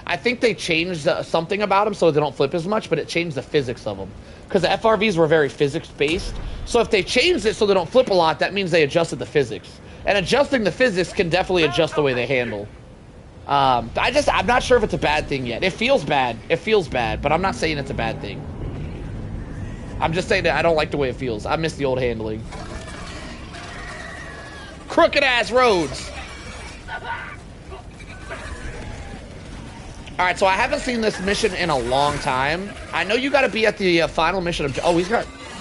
I think they changed something about them so they don't flip as much, but it changed the physics of them. Because the FRVs were very physics-based. So if they changed it so they don't flip a lot, that means they adjusted the physics. And adjusting the physics can definitely adjust the way they handle. I'm not sure if it's a bad thing yet. It feels bad. It feels bad, but I'm not saying it's a bad thing. I'm just saying that I don't like the way it feels. I miss the old handling. Crooked-ass roads. Alright, so I haven't seen this mission in a long time. I know you gotta be at the final mission of... Oh, you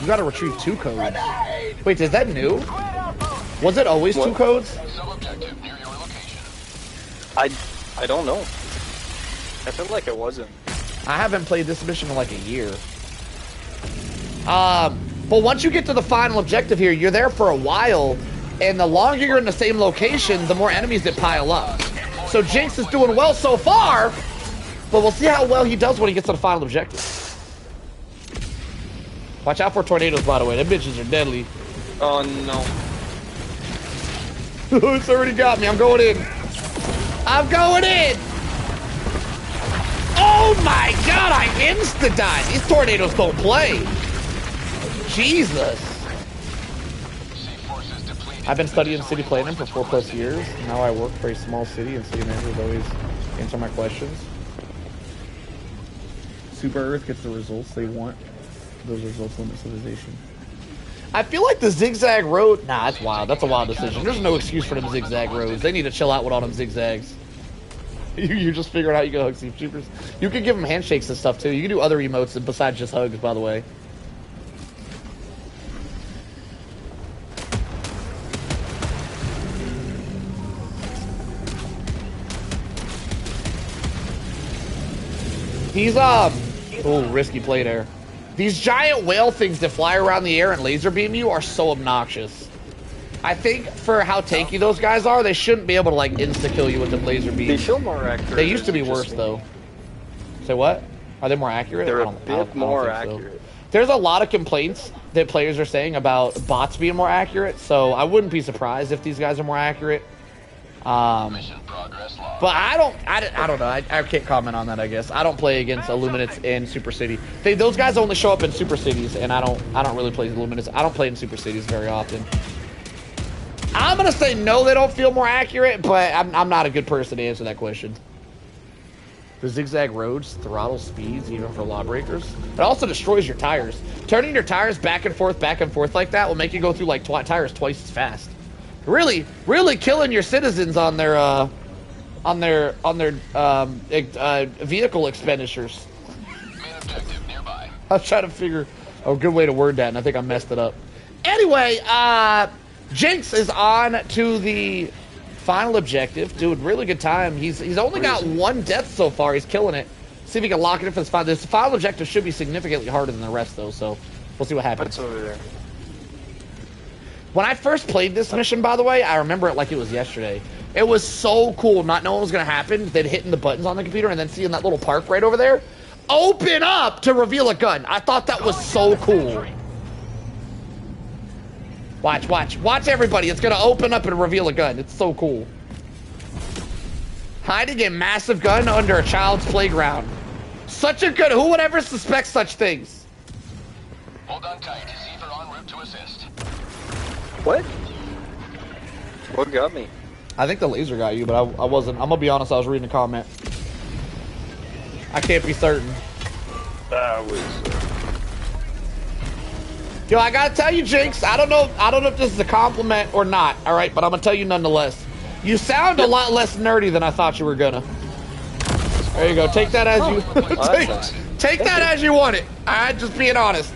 gotta retrieve 2 codes. Wait, is that new? Was it always 2 codes? I don't know. I felt like it wasn't. I haven't played this mission in like a year. But once you get to the final objective here, you're there for a while, and the longer you're in the same location, the more enemies that pile up. So Jinx is doing well so far, but we'll see how well he does when he gets to the final objective. Watch out for tornadoes, by the way. Them bitches are deadly. Oh, no. It's already got me. I'm going in. I'm going in. Oh my god, I insta-died. These tornadoes don't play. Jesus. I've been studying city planning for 4+ years. Now I work for a small city, and city managers always answer my questions. Super Earth gets the results they want. Those results limit civilization. I feel like the zigzag road... Nah, that's wild. That's a wild decision. There's no excuse for them zigzag roads. They need to chill out with all them zigzags. You just figured out you can hug Sea Troopers. You can give them handshakes and stuff, too. You can do other emotes besides just hugs, by the way. He's, oh, risky play there. These giant whale things that fly around the air and laser beam you are so obnoxious. I think for how tanky those guys are, they shouldn't be able to, like, insta-kill you with the laser beam. They feel more accurate. They used to be worse, though. Say what? Are they more accurate? They're a bit more accurate. So. There's a lot of complaints that players are saying about bots being more accurate, so I wouldn't be surprised if these guys are more accurate. But I don't know. I can't comment on that, I guess. I don't play against Illuminates in Super City. Those guys only show up in Super Cities, and I don't really play Illuminates. I don't play in Super Cities very often. I'm gonna say no, they don't feel more accurate, but I'm not a good person to answer that question. The zigzag roads throttle speeds even for lawbreakers. It also destroys your tires. Turning your tires back and forth like that will make you go through like tires twice as fast. Really killing your citizens on their vehicle expenditures. Main objective nearby. I was trying to figure a good way to word that, and I think I messed it up. Anyway, Jinx is on to the final objective. Dude, really good time. He's only got 1 death so far. He's killing it. See if he can lock it in for this final. This final objective should be significantly harder than the rest, though, so we'll see what happens. What's over there? When I first played this mission, by the way, I remember it like it was yesterday. It was so cool not knowing what was going to happen, then hitting the buttons on the computer and then seeing that little park right over there open up to reveal a gun. I thought that was so cool. Watch everybody. It's going to open up and reveal a gun. It's so cool. Hiding a massive gun under a child's playground. Such a good... Who would ever suspect such things? Hold on tight. Zephyr en route to assist. What? What got me? I think the laser got you, but I wasn't. I'm gonna be honest, I was reading a comment. I can't be certain. Yo, I gotta tell you, Jinx, I don't know if this is a compliment or not, alright, but I'm gonna tell you nonetheless. You sound a lot less nerdy than I thought you were gonna. There you go, take that as you take that as you want it. Alright, just being honest.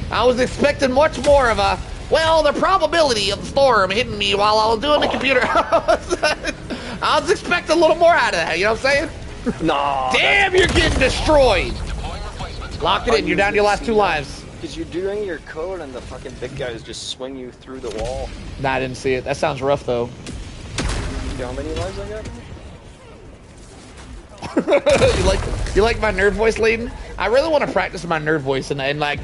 I was expecting much more of a, well, the probability of the storm hitting me while I was doing the computer. I was expecting a little more out of that, you know what I'm saying? No. Damn, you're getting destroyed. Lock it in, you're down to your last 2 lives. Because you're doing your code and the fucking big guys just swing you through the wall. Nah, I didn't see it. That sounds rough, though. You know how many lives I got? you like my nerd voice, Layden? I really want to practice my nerd voice and like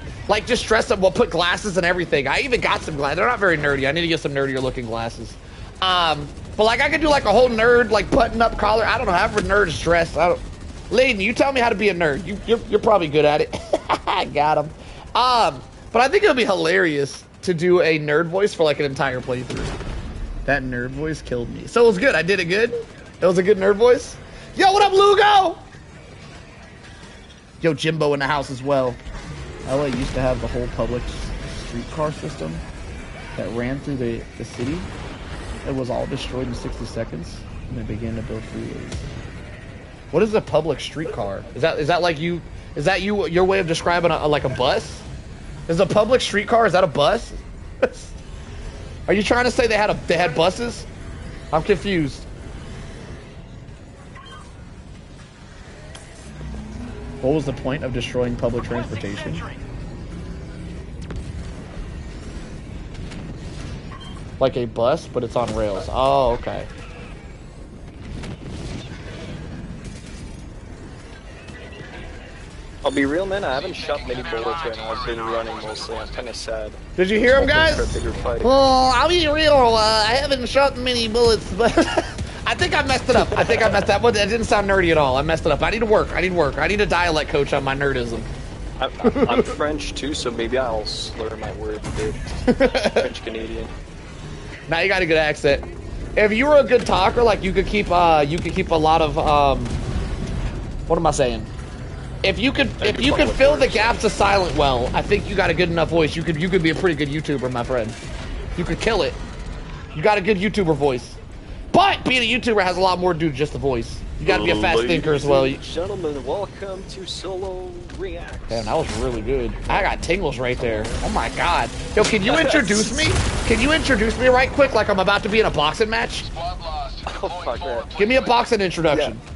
just dress up. We'll put glasses and everything. I even got some glasses. They're not very nerdy. I need to get some nerdier looking glasses. But like I could do like a whole nerd like button up collar. I don't know, however nerds dress. Layden, you tell me how to be a nerd. You're probably good at it. I got him. But I think it would be hilarious to do a nerd voice for like an entire playthrough. That nerd voice killed me. So it was good. I did it good. It was a good nerd voice. Yo, what up, Lugo? Yo, Jimbo in the house as well. LA used to have the whole public streetcar system that ran through the city. It was all destroyed in 60 seconds, and they began to build freeways. What is a public streetcar? Is that like you? Is that your way of describing like a bus? Is a public streetcar? Is that a bus? Are you trying to say they had buses? I'm confused. What was the point of destroying public transportation? Like a bus, but it's on rails. Oh, okay. I'll be real, man. I haven't shot many bullets right now. I've been running mostly. I'm kind of sad. Did you hear him, guys? Well, I'll be real. I haven't shot many bullets, but I think I messed it up. I think I messed that. Well, that didn't sound nerdy at all. I messed it up. I need to work. I need a dialect coach on my nerdism. I'm French too, so maybe I'll slur my words a bit. French Canadian. Now you got a good accent. If you were a good talker, like you could keep a lot of what am I saying? If you could fill the gaps of silent well, I think you got a good enough voice. You could be a pretty good YouTuber, my friend. You could kill it. You got a good YouTuber voice. But being a YouTuber has a lot more to do than just the voice. You got to be a fast thinker as well. Gentlemen, welcome to Solo React. Damn, that was really good. I got tingles right there. Oh my god. Yo, can you introduce me? Can you introduce me right quick like I'm about to be in a boxing match? Oh fuck that. Give me a boxing introduction. Yeah.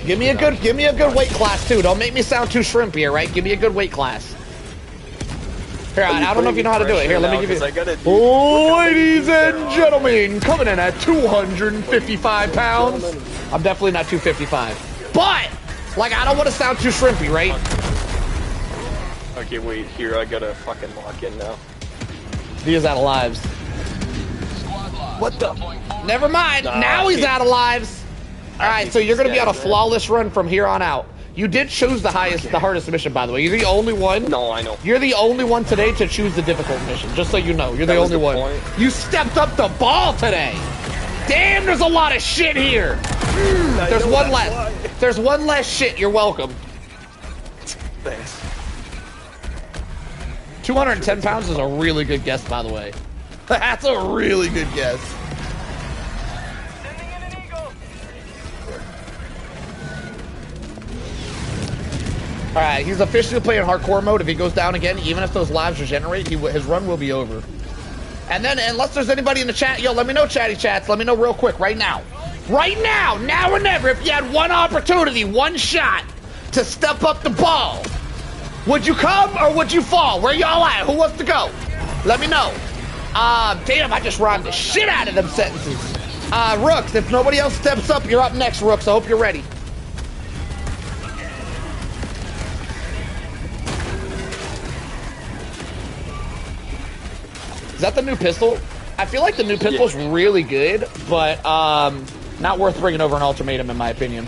Give me a good weight class too. Don't make me sound too shrimpy, alright? Give me a good weight class. Here, I don't know if you know how to do it. Here, let me give you. Ladies and gentlemen, coming in at 255 pounds. I'm definitely not 255. But, like, I don't want to sound too shrimpy, right? Okay, wait, here, I gotta fucking lock in now. He is out of lives. What the? Never mind. Now he's out of lives. Alright, so you're going to be on a flawless run from here on out. You did choose the hardest mission, by the way. You're the only one. No, I know. You're the only one today to choose the difficult mission, just so you know. You're the only one. You stepped up the ball today. Damn, there's a lot of shit here. There's one less. There's one less shit. You're welcome. Thanks. 210 pounds is a really good guess, by the way. That's a really good guess. Alright, he's officially playing hardcore mode. If he goes down again, even if those lives regenerate, his run will be over. And then, unless there's anybody in the chat, yo, let me know, chatty chats. Let me know real quick, right now. Right now, now or never, if you had one opportunity, one shot to step up the ball, would you come or would you fall? Where y'all at? Who wants to go? Let me know. Damn, I just rhymed the shit out of them sentences. Rooks, if nobody else steps up, you're up next, Rooks. I hope you're ready. Is that the new pistol? I feel like the new pistol's really good, but not worth bringing over an ultimatum in my opinion.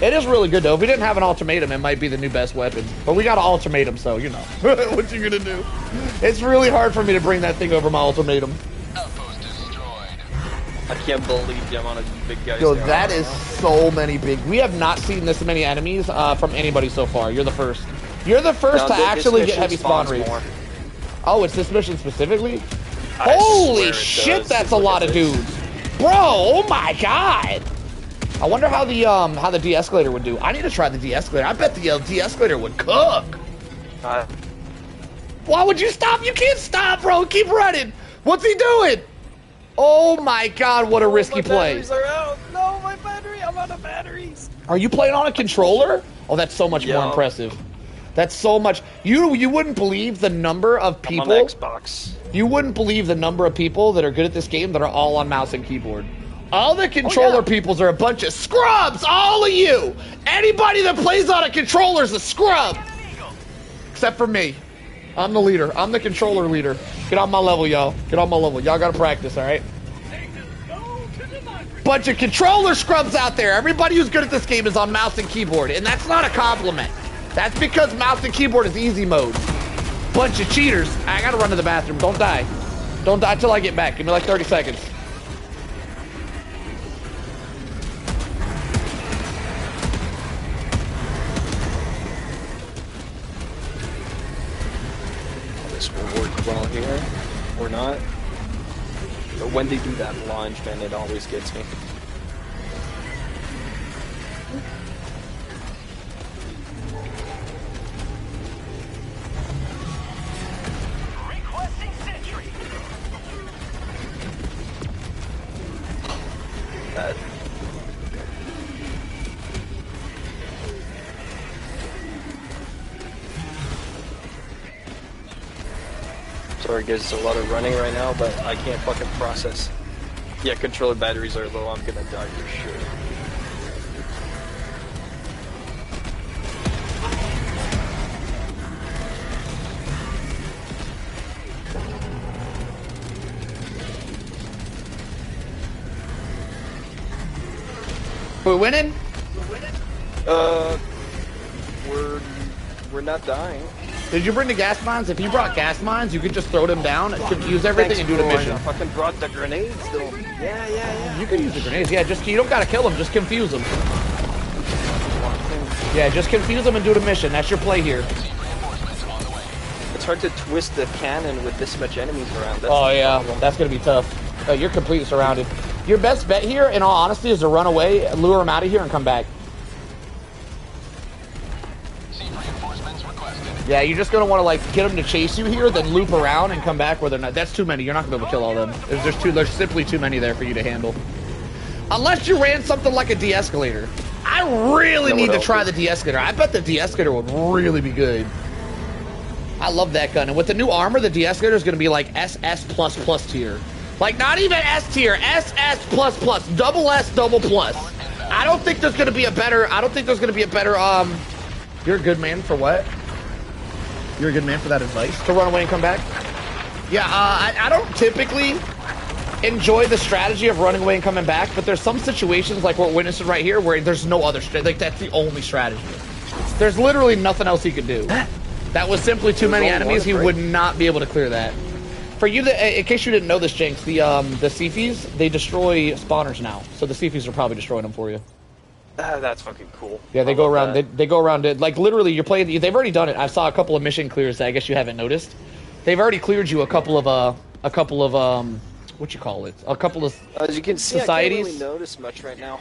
It is really good though. If we didn't have an ultimatum, it might be the new best weapon. But we got an ultimatum, so you know. What you gonna do? It's really hard for me to bring that thing over my ultimatum. I can't believe the amount of big guys. Yo, that is so many big. We have not seen this many enemies from anybody so far. You're the first. You're the first to actually get heavy spawn rates. Oh, it's this mission specifically? Holy shit, that's a lot of dudes. Bro, oh my god. I wonder how the de-escalator would do. I need to try the de-escalator. I bet the de-escalator would cook. Why would you stop? You can't stop, bro. Keep running. What's he doing? Oh my god, what a risky play. Batteries are out. No, my battery. I'm out of batteries. Are you playing on a controller? Oh, that's so much more impressive. That's so much. You wouldn't believe the number of people. I'm on Xbox. You wouldn't believe the number of people that are good at this game that are all on mouse and keyboard. All the controller peoples are a bunch of scrubs. All of you. Anybody that plays on a controller is a scrub. Except for me. I'm the leader. I'm the controller leader. Get on my level, y'all. Get on my level. Y'all gotta practice, all right? Bunch of controller scrubs out there. Everybody who's good at this game is on mouse and keyboard, and that's not a compliment. That's because mouse and keyboard is easy mode. Bunch of cheaters. I gotta run to the bathroom. Don't die. Don't die till I get back. Give me like 30 seconds. This will work well here, or not. But when they do that launch, man, it always gets me. Sorry guys, it's a lot of running right now, but I can't fucking process. Yeah, controller batteries are low, I'm gonna die for sure. We're winning? We're not dying. Did you bring the gas mines? If you brought gas mines, you could just throw them down, confuse everything, and do the mission. I fucking brought the grenades though. Yeah. You can use the grenades. Yeah, just you don't gotta kill them. Just confuse them. Yeah, just confuse them and do the mission. That's your play here. It's hard to twist the cannon with this much enemies around. That's gonna be tough. You're completely surrounded. Your best bet here, in all honesty, is to run away, lure them out of here, and come back. Yeah, you're just gonna want to like get them to chase you here, then loop around and come back where they're not. That's too many. You're not gonna be able to kill all of them. There's simply too many there for you to handle. Unless you ran something like a de-escalator. I really need to try the de-escalator. I bet the de-escalator would really be good. I love that gun. And with the new armor, the de-escalator is gonna be like SS++ tier. Like not even S tier, SS++, double S, double plus. I don't think there's gonna be a better. You're a good man for what? You're a good man for that advice? To run away and come back? Yeah, I don't typically enjoy the strategy of running away and coming back, but there's some situations like we're witnessing right here where there's no other strategy. Like, that's the only strategy. There's literally nothing else he could do. That was simply too many enemies. He would not be able to clear that. For you, in case you didn't know this, Jinx, the Seafies, they destroy spawners now. So the Seafies are probably destroying them for you. That's fucking cool. Yeah, they go around. They go around it like literally. You're playing. They've already done it. I saw a couple of mission clears that I guess you haven't noticed. They've already cleared you a couple of what you call it? A couple of as you can see, societies. I can't really notice much right now.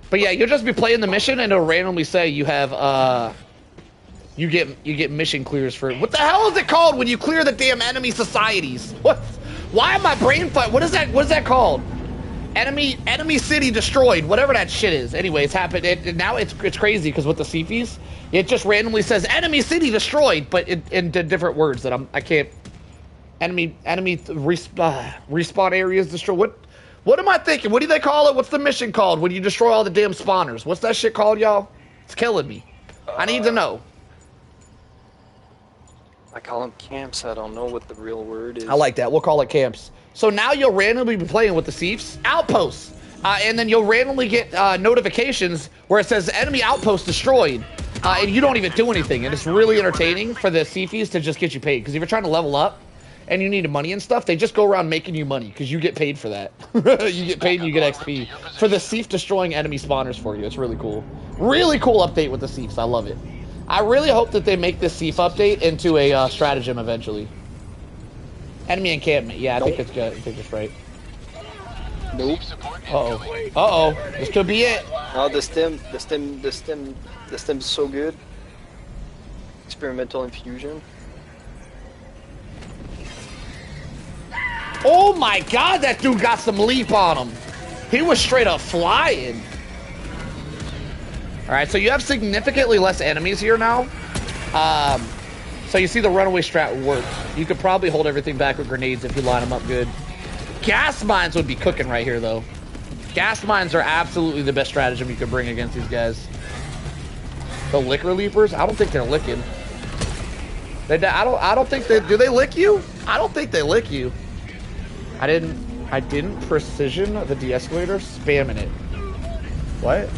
But yeah, you'll just be playing the mission and it'll randomly say you have you get mission clears for what the hell is it called when you clear the damn enemy societies? What? Why am I brain fight? What is that? What is that called? Enemy city destroyed, whatever that shit is. Anyway, it's happened. Now it's crazy because with the Seafies, it just randomly says enemy city destroyed, but in different words that I can't. Enemy respawn areas destroyed. What am I thinking? What do they call it? What's the mission called when you destroy all the damn spawners? What's that shit called, y'all? It's killing me. I need to know. I call them camps. I don't know what the real word is. I like that. We'll call it camps. So now you'll randomly be playing with the Seafs outposts, and then you'll randomly get notifications where it says enemy outpost destroyed, and you don't even do anything. And it's really entertaining for the Seafies to just get you paid, because if you're trying to level up and you need money and stuff, they just go around making you money because you get paid for that. You get paid and you get XP for the Seaf destroying enemy spawners for you. It's really cool. Really cool update with the Seafs. I love it. I really hope that they make this Seaf update into a stratagem eventually. Enemy encampment. Yeah, I think it's good. I think it's right. Nope. Uh-oh. This could be it. Oh, the stem's so good. Experimental infusion. Oh my god, that dude got some leap on him. He was straight up flying. Alright, so you have significantly less enemies here now. So you see the runaway strat works. You could probably hold everything back with grenades if you line them up good. Gas mines would be cooking right here, though. Gas mines are absolutely the best stratagem you could bring against these guys. The liquor leapers? I don't think they're licking. I don't think they... Do they lick you? I don't think they lick you. I didn't precision the de-escalator, spamming it. What?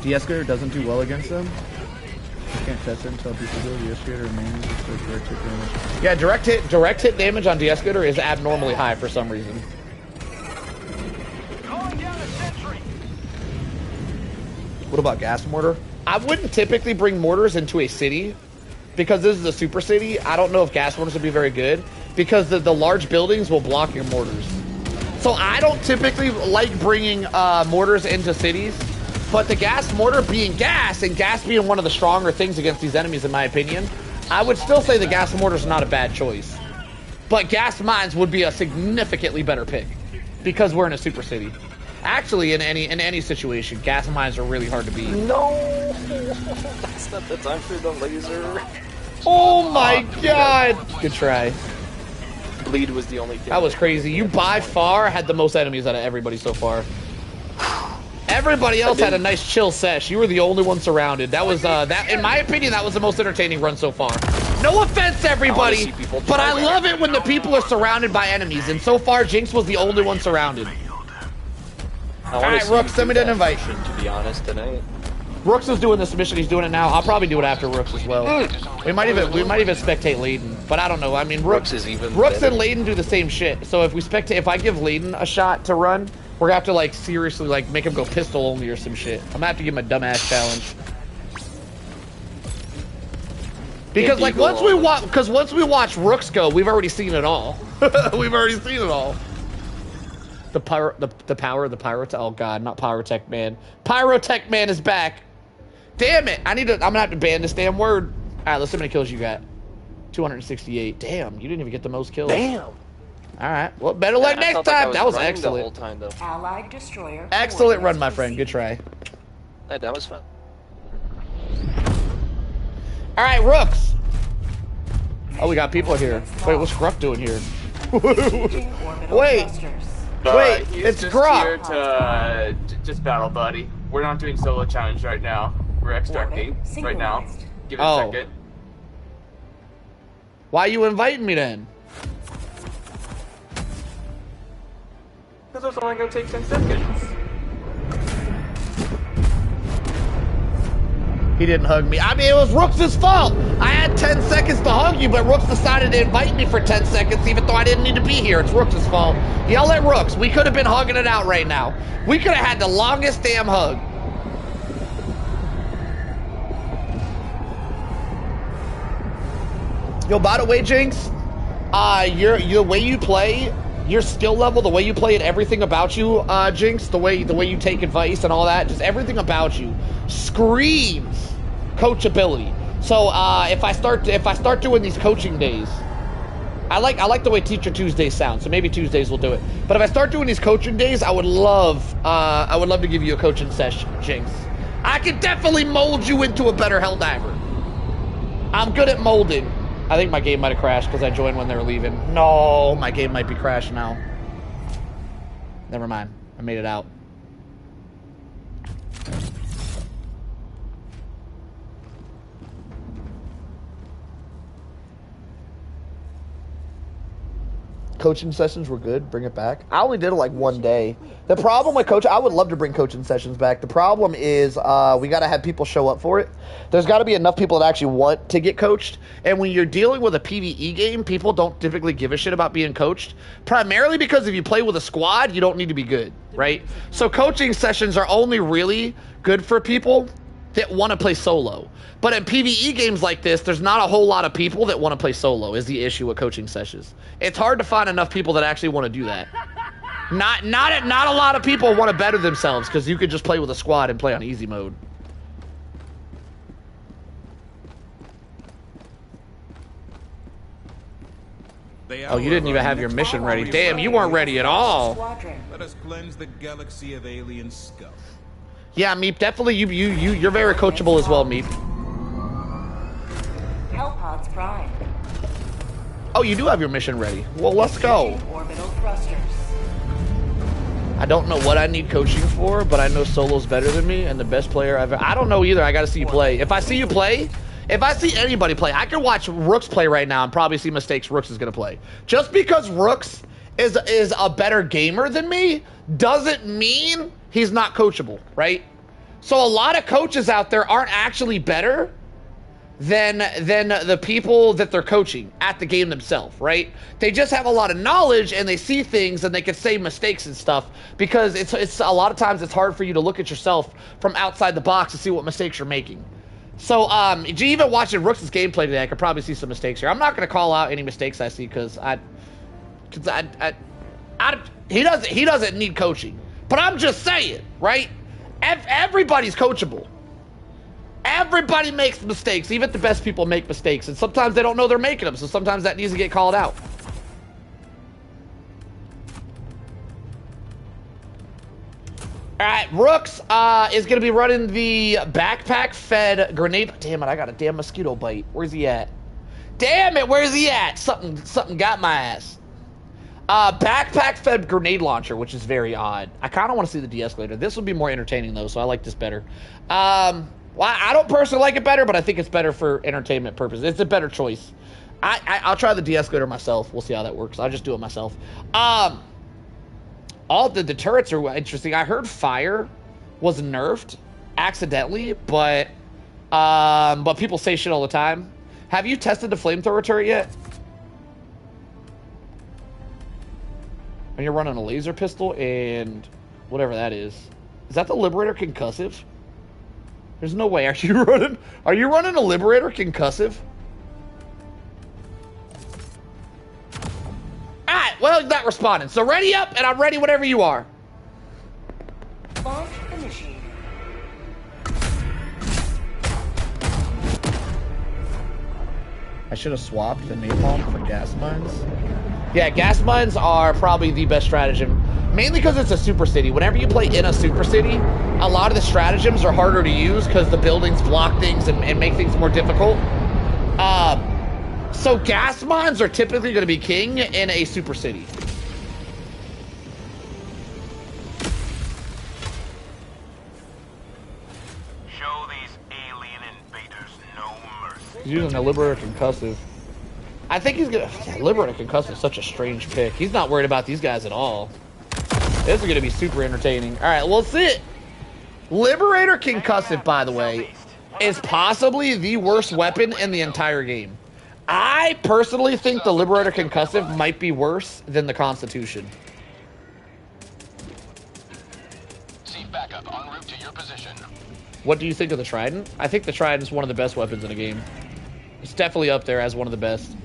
De-escalator doesn't do well against them? You can't test it until people go de-escalator remains with direct hit damage. Yeah, direct hit damage on de-escalator is abnormally high for some reason. What about gas mortar? I wouldn't typically bring mortars into a city because this is a super city. I don't know if gas mortars would be very good because the large buildings will block your mortars. So I don't typically like bringing mortars into cities. But the gas mortar being gas, and gas being one of the stronger things against these enemies, in my opinion, I would still say the gas mortar is not a bad choice. But gas mines would be a significantly better pick because we're in a super city. Actually, in any situation, gas mines are really hard to beat. No, that's not the time for the laser. Oh my god! Good try. Bleed was the only thing. That was crazy. You by far had the most enemies out of everybody so far. Everybody else had a nice chill sesh. You were the only one surrounded. That was that in my opinion, that was the most entertaining run so far. No offense, everybody, but I love it when the people are surrounded by enemies. And so far, Jinx was the only one surrounded. Alright, Rooks, send me an invite. To be honest, tonight. Rooks is doing this mission. He's doing it now. I'll probably do it after Rooks as well. We might even spectate Layden, but I don't know. I mean, Rooks and Layden do the same shit. So if we spectate, if I give Layden a shot to run, we're gonna have to like seriously like make him go pistol only or some shit. I'm gonna have to give him a dumbass challenge. Because like once we watch Rooks go, we've already seen it all. We've already seen it all. The power, oh god, not Pyrotech Man. Pyrotech Man is back. Damn it, I'm gonna have to ban this damn word. Alright, let's see how many kills you got. 268. Damn, you didn't even get the most kills. Damn. Alright, well, better luck next time. That was excellent. The whole time, though. Allied destroyer. Excellent run, my friend. Good try. That was fun. Alright, Rooks. Oh, we got people here. Wait, what's Gruff doing here? Wait, it's just Gruff. Here to just battle, buddy. We're not doing solo challenge right now. We're extracting right now. Give it a second. Why are you inviting me then? Because it's only gonna take 10 seconds. He didn't hug me. I mean, it was Rooks' fault. I had 10 seconds to hug you, but Rooks decided to invite me for 10 seconds, even though I didn't need to be here. It's Rooks' fault. Yell at Rooks. We could have been hugging it out right now. We could have had the longest damn hug. Yo, by the way, Jinx, the way you play, your skill level, the way you play it, everything about you, Jinx, the way you take advice and all that, just everything about you screams coachability. So if I start doing these coaching days, I like the way Teacher Tuesdays sound. So maybe Tuesdays we'll do it. But if I start doing these coaching days, I would love to give you a coaching session, Jinx. I could definitely mold you into a better Helldiver. I'm good at molding. I think my game might have crashed because I joined when they were leaving. No, my game might be crashed now. Never mind. I made it out. Coaching sessions were good. Bring it back. I only did it like one day. The problem with I would love to bring coaching sessions back. The problem is we got to have people show up for it. There's got to be enough people that actually want to get coached. And when you're dealing with a PvE game, people don't typically give a shit about being coached. Primarily because if you play with a squad, you don't need to be good, right? So coaching sessions are only really good for people that want to play solo. But in PvE games like this, there's not a whole lot of people that want to play solo is the issue with coaching sessions. It's hard to find enough people that actually want to do that. Not a lot of people want to better themselves because you could just play with a squad and play on easy mode. Oh, you didn't even have your mission ready. Damn, you weren't ready at all. Let us cleanse the galaxy of alien scum. Yeah, Meep, definitely you're very coachable as well, Meep. Hellpods Prime. Oh, you do have your mission ready. Well, let's go. Orbital thrusters. I don't know what I need coaching for, but I know solo's better than me and the best player I've ever. I don't know either. I got to see you play. If I see you play, if I see anybody play, I can watch Rooks play right now and probably see mistakes Rooks is going to play. Just because Rooks is a better gamer than me doesn't mean he's not coachable, right? So a lot of coaches out there aren't actually better than the people that they're coaching at the game themselves, right? They just have a lot of knowledge and they see things and they can say mistakes and stuff because it's a lot of times it's hard for you to look at yourself from outside the box to see what mistakes you're making. So even watching Rooks' gameplay today, I could probably see some mistakes here. I'm not going to call out any mistakes I see because he doesn't need coaching. But I'm just saying, right? Everybody's coachable. Everybody makes mistakes. Even the best people make mistakes. And sometimes they don't know they're making them. So sometimes that needs to get called out. Alright, Rooks is going to be running the backpack-fed grenade. Damn it, I got a damn mosquito bite. Where's he at? Damn it, where's he at? Something got my ass. Backpack fed grenade launcher, which is very odd. I kind of want to see the de-escalator. This would be more entertaining though, so I like this better. Well, I don't personally like it better, but I think it's better for entertainment purposes. It's a better choice. I'll try the de-escalator myself. We'll see how that works. I'll just do it myself. All the turrets are interesting. I heard fire was nerfed accidentally, but people say shit all the time. Have you tested the flamethrower turret yet? And you're running a laser pistol and whatever that is. Is that the Liberator concussive? There's no way. Are you running a Liberator concussive? Alright, well, he's not responding. So ready up, and I'm ready whenever you are. Launch initiated. I should have swapped the napalm for gas mines. Yeah, gas mines are probably the best stratagem. Mainly because it's a super city. Whenever you play in a super city, a lot of the stratagems are harder to use because the buildings block things and make things more difficult. So gas mines are typically going to be king in a super city. Show these alien invaders no mercy. He's using a Liberator concussive. I think he's gonna... Yeah, Liberator concussive is such a strange pick. He's not worried about these guys at all. This is gonna be super entertaining. Alright, well, let's see it. Liberator concussive, by the way, is possibly the worst weapon in the entire game. I personally think the Liberator concussive might be worse than the Constitution. See backup en route to your position. What do you think of the Trident? I think the Trident is one of the best weapons in the game. It's definitely up there as one of the best.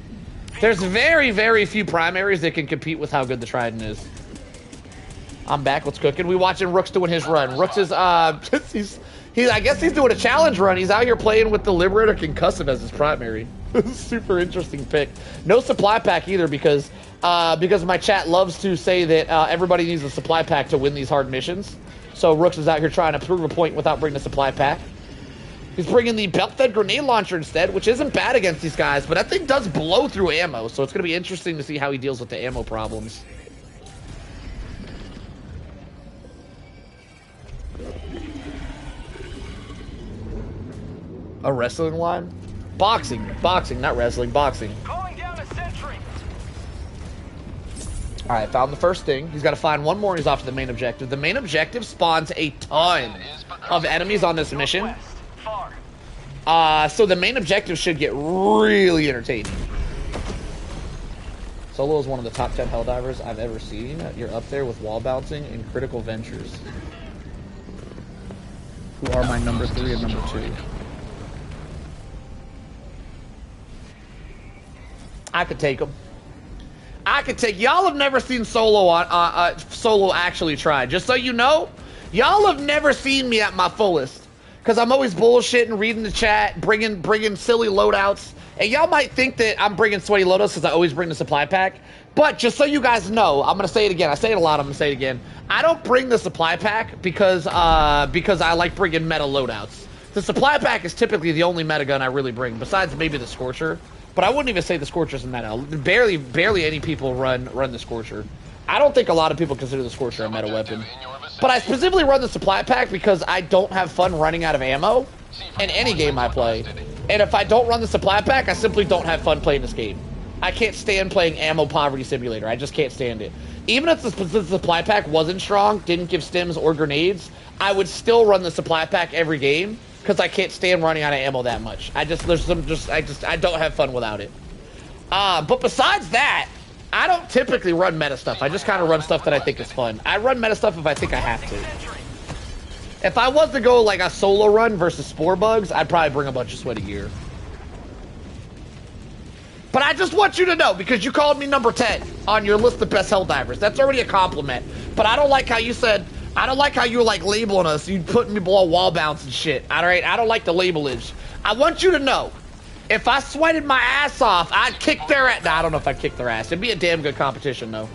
There's very, very few primaries that can compete with how good the Trident is. I'm back. What's cooking? We watching Rooks doing his run. Rooks is I guess he's doing a challenge run. He's out here playing with the Liberator concussive as his primary. Super interesting pick. No supply pack either because my chat loves to say that everybody needs a supply pack to win these hard missions. So Rooks is out here trying to prove a point without bringing a supply pack. He's bringing the belt-fed grenade launcher instead, which isn't bad against these guys, but that thing does blow through ammo, so it's going to be interesting to see how he deals with the ammo problems. A wrestling line? Boxing, not wrestling, boxing. Calling down a sentry. Alright, found the first thing. He's got to find one more and he's off to the main objective. The main objective spawns a ton of enemies on this mission. So the main objective should get really entertaining. Solo is one of the top 10 Helldivers I've ever seen. You're up there with wall bouncing and critical ventures. Who are my number 3 and number 2? I could take them. Y'all have never seen Solo Solo actually try. Just so you know, y'all have never seen me at my fullest. Because I'm always bullshitting, reading the chat, bringing silly loadouts. And y'all might think that I'm bringing sweaty loadouts because I always bring the supply pack. But just so you guys know, I'm going to say it again. I say it a lot. I'm going to say it again. I don't bring the supply pack because I like bringing meta loadouts. The supply pack is typically the only meta gun I really bring, besides maybe the Scorcher. But I wouldn't even say the Scorcher's a meta. Barely any people run the Scorcher. I don't think a lot of people consider the Scorcher a meta weapon. But I specifically run the supply pack because I don't have fun running out of ammo in any game I play. And if I don't run the supply pack, I simply don't have fun playing this game. I can't stand playing Ammo Poverty Simulator. I just can't stand it. Even if the supply pack wasn't strong, didn't give stims or grenades, I would still run the supply pack every game because I can't stand running out of ammo that much. I don't have fun without it. But besides that, I don't typically run meta stuff. I just kind of run stuff that I think is fun. I run meta stuff if I think I have to. If I was to go like a solo run versus Spore Bugs, I'd probably bring a bunch of sweaty gear. But I just want you to know, because you called me number 10 on your list of best Helldivers. That's already a compliment. But I don't like how you said, I don't like how you were like labeling us. You putting me below wall bounce and shit. Alright, I don't like the labelage. I want you to know, if I sweated my ass off, I'd kick their ass. Nah, I don't know if I'd kick their ass. It'd be a damn good competition, though.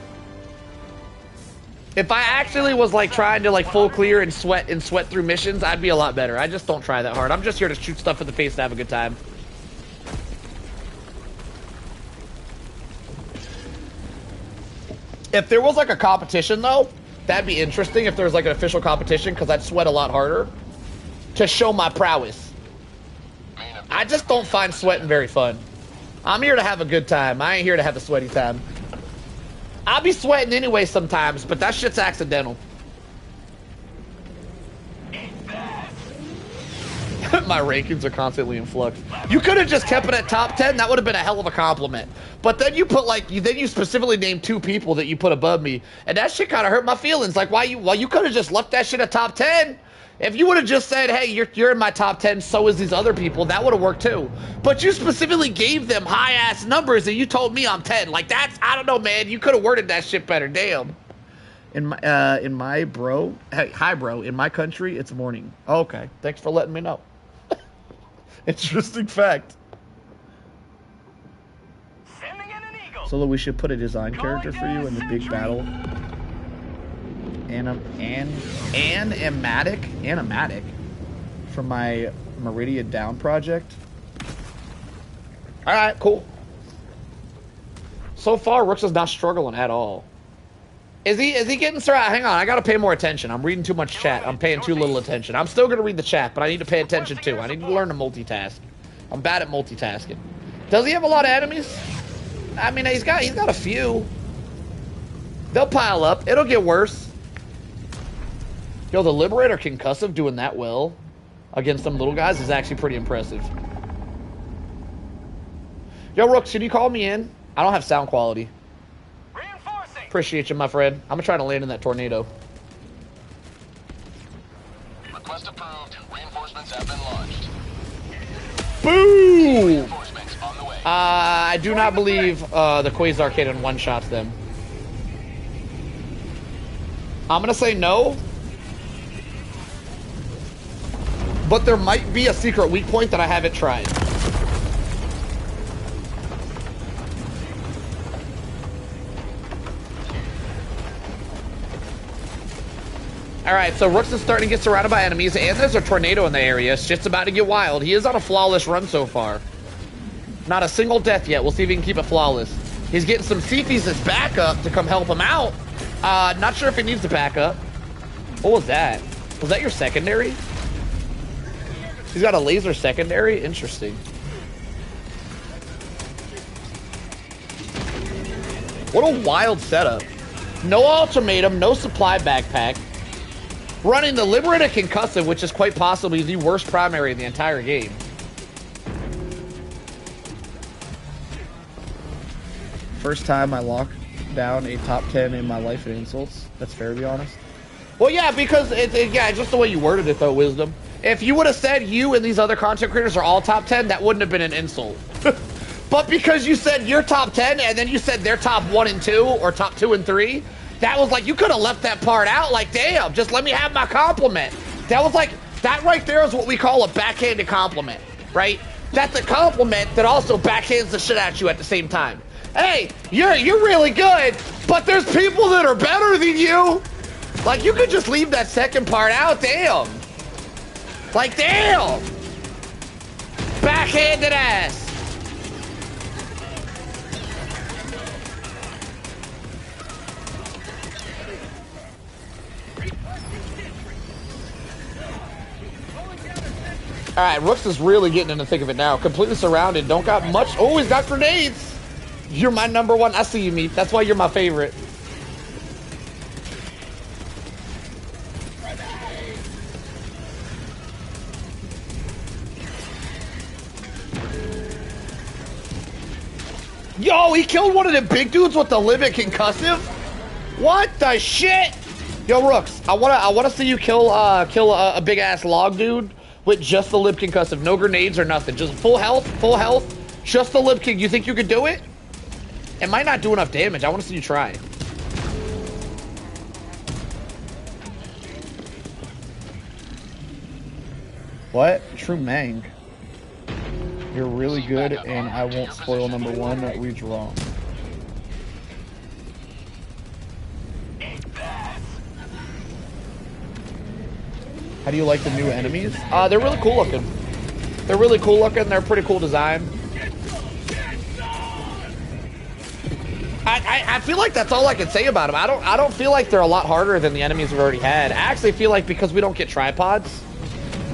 If I actually was like trying to like full clear and sweat through missions, I'd be a lot better. I just don't try that hard. I'm just here to shoot stuff in the face and have a good time. If there was like a competition though, that'd be interesting if there was like an official competition, because I'd sweat a lot harder to show my prowess. I just don't find sweating very fun. I'm here to have a good time. I ain't here to have a sweaty time. I'll be sweating anyway sometimes, but that shit's accidental. My rankings are constantly in flux. You could have just kept it at top 10. That would have been a hell of a compliment. But then you put like, then you specifically named 2 people that you put above me, and that shit kind of hurt my feelings. Like, why you could have just left that shit at top 10. If you would have just said, hey, you're in my top 10, so is these other people, that would have worked too. But you specifically gave them high ass numbers, and you told me I'm 10. Like, that's, I don't know, man. You could have worded that shit better. Damn. In my bro, hey, hi bro. In my country, it's morning. Okay, thanks for letting me know. Interesting fact. Solo, we should put a design character for you in the big battle. Animatic from my Meridian Down project. All right, cool. So far, Rooks is not struggling at all. Is he getting through? Hang on, I gotta pay more attention. I'm reading too much chat. I'm paying too little attention. I'm still gonna read the chat, but I need to pay attention too. I need to learn to multitask. I'm bad at multitasking. Does he have a lot of enemies? I mean, he's got a few. They'll pile up. It'll get worse. Yo, the Liberator Concussive doing that well against some little guys is actually pretty impressive. Yo, Rooks, can you call me in? I don't have sound quality. Appreciate you, my friend. I'm gonna try to land in that tornado. Request approved. Reinforcements have been launched. Boom! Reinforcements on the way. I do not believe the Quasar Cannon one-shots them. I'm gonna say no. But there might be a secret weak point that I haven't tried. Alright, so Rooks is starting to get surrounded by enemies, and there's a tornado in the area. It's just about to get wild. He is on a flawless run so far. Not a single death yet. We'll see if he can keep it flawless. He's getting some Cephas as backup to come help him out. Not sure if he needs the backup. What was that? Was that your secondary? He's got a laser secondary? Interesting. What a wild setup. No ultimatum, no supply backpack. Running the Liberator Concussive, which is quite possibly the worst primary in the entire game. First time I locked down a top 10 in my life in insults. That's fair, to be honest. Well, yeah, because yeah, just the way you worded it, though, Wisdom. If you would have said you and these other content creators are all top 10, that wouldn't have been an insult. But because you said you're top 10 and then you said they're top 1 and 2 or top 2 and 3, that was like, you could have left that part out. Like, damn, just let me have my compliment. That was like, that right there is what we call a backhanded compliment, right? That's a compliment that also backhands the shit at you at the same time. Hey, you're really good, but there's people that are better than you. Like, you could just leave that second part out, damn. Like, damn. Backhanded ass. All right, Rooks is really getting in the thick of it now. Completely surrounded. Don't got much. Oh, he's got grenades. You're my number one. I see you, Meat. That's why you're my favorite. Yo, he killed one of the big dudes with the Liberator Concussive? What the shit? Yo, Rooks, I wanna see you kill a big ass log dude with just the Liberator Concussive, no grenades or nothing, just full health, just the Liberator. You think you could do it? It might not do enough damage. I want to see you try. What? True Mang. You're really good, and I won't spoil number one. That reads wrong. How do you like the new enemies? They're really cool looking. They're really cool looking. They're pretty cool design. I feel like that's all I can say about them. I don't feel like they're a lot harder than the enemies we've already had. I actually feel like because we don't get tripods,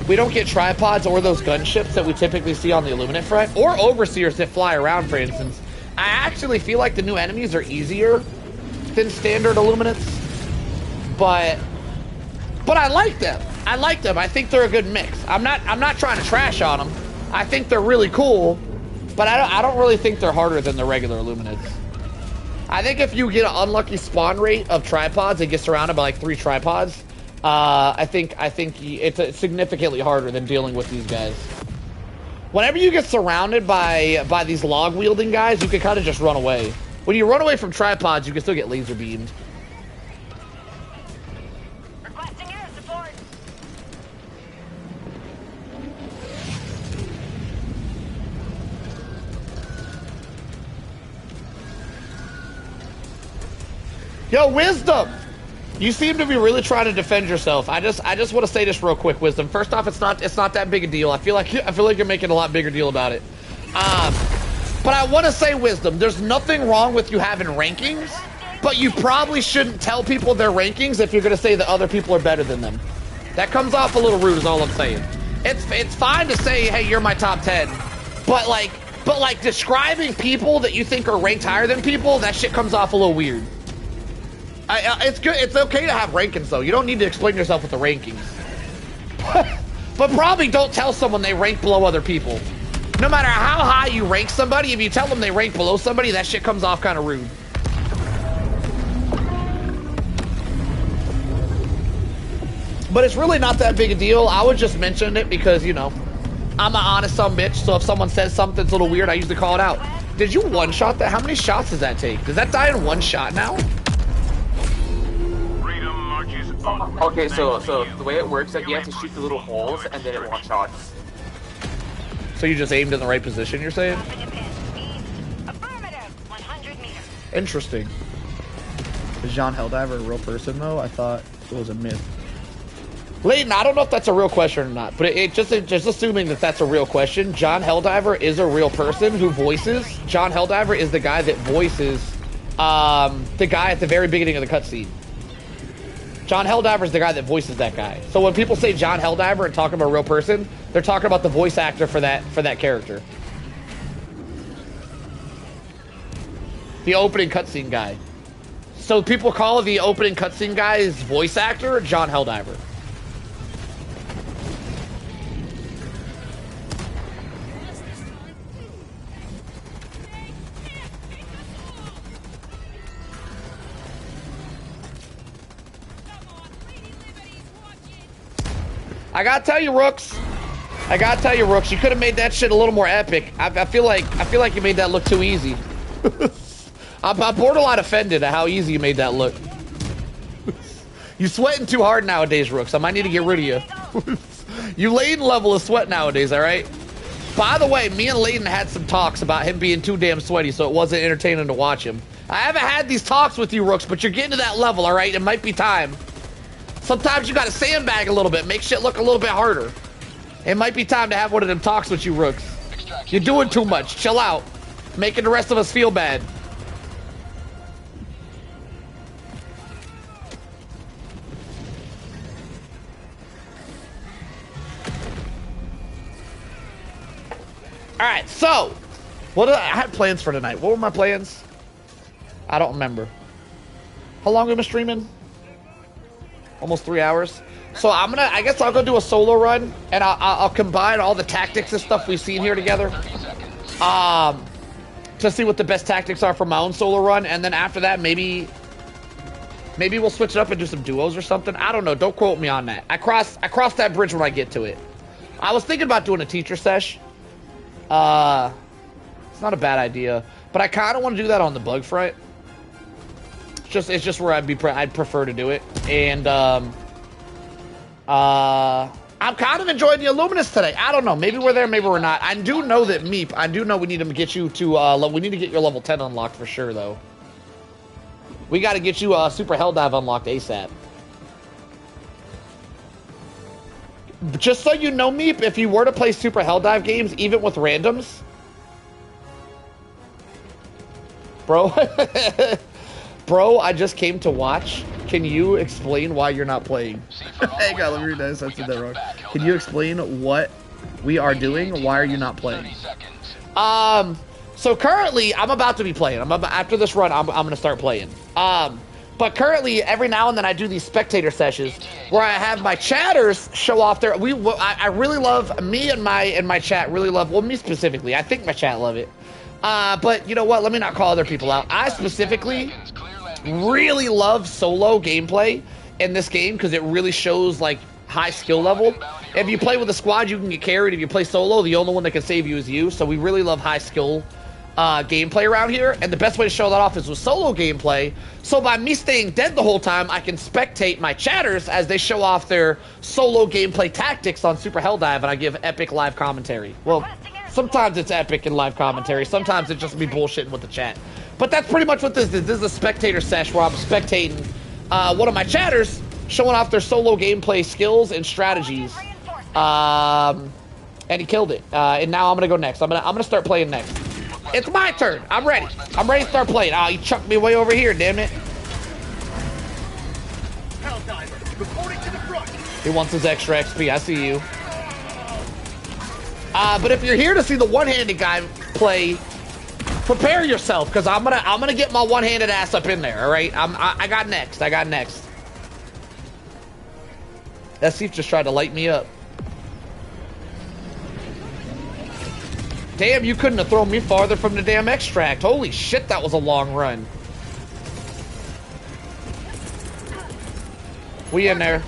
or those gunships that we typically see on the Illuminate front, or overseers that fly around, for instance. I actually feel like the new enemies are easier than standard Illuminates, but I like them. I think they're a good mix. I'm not trying to trash on them. I think they're really cool, but I don't really think they're harder than the regular Illuminates. I think if you get an unlucky spawn rate of tripods and get surrounded by like 3 tripods, I think it's significantly harder than dealing with these guys. Whenever you get surrounded by these log wielding guys, you can kind of just run away. When you run away from tripods, you can still get laser beamed. Requesting air support. Yo, Wisdom! You seem to be really trying to defend yourself. I just want to say this real quick, Wisdom. First off, it's not that big a deal. I feel like you're making a lot bigger deal about it. But I want to say, Wisdom, there's nothing wrong with you having rankings, but you probably shouldn't tell people their rankings if you're going to say that other people are better than them. That comes off a little rude is all I'm saying. It's fine to say, hey, you're my top 10, but like describing people that you think are ranked higher than people, that shit comes off a little weird. It's good. It's okay to have rankings, though. You don't need to explain yourself with the rankings. But probably don't tell someone they rank below other people. No matter how high you rank somebody, if you tell them they rank below somebody, that shit comes off kind of rude. But it's really not that big a deal. I would just mention it because, you know, I'm an honest son bitch, so if someone says something's a little weird, I usually call it out. Did you one-shot that? How many shots does that take? Does that die in one shot now? Okay, so the way it works is that you have to shoot the little holes and then it one-shots. So you just aimed in the right position, you're saying? Interesting. Is John Helldiver a real person, though? I thought it was a myth. Leighton, I don't know if that's a real question or not, but just assuming that that's a real question, John Helldiver is a real person who voices. John Helldiver is the guy that voices the guy at the very beginning of the cutscene. John Helldiver is the guy that voices that guy. So when people say John Helldiver and talking about a real person, they're talking about the voice actor for that character. The opening cutscene guy. So people call the opening cutscene guy's voice actor John Helldiver. I gotta tell you, Rooks. You could have made that shit a little more epic. I feel like you made that look too easy. I'm borderline offended at how easy you made that look. You sweating too hard nowadays, Rooks. I might need to get rid of you. You Layden level of sweat nowadays, all right? By the way, me and Layden had some talks about him being too damn sweaty, so it wasn't entertaining to watch him. I haven't had these talks with you, Rooks, but you're getting to that level, all right? It might be time. Sometimes you gotta sandbag a little bit, make shit look a little bit harder. It might be time to have one of them talks with you, Rooks. You're doing too much. Chill out. Making the rest of us feel bad. Alright, so I had plans for tonight. What were my plans? I don't remember. How long have I been streaming? Almost 3 hours. So I guess I'll go do a solo run, and I'll combine all the tactics and stuff we've seen here together, to see what the best tactics are for my own solo run, and then after that, maybe we'll switch it up and do some duos or something. I don't know. Don't quote me on that. I cross that bridge when I get to it. I was thinking about doing a teacher sesh. It's not a bad idea, but I kind of want to do that on the bug front. It's just where I'd prefer to do it, and I'm kind of enjoying the Illuminus today. I don't know, maybe we're there, maybe we're not. I do know that Meep, I do know we need to get you to we need to get your level 10 unlocked for sure, though. We got to get you Super Helldive unlocked ASAP. Just so you know, Meep, if you were to play Super Helldive games, even with randoms, Bro, bro, I just came to watch. Can you explain why you're not playing? Hey, God, let me read that. I said that wrong. Can you explain what we are doing? Why are you not playing? So currently, I'm about to be playing. After this run, I'm gonna start playing. But currently, every now and then I do these spectator sessions where I have my chatters show off their. I really love me and my chat really love. Well, me specifically, I think my chat love it. But you know what? Let me not call other people out. I specifically really love solo gameplay in this game because it really shows like high skill level. If you play with a squad, you can get carried. If you play solo, the only one that can save you is you. So we really love high skill gameplay around here, and the best way to show that off is with solo gameplay. So by me staying dead the whole time, I can spectate my chatters as they show off their solo gameplay tactics on Super Helldive, and I give epic live commentary. Well, sometimes it's epic in live commentary, sometimes it just be bullshitting with the chat. But that's pretty much what this is. This is a spectator sesh where I'm spectating one of my chatters showing off their solo gameplay skills and strategies. And he killed it. And now I'm gonna go next. I'm gonna start playing next. It's my turn. I'm ready. I'm ready to start playing. Oh, he chucked me way over here, damn it. He wants his extra XP. I see you. But if you're here to see the one-handed guy play, prepare yourself, because I'm gonna get my one-handed ass up in there. All right. I got next. I got next. That thief just tried to light me up. Damn, you couldn't have thrown me farther from the damn extract. Holy shit, that was a long run. We in there.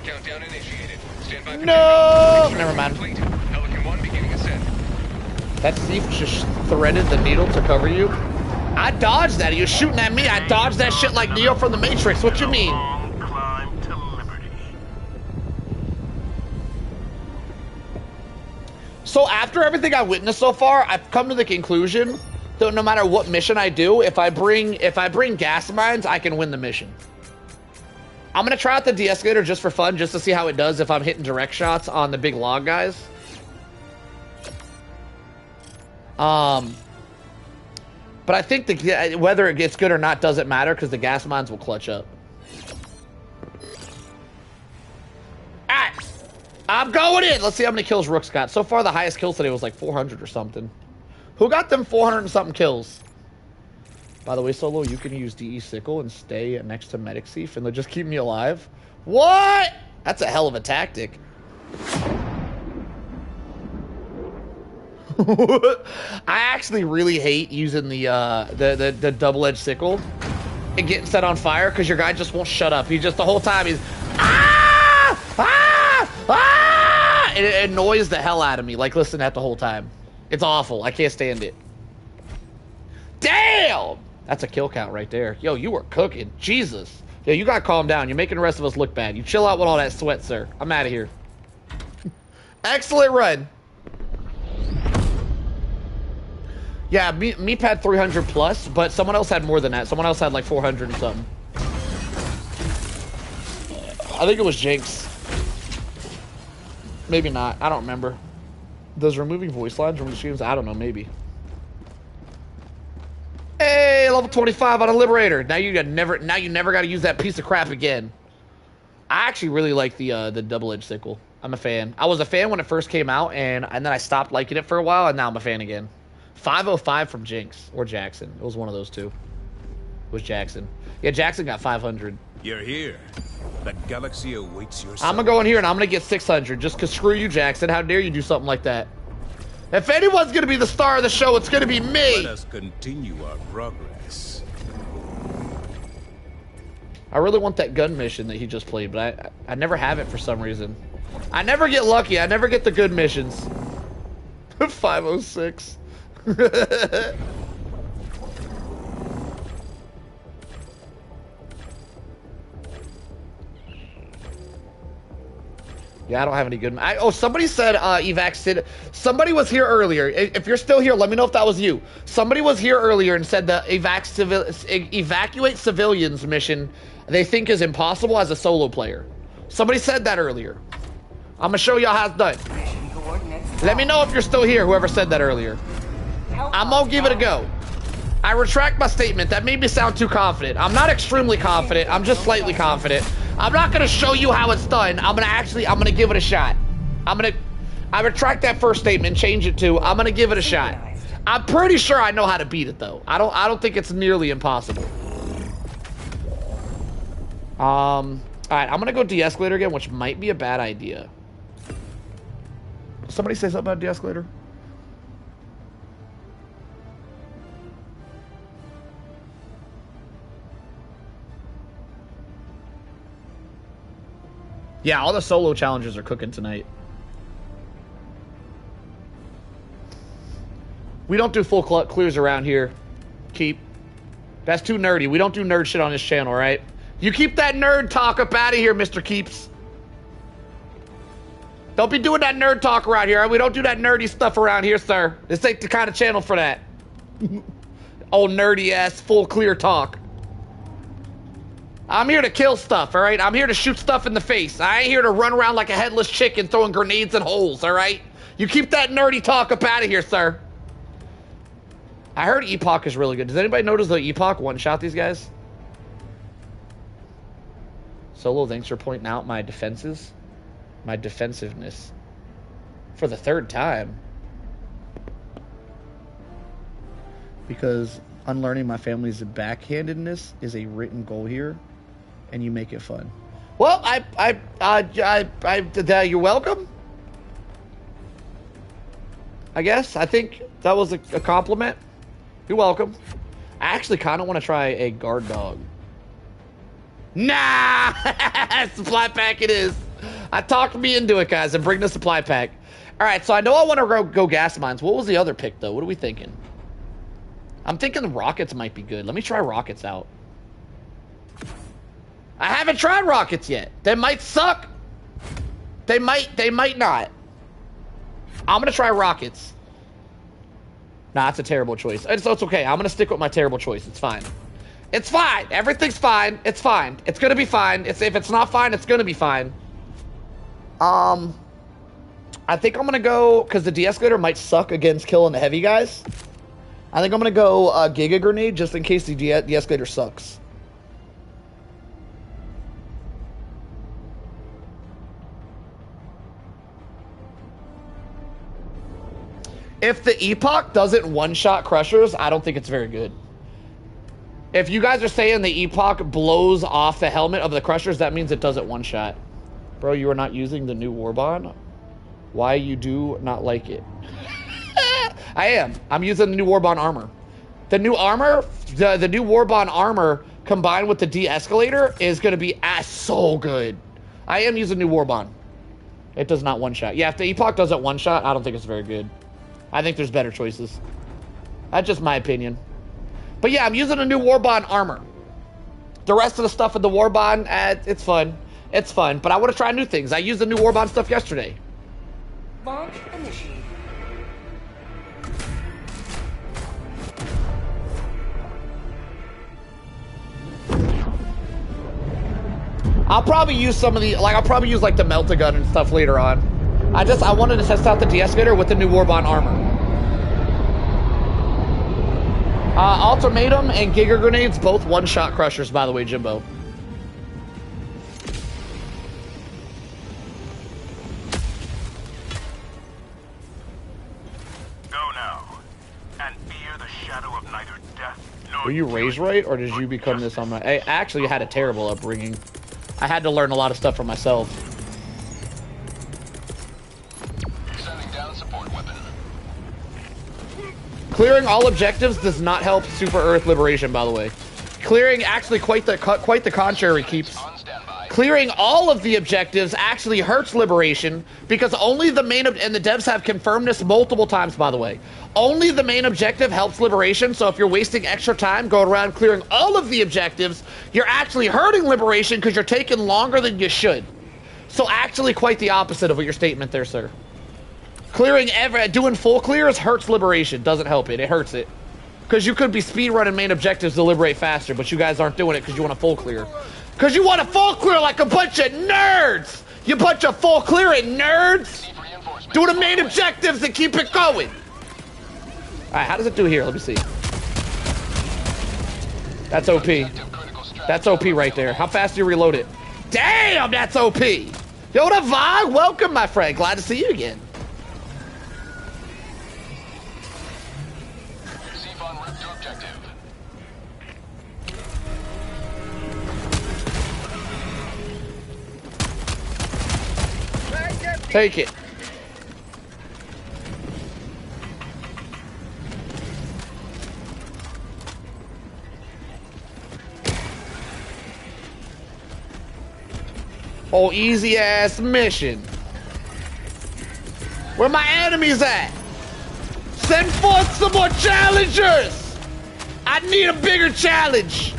Countdown initiated. Stand by. No! Never mind. Pelican 1 beginning ascent. That thief just threaded the needle to cover you. I dodged that. He was shooting at me. I dodged that shit like Neo from the Matrix. What you mean? So after everything I witnessed so far, I've come to the conclusion that no matter what mission I do, if I bring gas mines, I can win the mission. I'm gonna try out the de-escalator just for fun, just to see how it does if I'm hitting direct shots on the big log guys. But I think whether it gets good or not doesn't matter because the gas mines will clutch up. Alright. I'm going in. Let's see how many kills Rook's got. So far, the highest kills today was like 400 or something. Who got them 400 and something kills? By the way, Solo, you can use DE Sickle and stay next to Medic Thief and they'll just keep me alive. What? That's a hell of a tactic. I actually really hate using the double-edged sickle and getting set on fire because your guy just won't shut up. He just the whole time he's and it annoys the hell out of me. Like, listen to that the whole time. It's awful. I can't stand it. Damn! That's a kill count right there. Yo, you were cooking. Jesus. Yo, you gotta calm down. You're making the rest of us look bad. You chill out with all that sweat, sir. I'm out of here. Excellent run. Yeah, Meep had 300 plus, but someone else had more than that. Someone else had like 400 and something. I think it was Jinx. Maybe not. I don't remember. Does removing voice lines from the streams? I don't know. Maybe. Hey, level 25 on a Liberator. Now you never got to use that piece of crap again. I actually really like the double-edged sickle. I'm a fan. I was a fan when it first came out, and then I stopped liking it for a while, and now I'm a fan again. 505 from Jinx or Jackson. It was one of those two. It was Jackson. Yeah, Jackson got 500. You're here. The galaxy awaits your I'm gonna go in here and I'm gonna get 600 just cause screw you, Jackson. How dare you do something like that? If anyone's gonna be the star of the show, it's gonna be me. Let us continue our progress. I really want that gun mission that he just played, but I never have it for some reason. I never get lucky. I never get the good missions. 506. Yeah, I don't have any good... oh, somebody said evac did... Somebody was here earlier. If you're still here, let me know if that was you. Somebody was here earlier and said the evacuate civilians mission they think is impossible as a solo player. Somebody said that earlier. I'm going to show y'all how it's done. Let me know if you're still here, whoever said that earlier. I'm gonna give it a go. I retract my statement. That made me sound too confident. I'm not extremely confident. I'm just slightly confident. I'm not gonna show you how it's done. I'm gonna give it a shot. I retract that first statement and change it to, I'm gonna give it a shot. I'm pretty sure I know how to beat it though. I don't think it's nearly impossible. Alright, I'm gonna go de-escalator again, which might be a bad idea. Somebody say something about de-escalator? Yeah, all the solo challenges are cooking tonight. We don't do full clears around here. Keep. That's too nerdy. We don't do nerd shit on this channel, right? You keep that nerd talk up out of here, Mr. Keeps. Don't be doing that nerd talk around here. We don't do that nerdy stuff around here, sir. This ain't the kind of channel for that. Old nerdy ass full clear talk. I'm here to kill stuff, all right? I'm here to shoot stuff in the face. I ain't here to run around like a headless chicken throwing grenades in holes, all right? You keep that nerdy talk up out of here, sir. I heard Epoch is really good. Does anybody notice the Epoch one-shot these guys? Solo, thanks for pointing out my defenses. My defensiveness. For the third time. Because unlearning my family's backhandedness is a written goal here. And you make it fun. Well, you're welcome. I guess. I think that was a compliment. You're welcome. I actually kind of want to try a guard dog. Nah! Supply pack it is. I talked me into it, guys, and bring the supply pack. All right, so I know I want to go gas mines. What was the other pick, though? What are we thinking? I'm thinking the rockets might be good. Let me try rockets out. I haven't tried rockets yet. They might suck. They might not. I'm going to try rockets. Nah, it's a terrible choice. It's okay. I'm going to stick with my terrible choice. It's fine. It's fine. Everything's fine. It's fine. It's going to be fine. If it's not fine, it's going to be fine. I think I'm going to go, because the de-escalator might suck against killing the heavy guys. I think I'm going to go Giga Grenade just in case the de-escalator sucks. If the Epoch doesn't one-shot Crushers, I don't think it's very good. If you guys are saying the Epoch blows off the helmet of the Crushers, that means it doesn't one-shot. Bro, you are not using the new Warbond? Why you do not like it? I am. I'm using the new Warbond armor. The new armor, the new Warbond armor combined with the de-escalator is going to be so good. I am using new Warbond. It does not one-shot. Yeah, if the Epoch doesn't one-shot, I don't think it's very good. I think there's better choices. That's just my opinion. But yeah, I'm using a new Warbond armor. The rest of the stuff in the Warbond, it's fun. It's fun, but I want to try new things. I used the new Warbond stuff yesterday. Launch initiated. I'll probably use some of the, I'll probably use like the Melt-A-Gun and stuff later on. I wanted to test out the de-escalator with the new Warbond armor. Ultimatum and Giga Grenades, both one-shot Crushers, by the way, Jimbo. Go now, and fear the shadow of night or death. Were you raised right, or did you become this on my... I actually had a terrible upbringing. I had to learn a lot of stuff for myself. Sending down support weapon. Clearing all objectives does not help Super Earth Liberation, by the way. Clearing actually quite the contrary keeps. Clearing all of the objectives actually hurts Liberation because only the main and the devs have confirmed this multiple times, by the way. Only the main objective helps Liberation, so if you're wasting extra time going around clearing all of the objectives, you're actually hurting Liberation because you're taking longer than you should. So actually quite the opposite of what your statement there, sir. Doing full clears hurts Liberation, doesn't help it, it hurts it. Because you could be speedrunning main objectives to liberate faster, but you guys aren't doing it because you want a full clear. Because you want a full clear like a bunch of nerds! You bunch of full clearing nerds! Do the main objectives and keep it going! Alright, how does it do here? Let me see. That's OP. That's OP right there. How fast do you reload it? Damn, that's OP! Yo, the Vog, welcome, my friend. Glad to see you again. Take it. Oh, easy ass mission. Where my enemies at? Send forth some more challengers. I need a bigger challenge.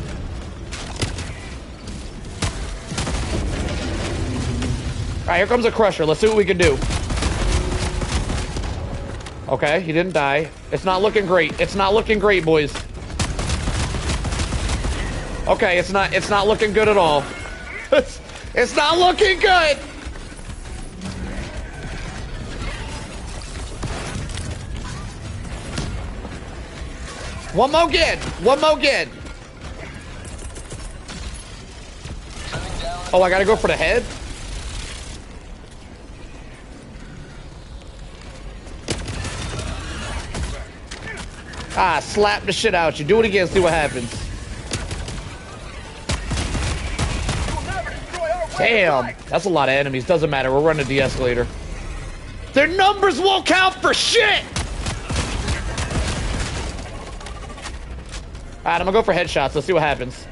All right, here comes a crusher. Let's see what we can do. Okay, he didn't die. It's not looking great. It's not looking great, boys. Okay, it's not looking good at all. It's not looking good. One more again. One more again. Oh, I gotta go for the head? Ah, slap the shit out you. Do it again, see what happens. Damn, that's a lot of enemies. Doesn't matter, we're running a de-escalator. Their numbers won't count for shit! Alright, I'm gonna go for headshots. Let's see what happens.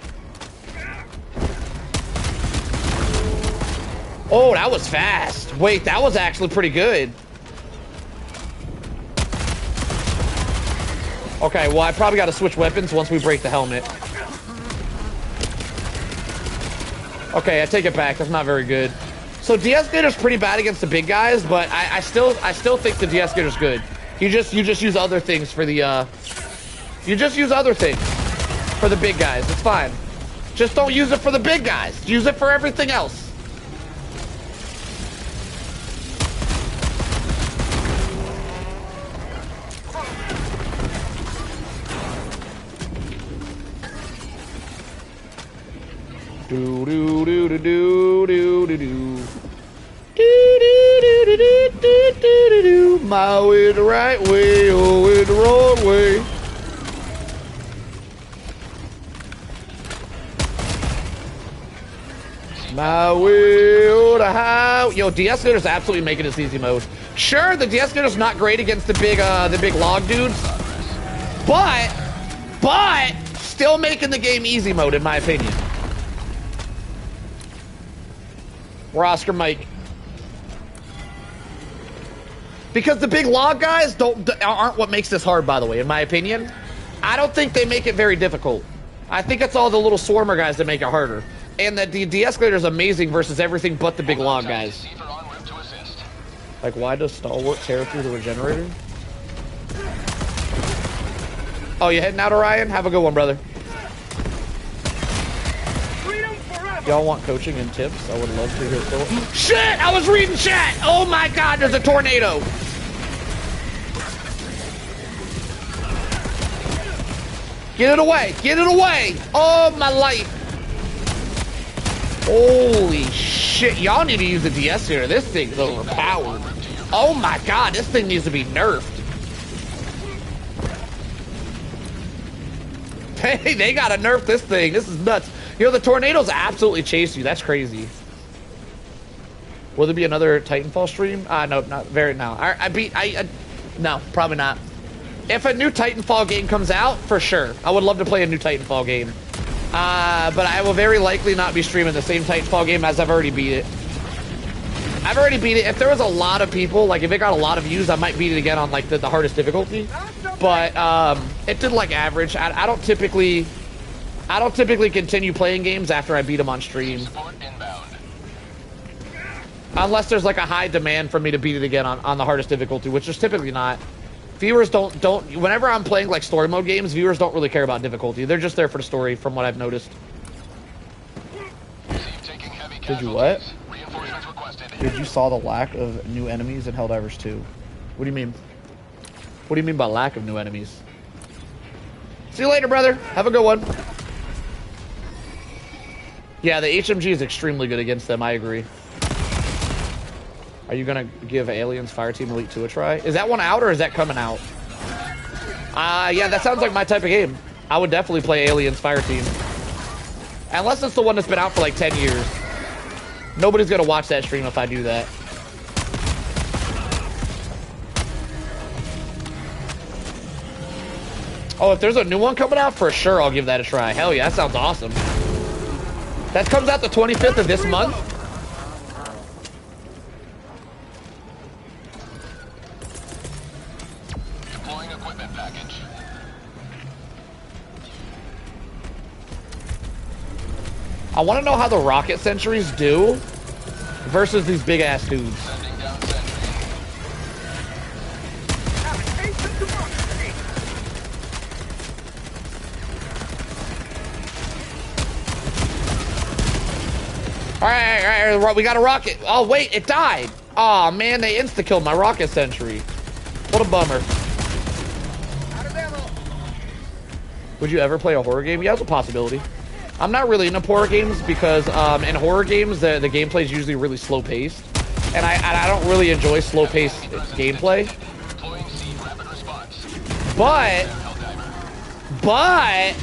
Oh, that was fast. Wait, that was actually pretty good. Okay, well, I probably got to switch weapons once we break the helmet. Okay, I take it back. That's not very good. So de-escalator's pretty bad against the big guys, but I still think the de-escalator's good. You just use other things for the you just use other things for the big guys. It's fine. Just don't use it for the big guys. Use it for everything else. Do do do do do do do do. Do do do do do do do do. My way the right way, oh way the wrong way. My way, oh the high. Yo, de-escalator's absolutely making this easy mode. Sure, the de-escalator's not great against the big log dudes, but still making the game easy mode in my opinion. We're Oscar Mike. Because the big log guys aren't what makes this hard, by the way, in my opinion. I don't think they make it very difficult. I think it's all the little swarmer guys that make it harder. And that the de-escalator is amazing versus everything but the big log guys. Like, why does Stalwart tear through the regenerator? Oh, you heading out, Orion? Have a good one, brother. Y'all want coaching and tips? I would love to hear it. Shit! I was reading chat! Oh my god, there's a tornado! Get it away! Get it away! Oh my life! Holy shit, y'all need to use the de-escalator. This thing's overpowered. Oh my god, this thing needs to be nerfed. Hey, they gotta nerf this thing. This is nuts. You know, the tornadoes absolutely chase you. That's crazy. Will there be another Titanfall stream? No, not very now. No, probably not. If a new Titanfall game comes out, for sure. I would love to play a new Titanfall game. But I will very likely not be streaming the same Titanfall game as I've already beat it. I've already beat it. If there was a lot of people, like if it got a lot of views, I might beat it again on like the hardest difficulty. But it did like average. I don't typically continue playing games after I beat them on stream. Unless there's like a high demand for me to beat it again on the hardest difficulty, which is typically not. Viewers don't whenever I'm playing like story mode games, viewers don't really care about difficulty. They're just there for the story from what I've noticed. Did you what? Did you saw the lack of new enemies in Helldivers 2? What do you mean? What do you mean by lack of new enemies? See you later, brother. Have a good one. Yeah, the HMG is extremely good against them. I agree. Are you gonna give Aliens Fireteam Elite 2 a try? Is that one out or is that coming out? Yeah, that sounds like my type of game. I would definitely play Aliens Fireteam. Unless it's the one that's been out for like 10 years. Nobody's gonna watch that stream if I do that. Oh, if there's a new one coming out, for sure I'll give that a try. Hell yeah, that sounds awesome. That comes out the 25th of this month. Deploying equipment package. I want to know how the rocket sentries do versus these big ass dudes. Sending down sentry. All right, we got a rocket. Oh wait, it died. Oh man, they insta-killed my rocket sentry. What a bummer. Would you ever play a horror game? Yeah, it's a possibility. I'm not really into horror games because in horror games the gameplay is usually really slow paced, and I don't really enjoy slow paced gameplay. But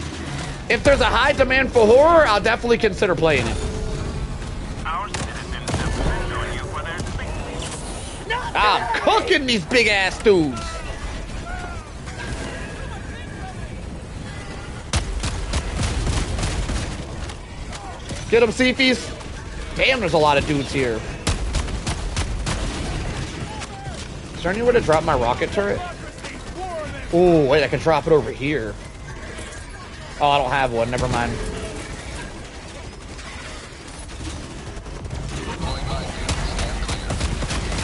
if there's a high demand for horror, I'll definitely consider playing it. I'm cooking these big ass dudes. Get them, Seafies. Damn, there's a lot of dudes here. Is there anywhere to drop my rocket turret? Oh, wait, I can drop it over here. Oh, I don't have one. Never mind.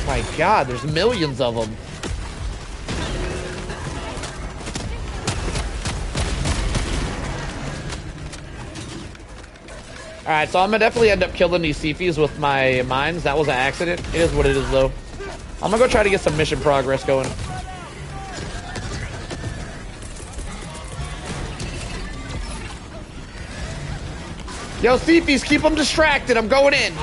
My God, there's millions of them. Alright, so I'm gonna definitely end up killing these Seafies with my mines. That was an accident. It is what it is, though. I'm gonna go try to get some mission progress going. Yo, Seafies, keep them distracted. I'm going in.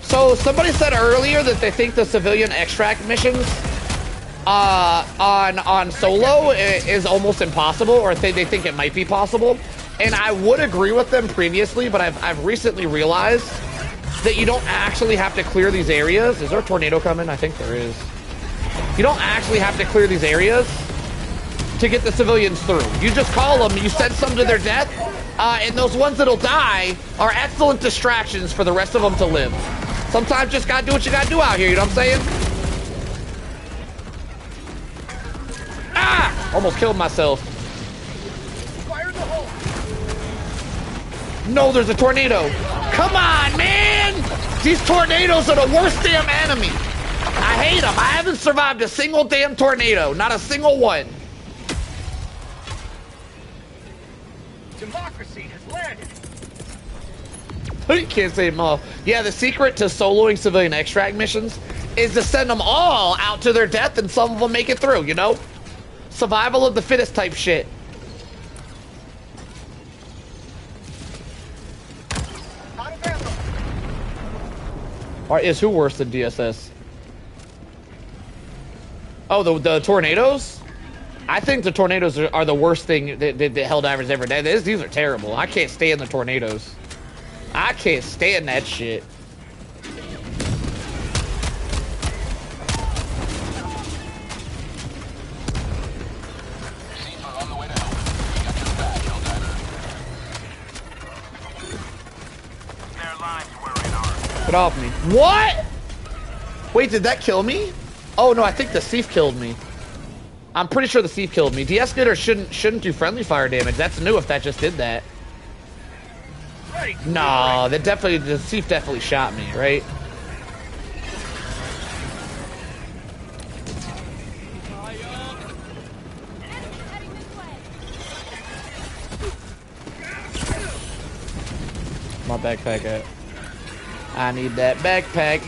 So somebody said earlier that they think the civilian extract missions on solo is almost impossible, or they think it might be possible. And I would agree with them previously, but I've recently realized that you don't actually have to clear these areas. Is there a tornado coming? I think there is. You don't actually have to clear these areas to get the civilians through. You just call them, you send some to their death, and those ones that'll die are excellent distractions for the rest of them to live. Sometimes just gotta do what you gotta do out here, you know what I'm saying? Ah! Almost killed myself. Fire the hole. No, there's a tornado. Come on, man! These tornadoes are the worst damn enemy. I hate them. I haven't survived a single damn tornado. Not a single one. Democracy has landed. You can't say them all. Yeah, the secret to soloing civilian extract missions is to send them all out to their death and some of them make it through, you know? Survival of the fittest type shit. Or is who worse than DSS? Oh, the tornadoes? I think the tornadoes are the worst thing that Helldivers ever did. These are terrible. I can't stand the tornadoes. I can't stand that shit. Get off me. What? Wait, did that kill me? Oh no, I think the thief killed me. I'm pretty sure the thief killed me. De-escalator shouldn't do friendly fire damage. That's new if that just did that. No, the thief definitely shot me, right? My backpack at. I need that backpack.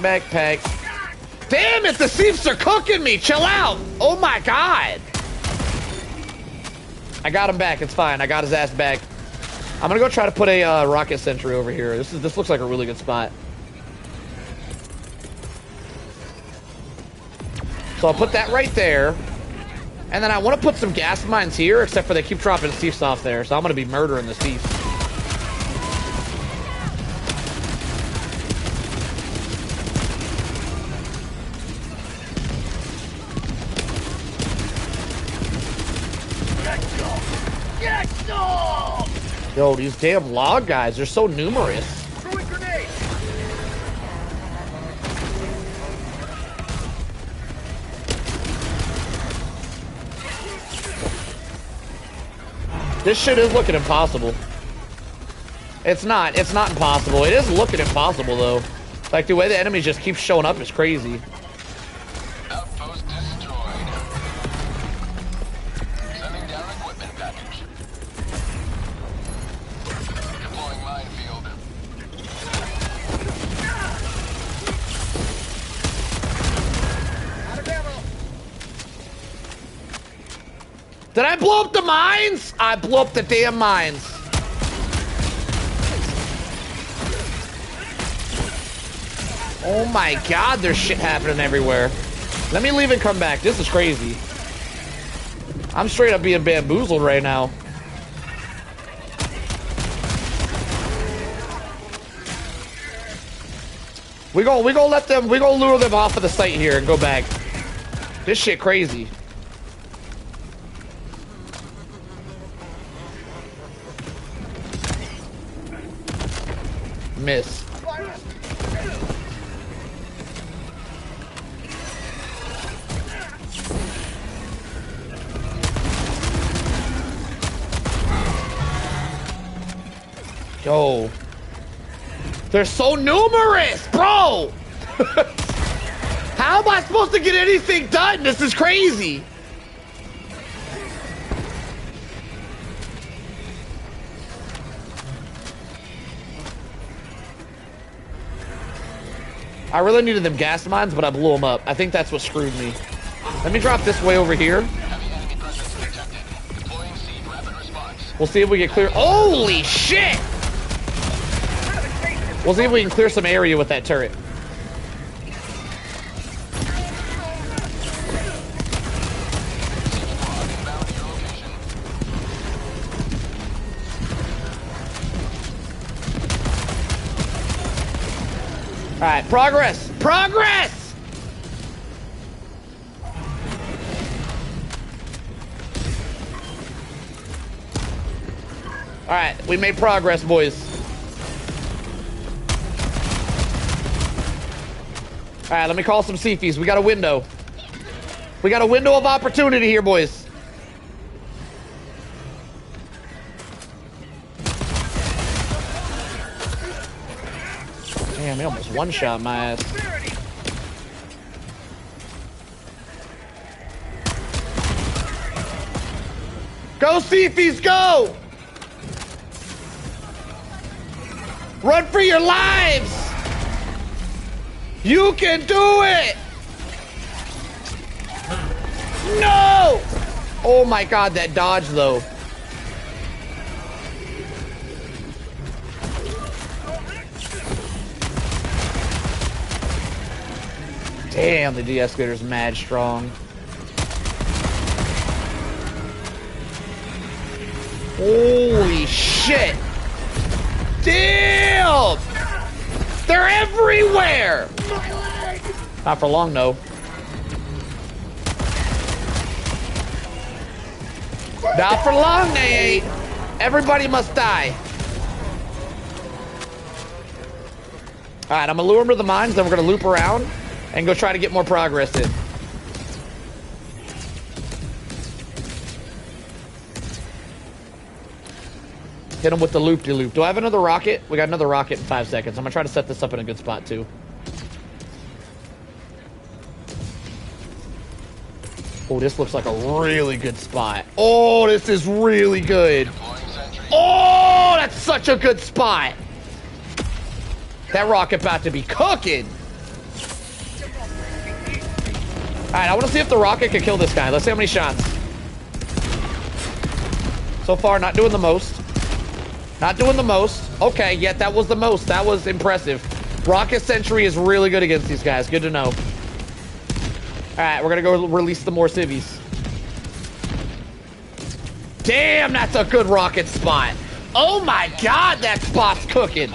Damn it, the thieves are cooking me. Chill out. Oh my god. I got him back. It's fine. I got his ass back. I'm gonna go try to put a rocket sentry over here. This looks like a really good spot. So I'll put that right there. And then I want to put some gas mines here, except for they keep dropping thieves off there. So I'm gonna be murdering the thieves. Yo, these damn log guys, they're so numerous. This shit is looking impossible. It's not impossible. It is looking impossible though. Like the way the enemies just keep showing up is crazy. Outpost destroyed. Sending down equipment package. Deploying minefield. Out of ammo. Did I blow up the mines? I blew up the damn mines. Oh my god, there's shit happening everywhere. Let me leave and come back. This is crazy. I'm straight up being bamboozled right now. We gonna lure them off of the site here and go back. This shit crazy. Miss. Yo. They're so numerous, bro! How am I supposed to get anything done? This is crazy. I really needed them gas mines, but I blew them up. I think that's what screwed me. Let me drop this way over here. We'll see if we get clear. Holy shit! We'll see if we can clear some area with that turret. All right, progress! Progress! All right, we made progress, boys. All right, let me call some Cephis. We got a window. We got a window of opportunity here, boys. Damn, he almost one-shot my ass. Go, Cephis, go! Run for your lives! You can do it! No! Oh my god, that dodge though. Damn, the de-escalator's mad strong. Holy shit! Damn! They're everywhere! Not for long, though. Not for long, they ain't. Everybody must die. Alright, I'm gonna lure them to the mines, then we're gonna loop around and go try to get more progress in. Hit them with the loop-de-loop. Do I have another rocket? We got another rocket in 5 seconds. I'm gonna try to set this up in a good spot, too. Oh, this looks like a really good spot. Oh, this is really good. Oh, that's such a good spot. That rocket about to be cooking. Alright, I want to see if the rocket can kill this guy. Let's see how many shots. So far, not doing the most. Not doing the most. Okay, yeah, that was the most. That was impressive. Rocket Sentry is really good against these guys. Good to know. Alright, we're gonna go release the more civvies. Damn, that's a good rocket spot. Oh my god, that spot's cooking.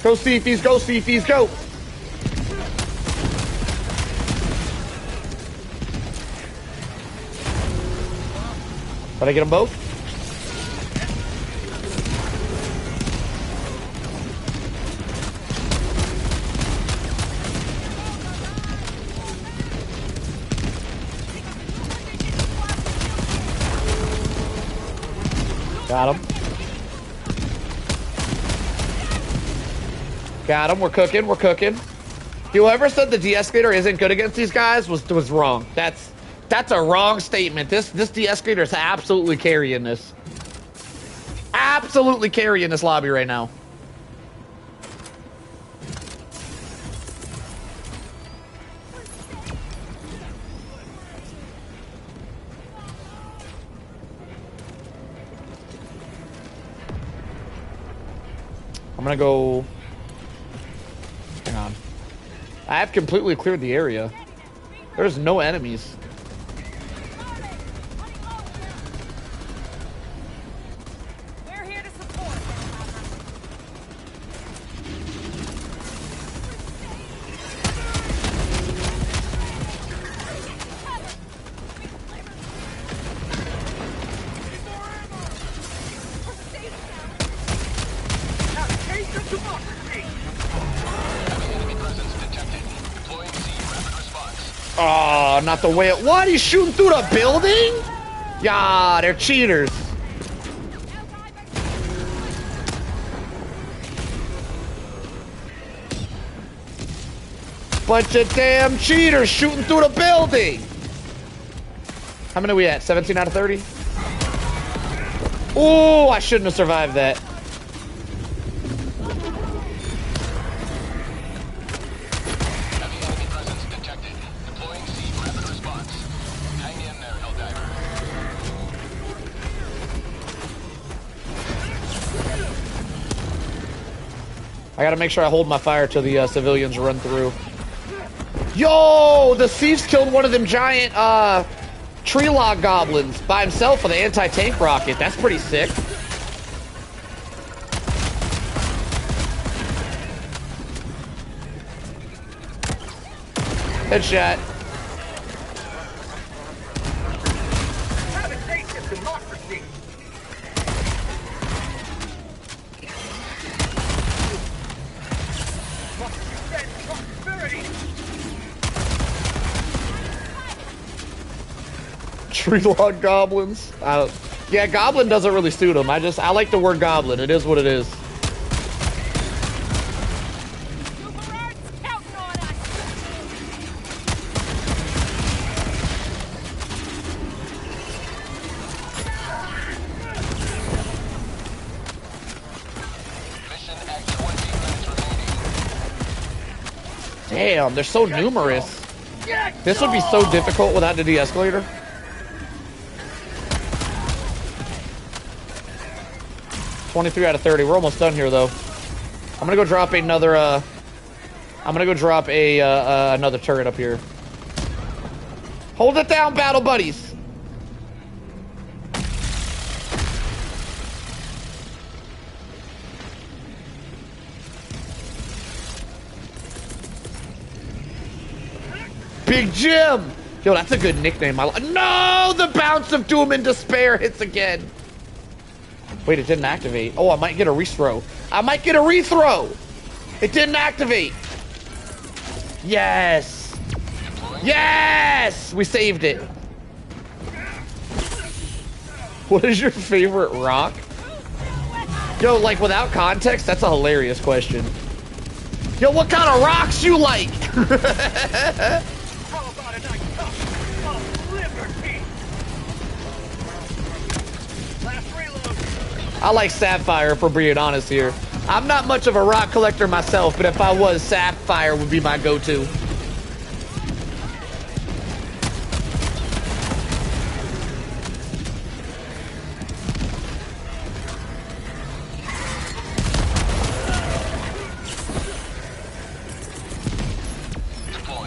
Go Cephas, go Cephas, go! Did I get them both? Got him. Got him. We're cooking. We're cooking. Whoever said the de-escalator isn't good against these guys was wrong. That's a wrong statement. This de-escalator is absolutely carrying this. Absolutely carrying this lobby right now. I'm gonna go... Hang on. I have completely cleared the area. There's no enemies. We're here to support. Oh, not the way it... What? He's shooting through the building? Yeah, they're cheaters. Bunch of damn cheaters shooting through the building. How many are we at? 17 out of 30? Oh, I shouldn't have survived that. I gotta make sure I hold my fire till the civilians run through. Yo, the thieves killed one of them giant tree log goblins by himself with an anti-tank rocket. That's pretty sick. Headshot. Tree log goblins. Yeah, goblin doesn't really suit him. I like the word goblin. It is what it is. Damn, they're so numerous. This would be so difficult without the de-escalator. $23 out of 30. We're almost done here, though. I'm gonna go drop another. I'm gonna go drop another turret up here. Hold it down, battle buddies. Big Jim. Yo, that's a good nickname. No, the bounce of doom and despair hits again. Wait, it didn't activate. Oh, I might get a rethrow. I might get a rethrow. It didn't activate. Yes. Yes. We saved it. What is your favorite rock? Yo, like without context, that's a hilarious question. Yo, what kind of rocks you like? I like sapphire, if we're being honest here. I'm not much of a rock collector myself, but if I was, sapphire would be my go-to.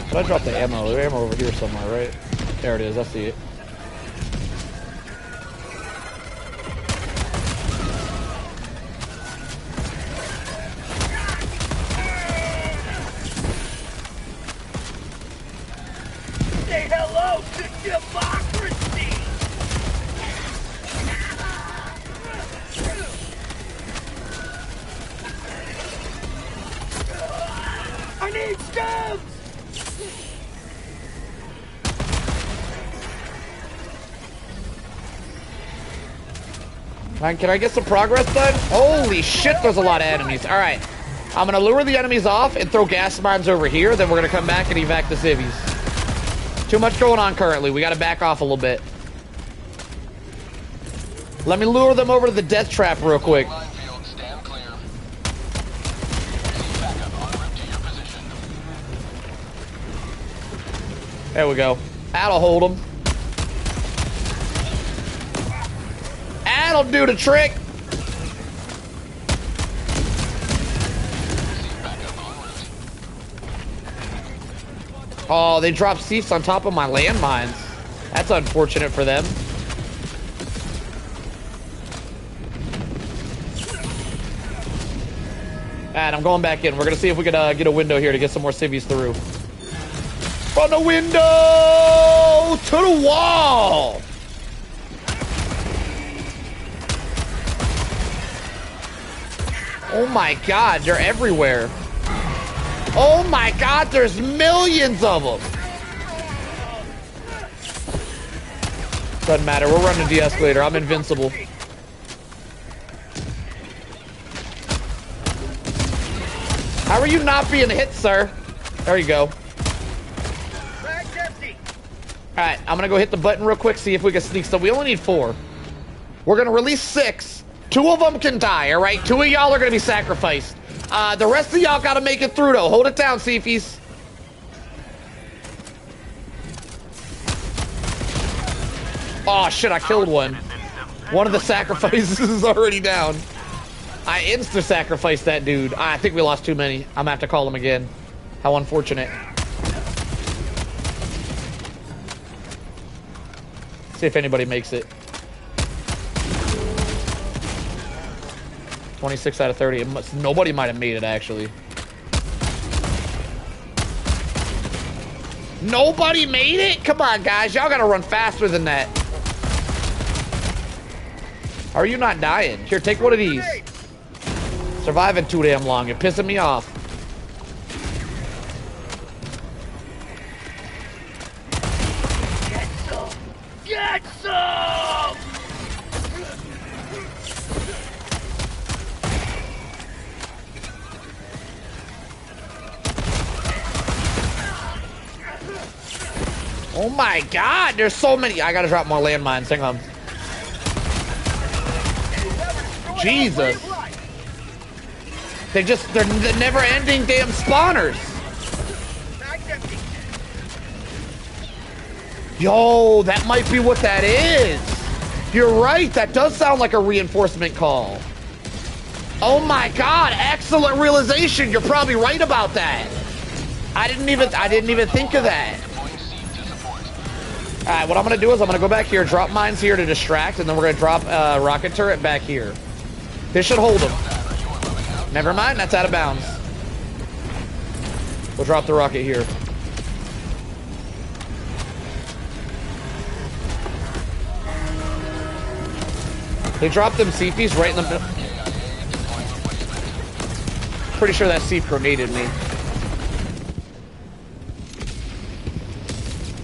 Did I drop the ammo? There's ammo over here somewhere, right? There it is. I see it. Say hello to democracy! I need stems! Can I get some progress done? Holy shit, there's a lot of enemies. Alright. I'm gonna lure the enemies off and throw gas mines over here, then we're gonna come back and evac the civvies. Too much going on currently. We gotta back off a little bit. Let me lure them over to the death trap real quick. There we go. That'll hold them. That'll do the trick. Oh, they dropped seats on top of my landmines. That's unfortunate for them. And I'm going back in. We're gonna see if we can get a window here to get some more civvies through. From the window to the wall. Oh my God, they're everywhere. Oh my God, there's millions of them. Doesn't matter, we're running de-escalator. I'm invincible. How are you not being hit, sir? There you go. Alright, I'm gonna go hit the button real quick, see if we can sneak some. We only need 4. We're gonna release 6. 2 of them can die, alright? 2 of y'all are gonna be sacrificed. The rest of y'all gotta make it through, though. Hold it down, Seafies. Oh, shit, I killed one. One of the sacrifices is already down. I insta-sacrificed that dude. I think we lost too many. I'm gonna have to call him again. How unfortunate. See if anybody makes it. 26 out of 30. Nobody might have made it, actually. Nobody made it? Come on, guys. Y'all gotta run faster than that. How are you not dying? Here, take one of these. Surviving too damn long. You're pissing me off. Get some! Get some! Oh my God, there's so many. I gotta drop more landmines. Hang on. Jesus. They're the never-ending damn spawners. Yo, that might be what that is. You're right, that does sound like a reinforcement call. Oh my God, excellent realization. You're probably right about that. I didn't even think of that. All right, what I'm gonna do is I'm gonna go back here, drop mines here to distract, and then we're gonna drop rocket turret back here. This should hold them. Never mind, that's out of bounds. We'll drop the rocket here. They dropped them CPs right in the middle. Pretty sure that CP grenaded me.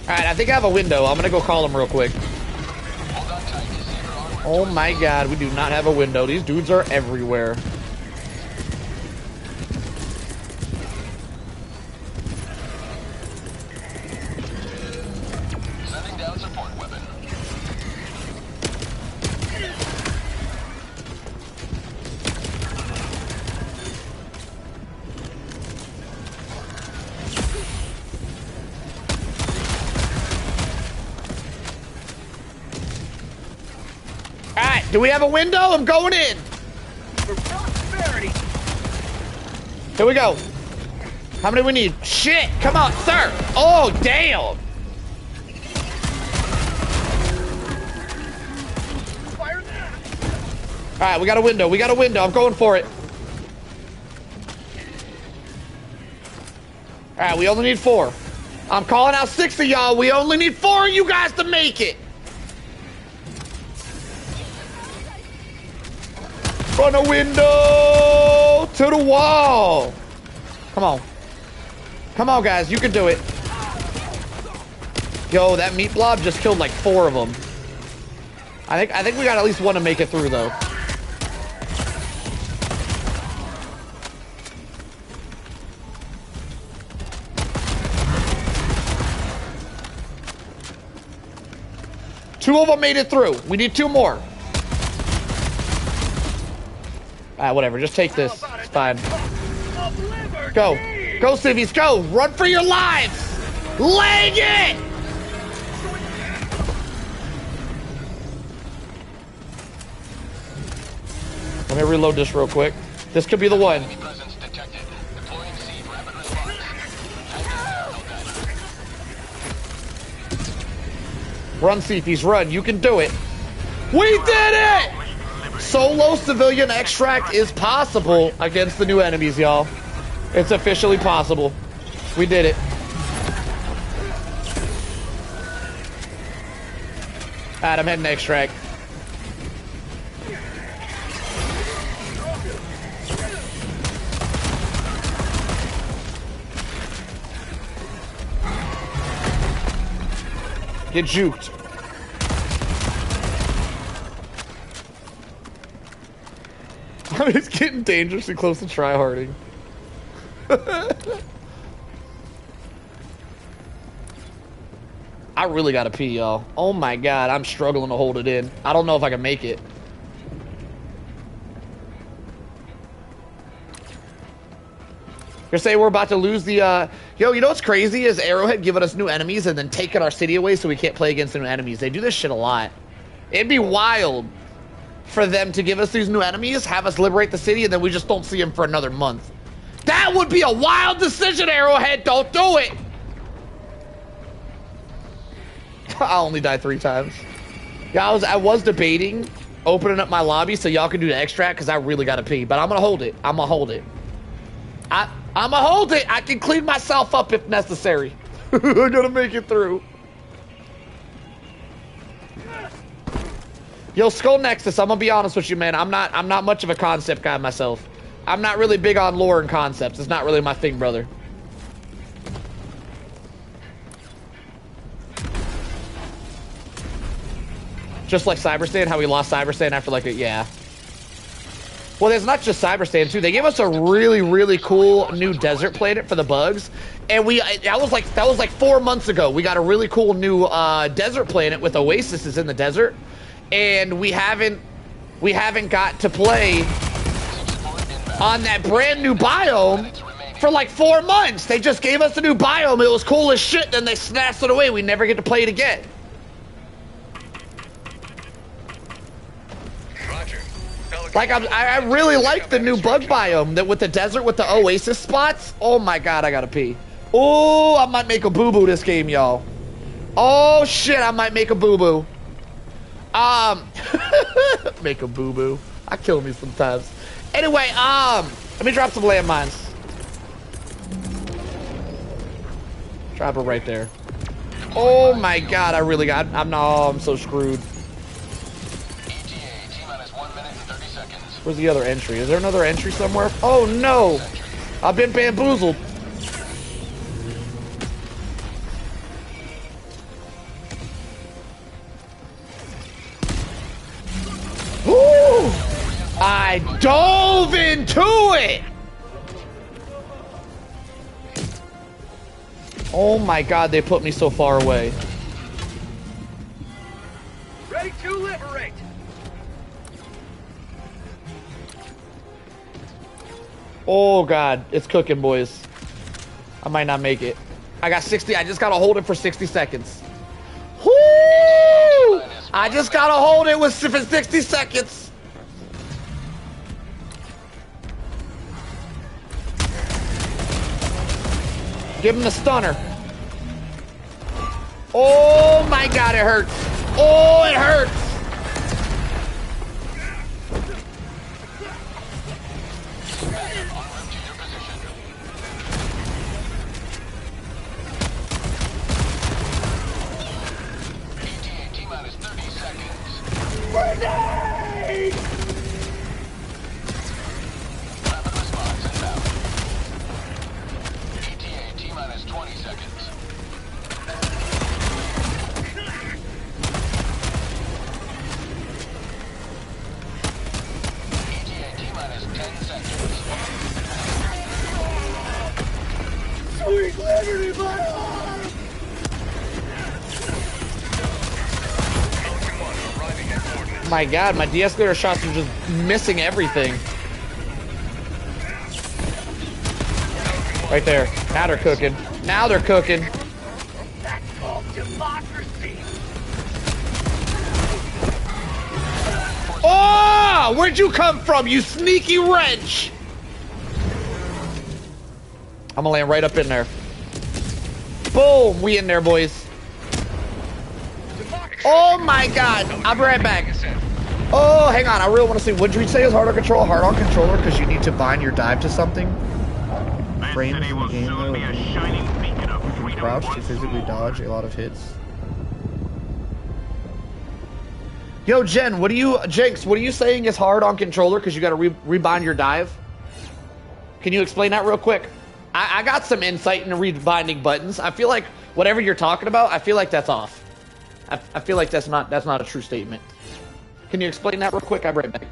Alright, I think I have a window. I'm gonna go call them real quick. Oh my God, we do not have a window. These dudes are everywhere. Alright, do we have a window? I'm going in. For prosperity. Here we go. How many we need? Shit! Come on, sir! Oh, damn! Fire that. Alright, we got a window. We got a window. I'm going for it. Alright, we only need 4. I'm calling out 6 of y'all. We only need 4 of you guys to make it. From the window to the wall. Come on. Come on, guys. You can do it. Yo, that meat blob just killed like 4 of them. I think we got at least 1 to make it through, though. Two of them made it through. We need 2 more. Whatever. Just take this. It's fine. Go. Go, civvies. Go. Run for your lives. Leg it. Let me reload this real quick. This could be the one. Run, Cephas, run. You can do it. We did it! Solo civilian extract is possible against the new enemies, y'all. It's officially possible. We did it. Alright, I'm heading to extract. Get juked. It's getting dangerously close to tryharding. I really gotta pee, y'all. Oh my god, I'm struggling to hold it in. I don't know if I can make it. You're saying we're about to lose the, Yo, you know what's crazy is Arrowhead giving us new enemies and then taking our city away so we can't play against the new enemies. They do this shit a lot. It'd be wild for them to give us these new enemies, have us liberate the city, and then we just don't see them for another month. That would be a wild decision, Arrowhead. Don't do it. I only died 3 times. Yeah, I was debating opening up my lobby so y'all can do the extract because I really gotta pee, but I'm gonna hold it. I'm gonna hold it. I'm gonna hold it. I can clean myself up if necessary. I'm gonna make it through. Yo, Skull Nexus, I'm gonna be honest with you, man. I'm not much of a concept guy myself. I'm not really big on lore and concepts. It's not really my thing, brother. Just like Cyberstand, how we lost Cyberstand after like a, yeah. Well, there's not just Cyberstand too. They gave us a really, really cool new desert planet for the bugs, and that was like 4 months ago. We got a really cool new desert planet with oases in the desert, and we haven't got to play on that brand new biome for like 4 months. They just gave us a new biome. It was cool as shit. Then they snatched it away. We never get to play it again. Like, I really like the new bug biome that with the desert with the oasis spots. Oh my god, I gotta pee. Oh, I might make a boo-boo this game, y'all. Oh shit, I might make a boo-boo. Make a boo-boo. I kill me sometimes. Anyway, let me drop some landmines. Drop it right there. Oh my god, I'm so screwed. Where's the other entry? Is there another entry somewhere? Oh no! I've been bamboozled. Ooh! I dove into it! Oh my god, they put me so far away. Ready to liberate! Oh god, it's cooking, boys. I might not make it. I got 60. I just gotta hold it for 60 seconds. Woo! I just gotta hold it for 60 seconds. Give him the stunner. Oh my god, it hurts. Oh, it hurts. Grenade! Rapid response inbound. ETA T-minus 20 seconds. ETA T-minus 10 seconds. Sweet liberty, my arm! My god, my de-escalator shots are just missing everything. Right there. Now they're cooking. Now they're cooking. That's called democracy. Oh! Where'd you come from, you sneaky wrench? I'm gonna land right up in there. Boom! We in there, boys. Oh my god! I'll be right back. Oh, hang on. I really want to see. What did you say is hard on control? Hard on controller because you need to bind your dive to something. Frames in the game though. You can crouch to physically dodge a lot of hits. Yo, Jen, Jinx, what are you saying is hard on controller because you got to rebind your dive? Can you explain that real quick? I got some insight into rebinding buttons. I feel like whatever you're talking about, I feel like that's off. I feel like that's not a true statement. Can you explain that real quick? I'll be right back.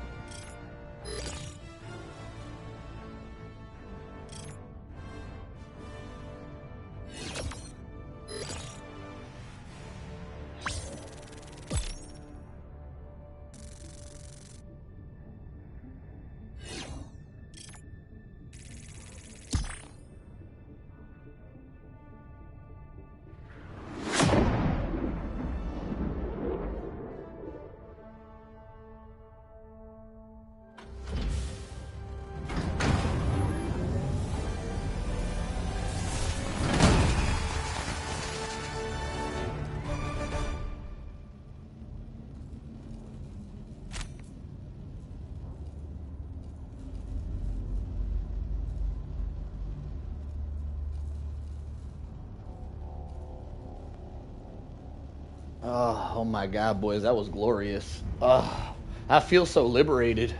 Oh my god, boys, that was glorious. I feel so liberated.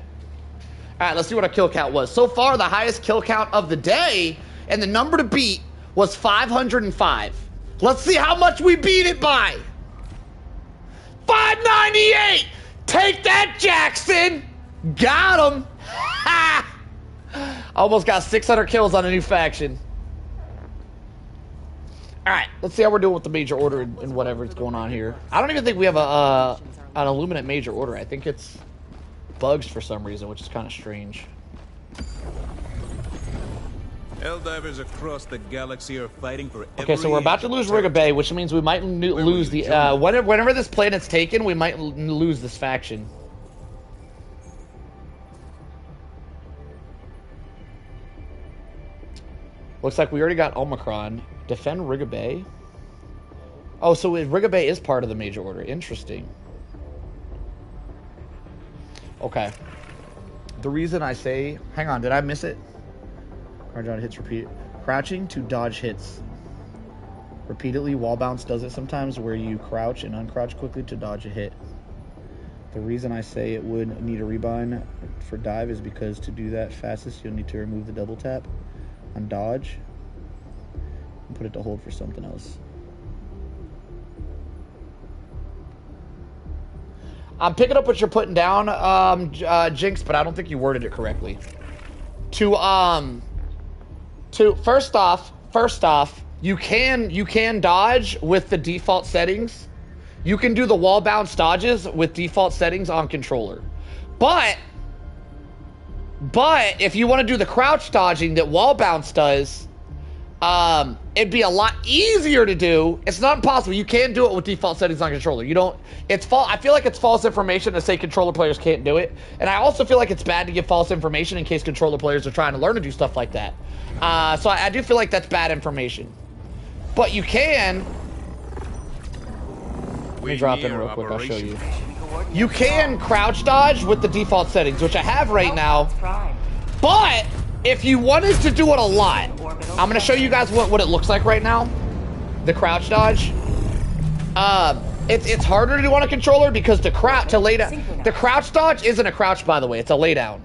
Alright, let's see what our kill count was. So far, the highest kill count of the day, and the number to beat was 505. Let's see how much we beat it by. 598! Take that, Jackson! Got him! Ha! Almost got 600 kills on a new faction. Alright, let's see how we're doing with the major order and whatever's going on here. I don't even think we have an Illuminate major order. I think it's bugs for some reason, which is kind of strange. Helldivers across the galaxy are fighting for Okay, so we're about to lose Riga Bay, which means we might lose the... whenever this planet's taken, we might lose this faction. Looks like we already got Omicron. Defend Riga Bay? Oh, so Riga Bay is part of the major order. Interesting. Okay. The reason I say... Hang on, did I miss it? Crouch on hits repeat. Crouching to dodge hits. Repeatedly, wall bounce does it sometimes where you crouch and uncrouch quickly to dodge a hit. The reason I say it would need a rebind for dive is because to do that fastest, you'll need to remove the double tap on dodge and put it to hold for something else. I'm picking up what you're putting down, Jinx, but I don't think you worded it correctly. First off, you can dodge with the default settings. You can do the wall bounce dodges with default settings on controller. But if you want to do the crouch dodging that wall bounce does, it'd be a lot easier to do. It's not impossible. You can do it with default settings on controller. You don't, I feel like it's false information to say controller players can't do it. And I also feel like it's bad to give false information in case controller players are trying to learn to do stuff like that. So I do feel like that's bad information. But you can, let me drop in real quick, I'll show you. You can crouch dodge with the default settings, which I have right now. But if you wanted to do it a lot, I'm gonna show you guys what it looks like right now. The crouch dodge. It's harder to do on a controller because the crouch dodge isn't a crouch, by the way. It's a lay down.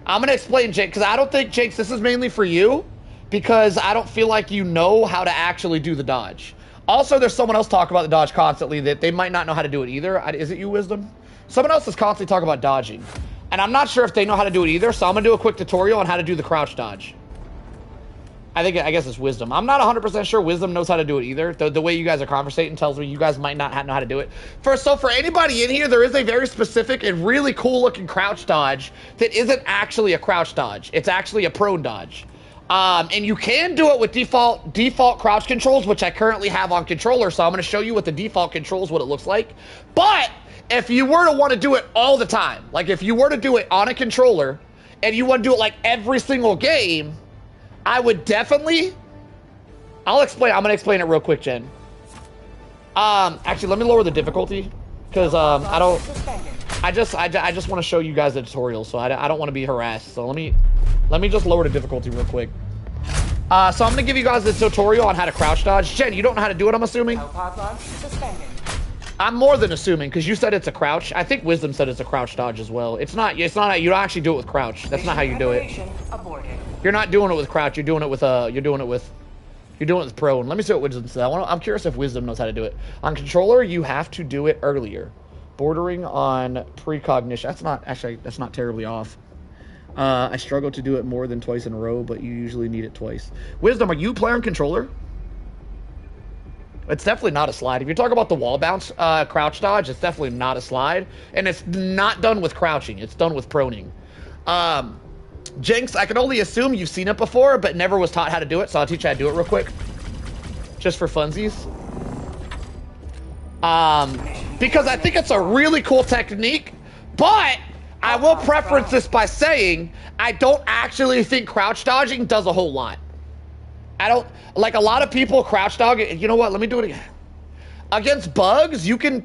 I'm gonna explain, Jake, because I don't think, Jake, this is mainly for you, because I don't feel like you know how to actually do the dodge. Also, there's someone else talking about the dodge constantly that they might not know how to do it either. Is it you, Wisdom? Someone else is constantly talking about dodging. And I'm not sure if they know how to do it either, so I'm gonna do a quick tutorial on how to do the crouch dodge. I guess it's Wisdom. I'm not 100% sure Wisdom knows how to do it either. The way you guys are conversating tells me you guys might not know how to do it. So for anybody in here, there is a very specific and really cool looking crouch dodge that isn't actually a crouch dodge. It's actually a prone dodge. And you can do it with default crouch controls, which I currently have on controller, so I'm gonna show you with the default controls what it looks like. But if you were to want to do it all the time, like if you were to do it on a controller and you want to do it like every single game, I would definitely, I'm going to explain it real quick, Jen. Actually, let me lower the difficulty because I just want to show you guys the tutorial, so I don't want to be harassed. So let me just lower the difficulty real quick. So I'm going to give you guys the tutorial on how to crouch dodge. Jen, you don't know how to do it, I'm assuming? I'm more than assuming, because you said it's a crouch. I think Wisdom said it's a crouch dodge as well. It's not, you don't actually do it with crouch. That's not how you do it. You're not doing it with crouch. You're doing it with prone. Let me see what Wisdom said. I'm curious if Wisdom knows how to do it. On controller, you have to do it earlier. Bordering on precognition. That's not terribly off. I struggle to do it more than twice in a row, but you usually need it twice. Wisdom, are you playing controller? It's definitely not a slide. If you're talking about the wall bounce crouch dodge, it's definitely not a slide. And it's not done with crouching. It's done with proning. Jinx, I can only assume you've seen it before, but never was taught how to do it, so I'll teach you how to do it real quick. Just for funsies. Because I think it's a really cool technique, but I will preference this by saying I don't actually think crouch dodging does a whole lot. I don't, like a lot of people crouch dodge, you know what, let me do it again. Against bugs, you can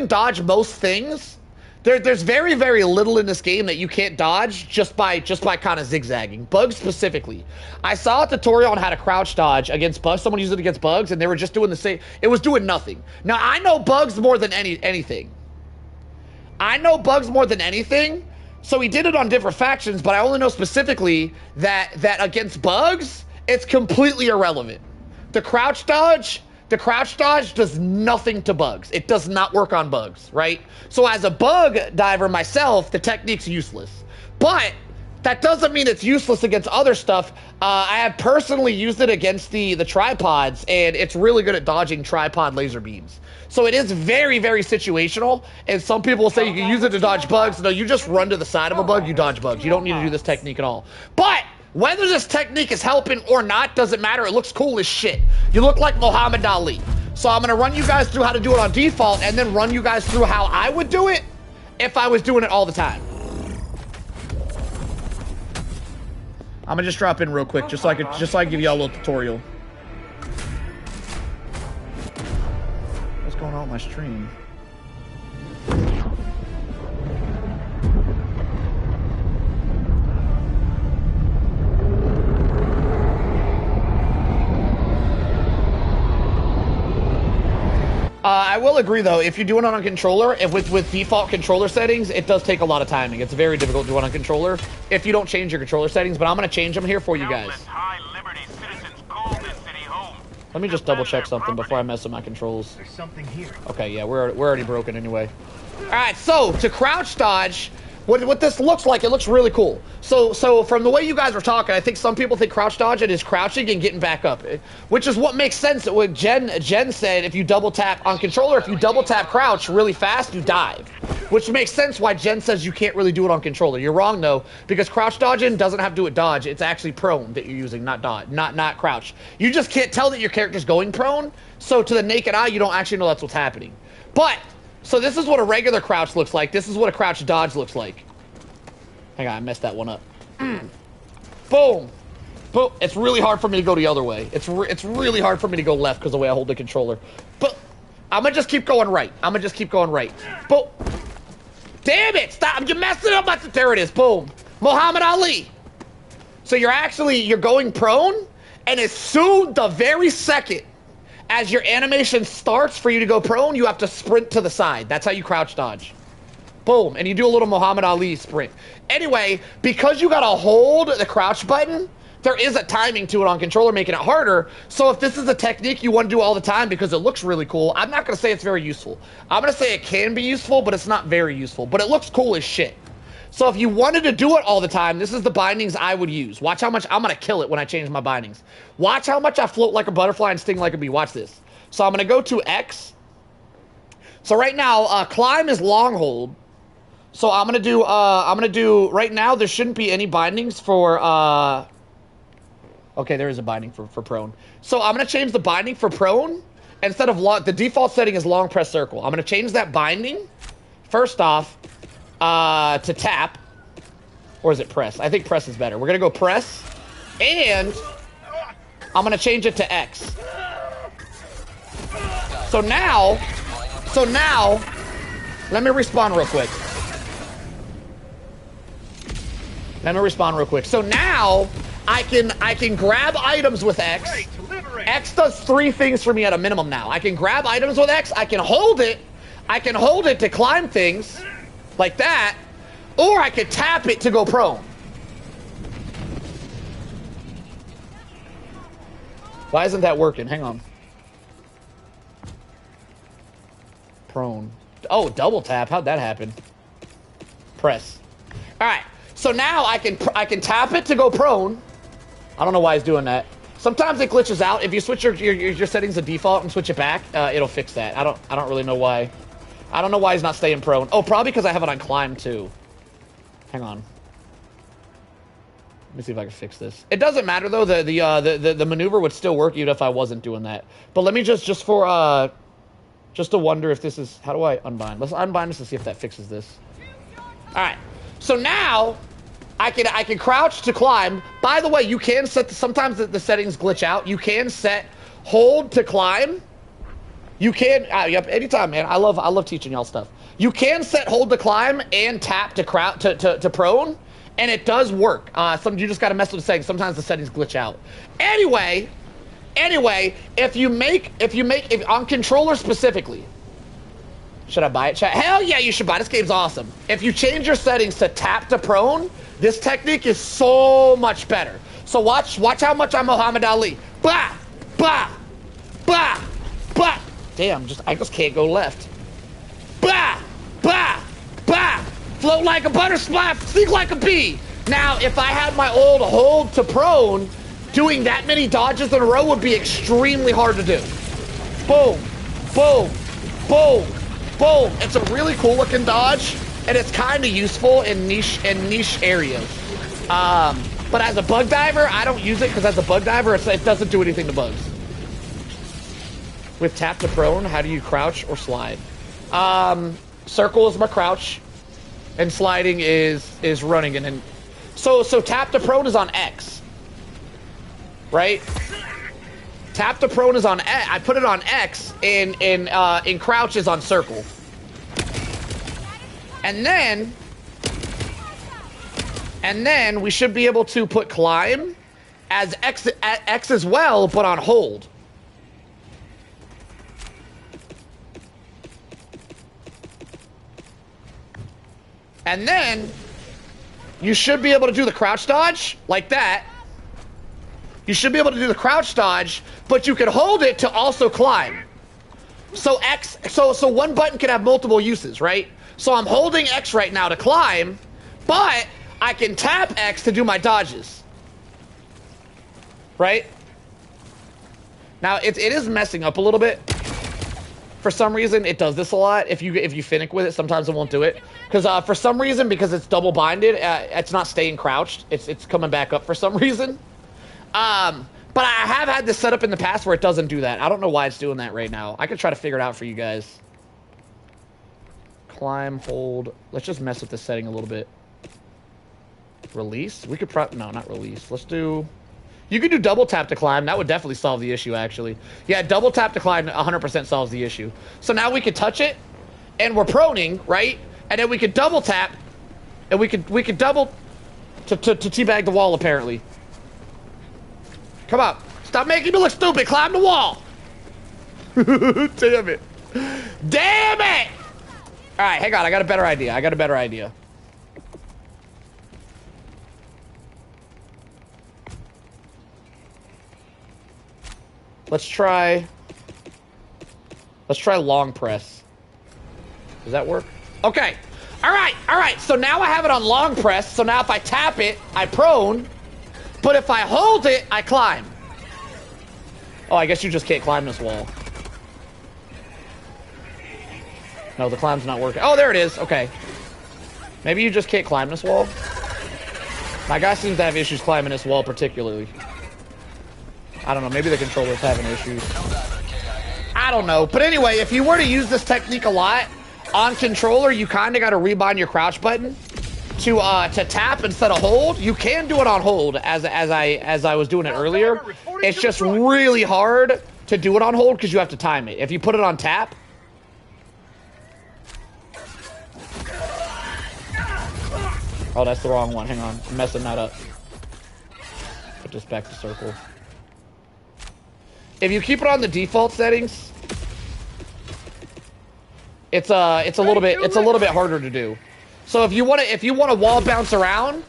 dodge most things. There's very, very little in this game that you can't dodge just by kind of zigzagging. Bugs specifically. I saw a tutorial on how to crouch dodge against bugs. Someone used it against bugs, and they were just doing the same. It was doing nothing. Now, I know bugs more than anything. I know bugs more than anything, so he did it on different factions, but I only know specifically that against bugs, it's completely irrelevant. The crouch dodge does nothing to bugs. It does not work on bugs, right? So as a bug diver myself, the technique's useless. But that doesn't mean it's useless against other stuff. I have personally used it against the tripods, and it's really good at dodging tripod laser beams. So it is very, very situational, and some people will say you can use it to dodge bugs. No, you just run to the side of a bug, you dodge bugs. You don't need to do this technique at all. But whether this technique is helping or not doesn't matter. It looks cool as shit. You look like Muhammad Ali. So I'm gonna run you guys through how to do it on default and then run you guys through how I would do it if I was doing it all the time. I'm gonna just drop in real quick just so I can give y'all a little tutorial. What's going on with my stream? I will agree though, if you're doing it on a controller, with default controller settings, it does take a lot of timing. It's very difficult to do it on a controller if you don't change your controller settings, but I'm going to change them here for you guys. Let me just double check something before I mess with my controls. There's something here. Okay, yeah, we're already broken anyway. Alright, so to crouch dodge, what this looks like, it looks really cool. So from the way you guys were talking, I think some people think crouch dodging is crouching and getting back up, which is what makes sense. What Jen said, if you double tap on controller, if you double tap crouch really fast, you dive. Which makes sense why Jen says you can't really do it on controller. You're wrong though, because crouch dodging doesn't have to do with dodge. It's actually prone that you're using, not dodge, not crouch. You just can't tell that your character's going prone, so to the naked eye, you don't actually know that's what's happening. But, so this is what a regular crouch looks like. This is what a crouch dodge looks like. Hang on, I messed that one up. Boom. Boom. It's really hard for me to go the other way. It's really hard for me to go left because of the way I hold the controller. But I'm gonna just keep going right. I'm gonna just keep going right. Boom. Damn it! Stop! You're messing up. There it is. Boom. Muhammad Ali. So you're going prone, and as soon, the very second, as your animation starts for you to go prone, you have to sprint to the side. That's how you crouch dodge. Boom. And you do a little Muhammad Ali sprint. Anyway, because you gotta hold the crouch button, there is a timing to it on controller, making it harder. So if this is a technique you want to do all the time because it looks really cool, I'm not going to say it's very useful. I'm going to say it can be useful, but it's not very useful. But it looks cool as shit. So if you wanted to do it all the time, this is the bindings I would use. Watch how much I'm going to kill it when I change my bindings. Watch how much I float like a butterfly and sting like a bee. Watch this. So I'm going to go to X. So right now, climb is long hold. So I'm going to do, right now, there shouldn't be any bindings for, okay, there is a binding for prone. So I'm going to change the binding for prone. Instead of long, the default setting is long press circle. I'm going to change that binding, first off, to tap. Or is it press? I think press is better. We're going to go press. And I'm going to change it to X. So now, let me respawn real quick. So now, I can grab items with X. X does 3 things for me at a minimum now. I can grab items with X. I can hold it. To climb things like that, or I could tap it to go prone. Why isn't that working? Hang on. Prone. Oh, double tap. How'd that happen? Press. All right. So now I can tap it to go prone. I don't know why he's doing that. Sometimes it glitches out. If you switch your settings to default and switch it back, it'll fix that. I don't really know why. I don't know why he's not staying prone. Oh, probably because I have it on climb too. Hang on. Let me see if I can fix this. It doesn't matter though. The maneuver would still work even if I wasn't doing that. But let me just to wonder if this is, how do I unbind? Let's unbind this to see if that fixes this. All right. So now I can crouch to climb. By the way, you can set sometimes the settings glitch out. You can set hold to climb. You can yep, anytime, man. I love teaching y'all stuff. You can set hold to climb and tap to prone, and it does work. You just gotta mess with the settings. Sometimes the settings glitch out. Anyway, if on controller specifically. Should I buy it, chat? Hell yeah, you should buy it. This game's awesome. If you change your settings to tap to prone, this technique is so much better. So watch how much I'm Muhammad Ali. Bah! Bah! Bah! Bah! Damn, I just can't go left. Bah! Bah! Bah! Float like a butterfly, sting like a bee. Now, if I had my old hold to prone, doing that many dodges in a row would be extremely hard to do. Boom! Boom! Boom! Boom! It's a really cool looking dodge, and it's kind of useful in niche areas. But as a bug diver, I don't use it because as a bug diver, it doesn't do anything to bugs. With tap to prone, how do you crouch or slide? Circle is my crouch, and sliding is running. And then, so tap to prone is on X, right? Tap to prone is on X. I put it on X, and crouch is on circle. And then we should be able to put climb as X as well, but on hold. And then you should be able to do the crouch dodge like that. You should be able to do the crouch dodge, but you can hold it to also climb. So so one button can have multiple uses, right? So I'm holding X right now to climb, but I can tap X to do my dodges. Right? Now it is messing up a little bit. for some reason, it does this a lot. If you finick with it, sometimes it won't do it. Because for some reason, because it's double binded, it's not staying crouched. It's coming back up for some reason. But I have had this set up in the past where it doesn't do that. I don't know why it's doing that right now. I could try to figure it out for you guys. Climb, hold. Let's just mess with the setting a little bit. Release? We could no, not release. Let's do... You could do double tap to climb. That would definitely solve the issue, actually. Yeah, double tap to climb 100% solves the issue. So now we could touch it, and we're proning, right? And then we could double tap, and we could double to teabag the wall, apparently. Come on. Stop making me look stupid. Climb the wall. Damn it. Damn it! All right, hang on. I got a better idea. Let's try long press. Does that work? Okay. All right. So now I have it on long press. So now if I tap it, I prone. But if I hold it, I climb. Oh, I guess you just can't climb this wall. No, the climb's not working. Oh, there it is. Okay. Maybe you just can't climb this wall. My guy seems to have issues climbing this wall particularly. I don't know. Maybe the controller's having issues. I don't know. But anyway, if you were to use this technique a lot on controller, you kind of got to rebind your crouch button to tap instead of hold. You can do it on hold as I was doing it earlier. It's just really hard to do it on hold because you have to time it. If you put it on tap. Oh, that's the wrong one. Hang on. I'm messing that up. Put this back to circle. If you keep it on the default settings, it's a little bit harder to do. So if you want to wall bounce around,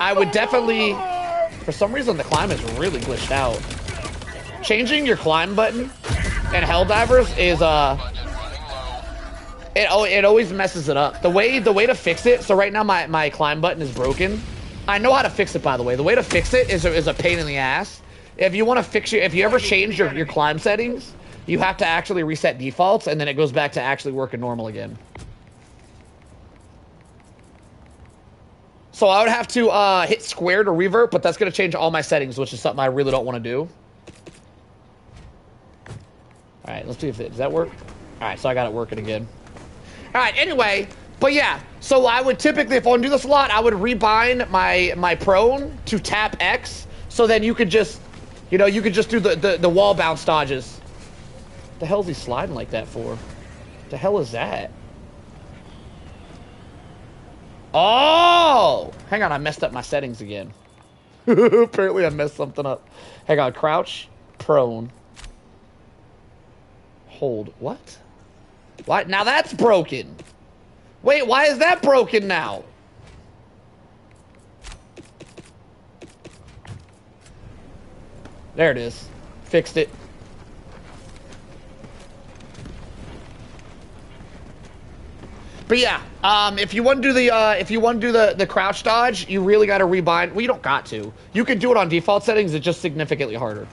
I would definitely. For some reason, the climb is really glitched out. Changing your climb button in Helldivers is it always messes it up. The way to fix it. So right now my climb button is broken. I know how to fix it, by the way. The way to fix it is a pain in the ass. If you want to fix if you ever change your climb settings, you have to actually reset defaults, and then it goes back to actually working normal again. So I would have to hit square to revert, but that's going to change all my settings, which is something I really don't want to do. All right, let's see if does that work? All right, so I got it working again. All right, anyway, but yeah, so I would typically, if I want to do this a lot, I would rebind my prone to tap X, so then you could just, you could do the wall bounce dodges. What the hell is he sliding like that for? What the hell is that? Oh! Hang on, I messed up my settings again. Apparently I messed something up. Hang on, crouch, prone, hold. What? Why? Now that's broken. Wait, why is that broken now? There it is. Fixed it. But yeah, if you want to do the crouch dodge, you really got to rebind. Well, you don't got to. You can do it on default settings. It's just significantly harder.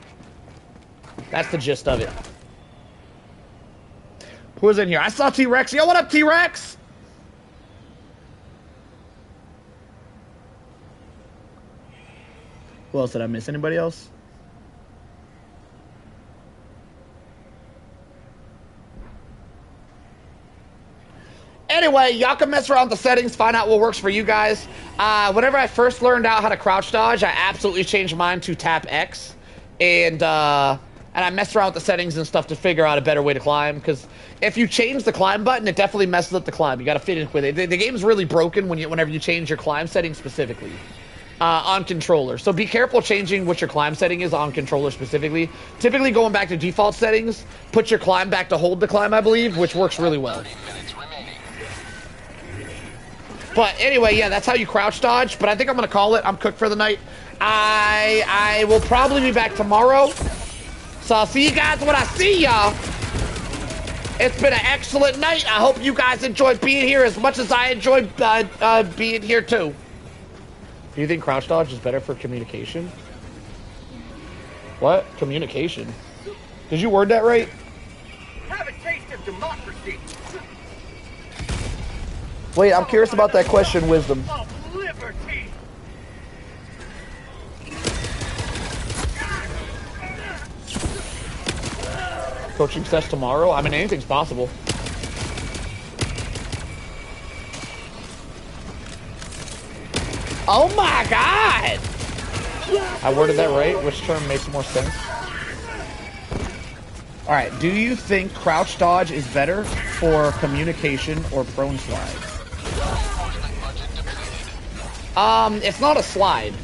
That's the gist of it. Who's in here? I saw T-Rex. Yo, what up, T-Rex? Who else did I miss? Anybody else? Anyway, y'all can mess around with the settings, find out what works for you guys. Whenever I first learned out how to crouch dodge, I absolutely changed mine to tap X. And I messed around with the settings and stuff to figure out a better way to climb. Because if you change the climb button, it definitely messes up the climb. You got to fit in with it. The game's really broken whenever you change your climb setting specifically on controller. So be careful changing what your climb setting is on controller specifically. Typically going back to default settings, put your climb back to hold the climb, I believe, which works really well. But anyway, yeah, that's how you crouch dodge. But I think I'm going to call it. I'm cooked for the night. I will probably be back tomorrow. So I'll see you guys when I see y'all. It's been an excellent night. I hope you guys enjoyed being here as much as I enjoyed being here too. Do you think crouch dodge is better for communication? What? Communication? Did you word that right? Have a taste of democracy. Wait, I'm curious about that question, Wisdom. Of liberty. Coaching session tomorrow? I mean, anything's possible. Oh my god! I worded that right? Which term makes more sense? Alright, do you think crouch dodge is better for communication or prone slide? It's not a slide.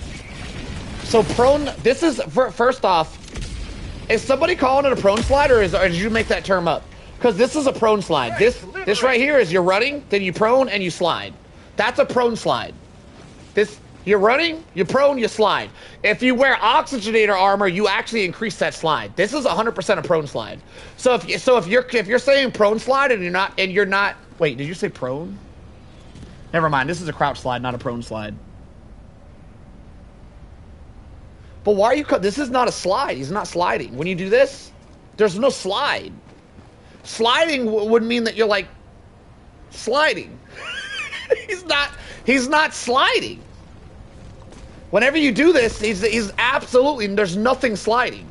So prone, this is, first off, is somebody calling it a prone slide or did you make that term up? Because this is a prone slide. This right here is you're running, then you prone and you slide. That's a prone slide. This, you're running, you prone, you slide. If you wear oxygenator armor, you actually increase that slide. This is 100% a prone slide. So if you're saying prone slide and you're not, wait, did you say prone? Never mind. This is a crouch slide, not a prone slide. But why are you? This is not a slide. He's not sliding. When you do this, there's no slide. Sliding would mean that you're like sliding. He's not sliding. Whenever you do this, he's absolutely, there's nothing sliding.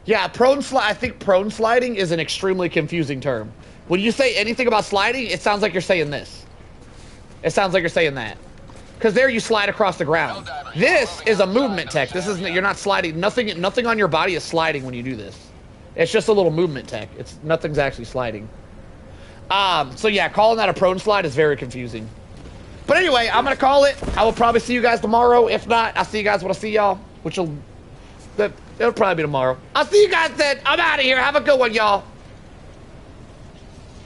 Yeah, prone slide. I think prone sliding is an extremely confusing term. When you say anything about sliding, it sounds like you're saying this. It sounds like you're saying that. Because there you slide across the ground. This is a movement tech. This isn't, you're not sliding. Nothing on your body is sliding when you do this. It's just a little movement tech. Nothing's actually sliding. So yeah, calling that a prone slide is very confusing. But anyway, I'm gonna call it. I will probably see you guys tomorrow. If not, I'll see you guys when I see y'all, it'll probably be tomorrow. I'll see you guys then. I'm out of here. Have a good one, y'all.